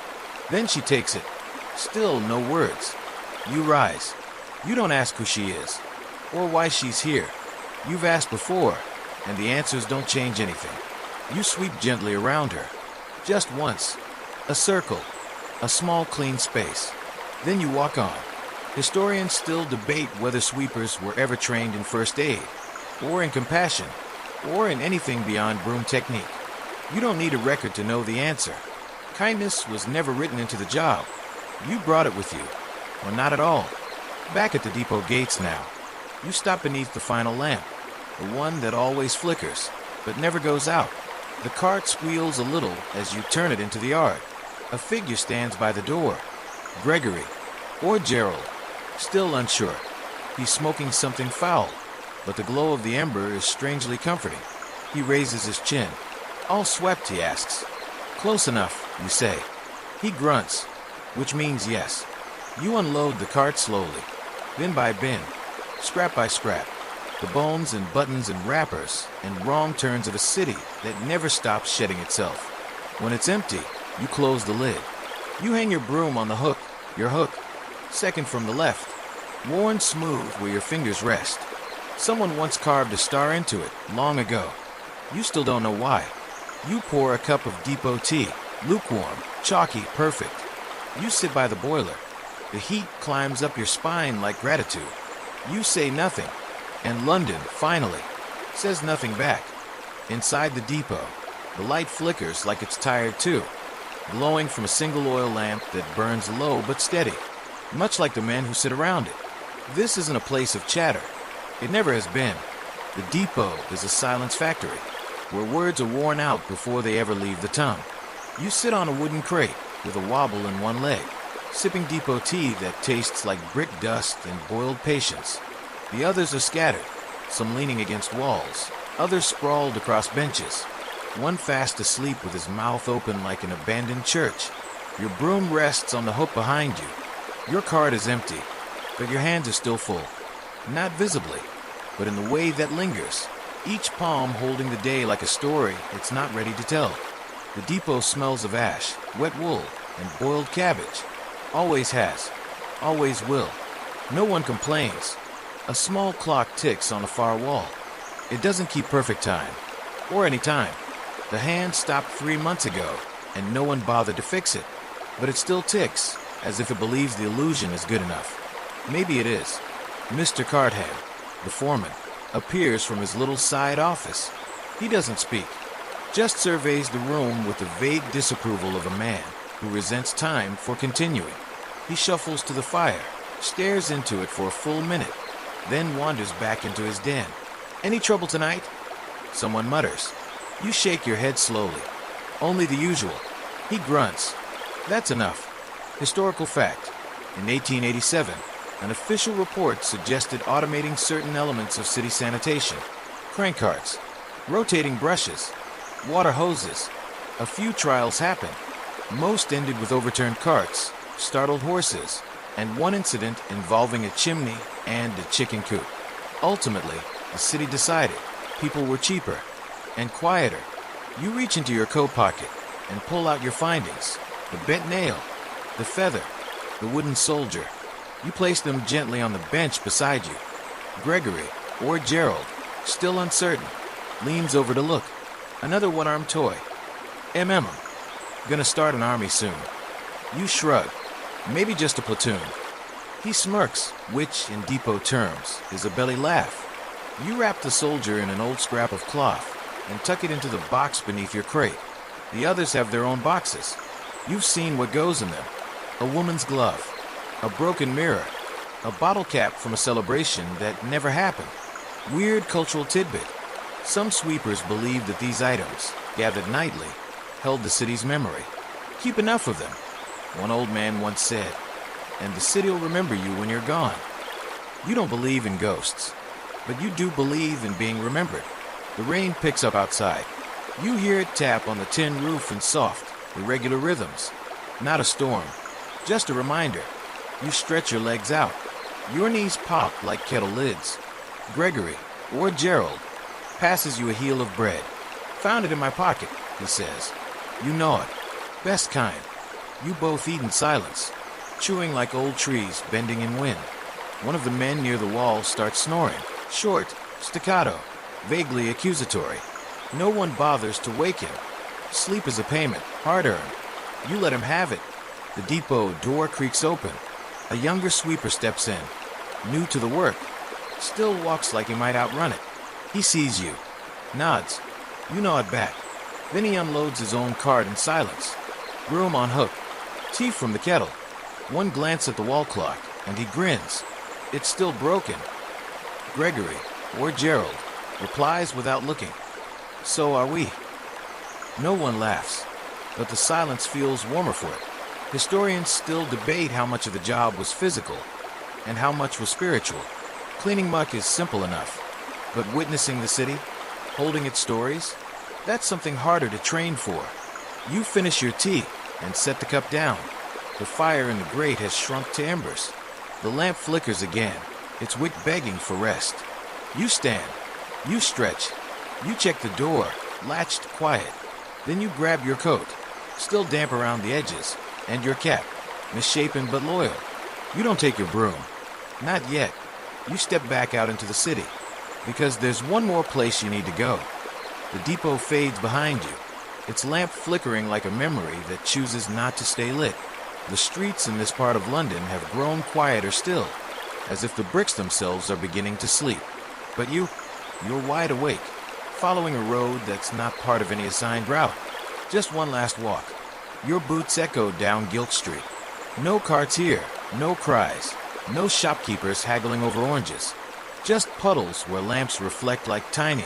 Speaker 1: Then she takes it. Still no words. You rise. You don't ask who she is, or why she's here. You've asked before, and the answers don't change anything. You sweep gently around her. Just once. A circle. A small clean space. Then you walk on. Historians still debate whether sweepers were ever trained in first aid, or in compassion, or in anything beyond broom technique. You don't need a record to know the answer. Kindness was never written into the job. You brought it with you. Or not at all. Back at the depot gates now. You stop beneath the final lamp, the one that always flickers, but never goes out. The cart squeals a little as you turn it into the yard. A figure stands by the door. Gregory, or Gerald, still unsure. He's smoking something foul, but the glow of the ember is strangely comforting. He raises his chin. All swept, he asks. Close enough, you say. He grunts, which means yes. You unload the cart slowly, bin by bin, scrap by scrap, the bones and buttons and wrappers and wrong turns of a city that never stops shedding itself. When it's empty, you close the lid. You hang your broom on the hook, your hook, second from the left, worn smooth where your fingers rest. Someone once carved a star into it, long ago. You still don't know why. You pour a cup of depot tea, lukewarm, chalky, perfect. You sit by the boiler. The heat climbs up your spine like gratitude. You say nothing, and London, finally, says nothing back. Inside the depot, the light flickers like it's tired too, glowing from a single oil lamp that burns low but steady, much like the men who sit around it. This isn't a place of chatter. It never has been. The depot is a silence factory, where words are worn out before they ever leave the tongue. You sit on a wooden crate with a wobble in one leg, sipping depot tea that tastes like brick dust and boiled patience. The others are scattered, some leaning against walls, others sprawled across benches, one fast asleep with his mouth open like an abandoned church. Your broom rests on the hook behind you. Your cart is empty, but your hands are still full. Not visibly, but in the way that lingers, each palm holding the day like a story it's not ready to tell. The depot smells of ash, wet wool, and boiled cabbage. Always has. Always will. No one complains. A small clock ticks on the far wall. It doesn't keep perfect time, or any time. The hand stopped 3 months ago, and no one bothered to fix it. But it still ticks, as if it believes the illusion is good enough. Maybe it is. Mr. Carthand, the foreman, appears from his little side office. He doesn't speak, just surveys the room with the vague disapproval of a man who resents time for continuing. He shuffles to the fire, stares into it for a full minute, then wanders back into his den. Any trouble tonight? Someone mutters. You shake your head slowly. Only the usual. He grunts. That's enough. Historical fact. In 1887, an official report suggested automating certain elements of city sanitation. Crank carts, rotating brushes, water hoses. A few trials happened. Most ended with overturned carts, startled horses, and one incident involving a chimney and a chicken coop. Ultimately, the city decided people were cheaper and quieter. You reach into your coat pocket and pull out your findings. The bent nail, the feather, the wooden soldier. You place them gently on the bench beside you. Gregory, or Gerald, still uncertain, leans over to look. Another one-armed toy. Gonna start an army soon. You shrug. Maybe just a platoon. He smirks, which, in depot terms, is a belly laugh. You wrap the soldier in an old scrap of cloth and tuck it into the box beneath your crate. The others have their own boxes. You've seen what goes in them. A woman's glove, a broken mirror, a bottle cap from a celebration that never happened. Weird cultural tidbit. Some sweepers believed that these items, gathered nightly, held the city's memory. Keep enough of them, one old man once said. and the city'll remember you when you're gone. You don't believe in ghosts, but you do believe in being remembered. The rain picks up outside. You hear it tap on the tin roof in soft, irregular rhythms. Not a storm, just a reminder. You stretch your legs out. Your knees pop like kettle lids. Gregory, or Gerald, passes you a heel of bread. "Found it in my pocket," he says. You gnaw it. Best kind. You both eat in silence, chewing like old trees bending in wind. One of the men near the wall starts snoring. Short, staccato, vaguely accusatory. No one bothers to wake him. Sleep is a payment, hard-earned. You let him have it. The depot door creaks open. A younger sweeper steps in, new to the work. Still walks like he might outrun it. He sees you, nods. You nod back. Then he unloads his own cart in silence. Broom on hook. Tea from the kettle. One glance at the wall clock, and he grins. It's still broken. Gregory, or Gerald, replies without looking. So are we. No one laughs, but the silence feels warmer for it. Historians still debate how much of the job was physical and how much was spiritual. Cleaning muck is simple enough, but witnessing the city, holding its stories, that's something harder to train for. You finish your tea and set the cup down. The fire in the grate has shrunk to embers. The lamp flickers again, its wick begging for rest. You stand. You stretch. You check the door, latched quiet. Then you grab your coat, still damp around the edges, and your cap, misshapen but loyal. You don't take your broom. Not yet. You step back out into the city, because there's one more place you need to go. The depot fades behind you, its lamp flickering like a memory that chooses not to stay lit. The streets in this part of London have grown quieter still, as if the bricks themselves are beginning to sleep. But you're wide awake, following a road that's not part of any assigned route. Just one last walk. Your boots echo down Guild Street. No carts here, no cries, no shopkeepers haggling over oranges. Just puddles where lamps reflect like tiny,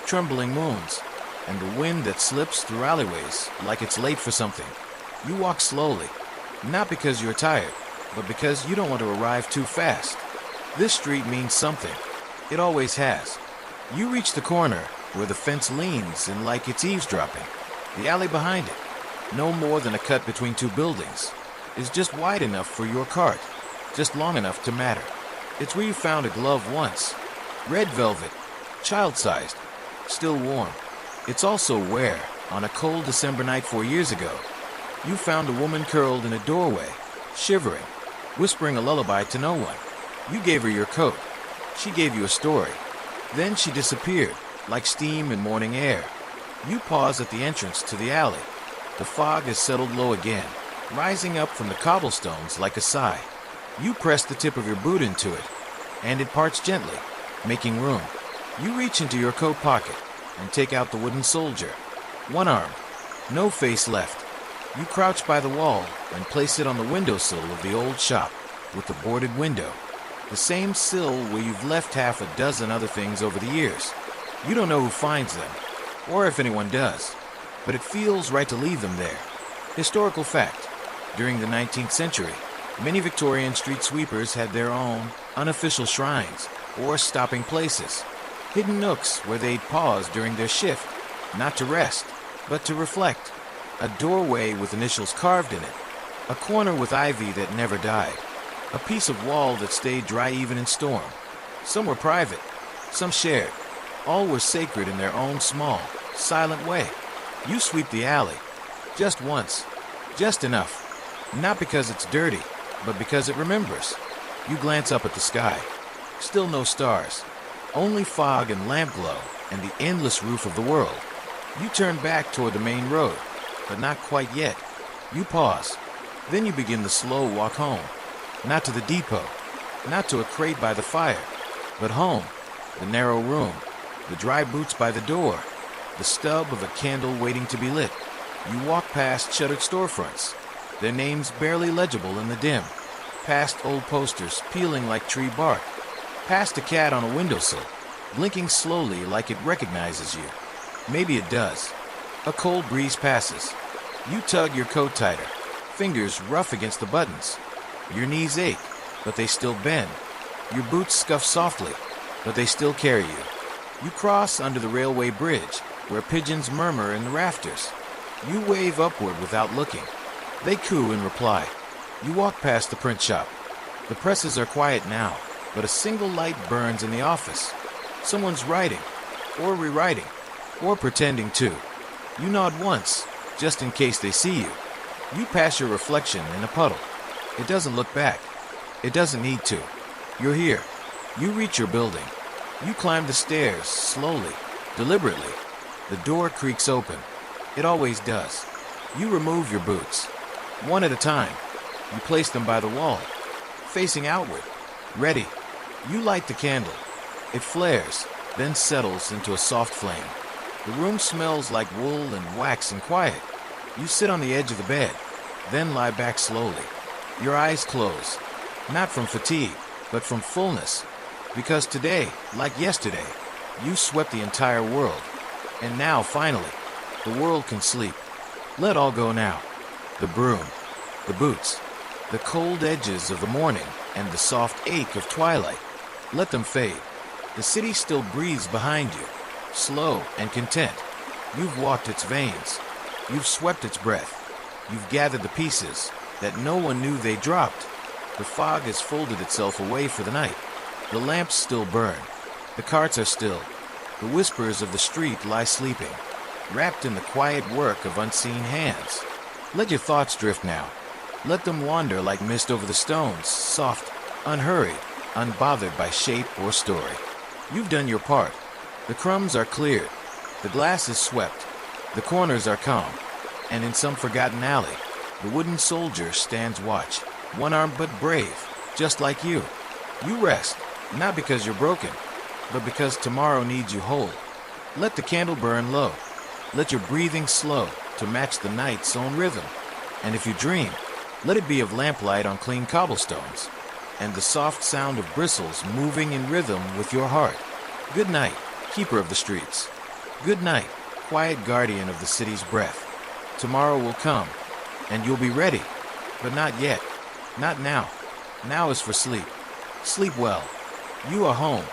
Speaker 1: trembling moons, and the wind that slips through alleyways like it's late for something. You walk slowly, not because you're tired, but because you don't want to arrive too fast. This street means something. It always has. You reach the corner where the fence leans and like it's eavesdropping. The alley behind it, no more than a cut between two buildings, is just wide enough for your cart, just long enough to matter. It's where you found a glove once. Red velvet, child-sized, still warm. It's also where, on a cold December night 4 years ago, you found a woman curled in a doorway, shivering, whispering a lullaby to no one. You gave her your coat. She gave you a story. Then she disappeared, like steam in morning air. You pause at the entrance to the alley. The fog has settled low again, rising up from the cobblestones like a sigh. You press the tip of your boot into it, and it parts gently, making room. You reach into your coat pocket and take out the wooden soldier, one-armed, no face left. You crouch by the wall and place it on the windowsill of the old shop with the boarded window, the same sill where you've left half a dozen other things over the years. You don't know who finds them, or if anyone does, but it feels right to leave them there. Historical fact, during the 19th century, many Victorian street sweepers had their own unofficial shrines or stopping places, hidden nooks where they'd pause during their shift, not to rest, but to reflect. A doorway with initials carved in it, a corner with ivy that never died, a piece of wall that stayed dry even in storm. Some were private, some shared. All were sacred in their own small, silent way. You sweep the alley, just once, just enough, not because it's dirty, but because it remembers. You glance up at the sky. Still no stars, only fog and lamp glow and the endless roof of the world. You turn back toward the main road, but not quite yet. You pause. Then you begin the slow walk home. Not to the depot, not to a crate by the fire, but home. The narrow room, the dry boots by the door, the stub of a candle waiting to be lit. You walk past shuttered storefronts, their names barely legible in the dim, past old posters peeling like tree bark, past a cat on a windowsill, blinking slowly like it recognizes you. Maybe it does. A cold breeze passes. You tug your coat tighter, fingers rough against the buttons. Your knees ache, but they still bend. Your boots scuff softly, but they still carry you. You cross under the railway bridge, where pigeons murmur in the rafters. You wave upward without looking. They coo in reply. You walk past the print shop. The presses are quiet now, but a single light burns in the office. Someone's writing, or rewriting, or pretending to. You nod once, just in case they see you. You pass your reflection in a puddle. It doesn't look back. It doesn't need to. You're here. You reach your building. You climb the stairs, slowly, deliberately. The door creaks open. It always does. You remove your boots. One at a time. You place them by the wall, facing outward. Ready. You light the candle. It flares, then settles into a soft flame. The room smells like wool and wax and quiet. You sit on the edge of the bed, then lie back slowly. Your eyes close, not from fatigue, but from fullness. Because today, like yesterday, you swept the entire world. And now, finally, the world can sleep. Let all go now. The broom, the boots, the cold edges of the morning, and the soft ache of twilight. Let them fade. The city still breathes behind you, slow and content. You've walked its veins. You've swept its breath. You've gathered the pieces that no one knew they dropped. The fog has folded itself away for the night. The lamps still burn. The carts are still. The whispers of the street lie sleeping, wrapped in the quiet work of unseen hands. Let your thoughts drift now. Let them wander like mist over the stones, soft, unhurried, unbothered by shape or story. You've done your part. The crumbs are cleared. The glass is swept. The corners are calm. And in some forgotten alley, the wooden soldier stands watch, one-armed but brave, just like you. You rest, not because you're broken, but because tomorrow needs you whole. Let the candle burn low. Let your breathing slow to match the night's own rhythm. And if you dream, let it be of lamplight on clean cobblestones, and the soft sound of bristles moving in rhythm with your heart. Good night, keeper of the streets. Good night, quiet guardian of the city's breath. Tomorrow will come, and you'll be ready, but not yet. Not now. Now is for sleep. Sleep well. You are home.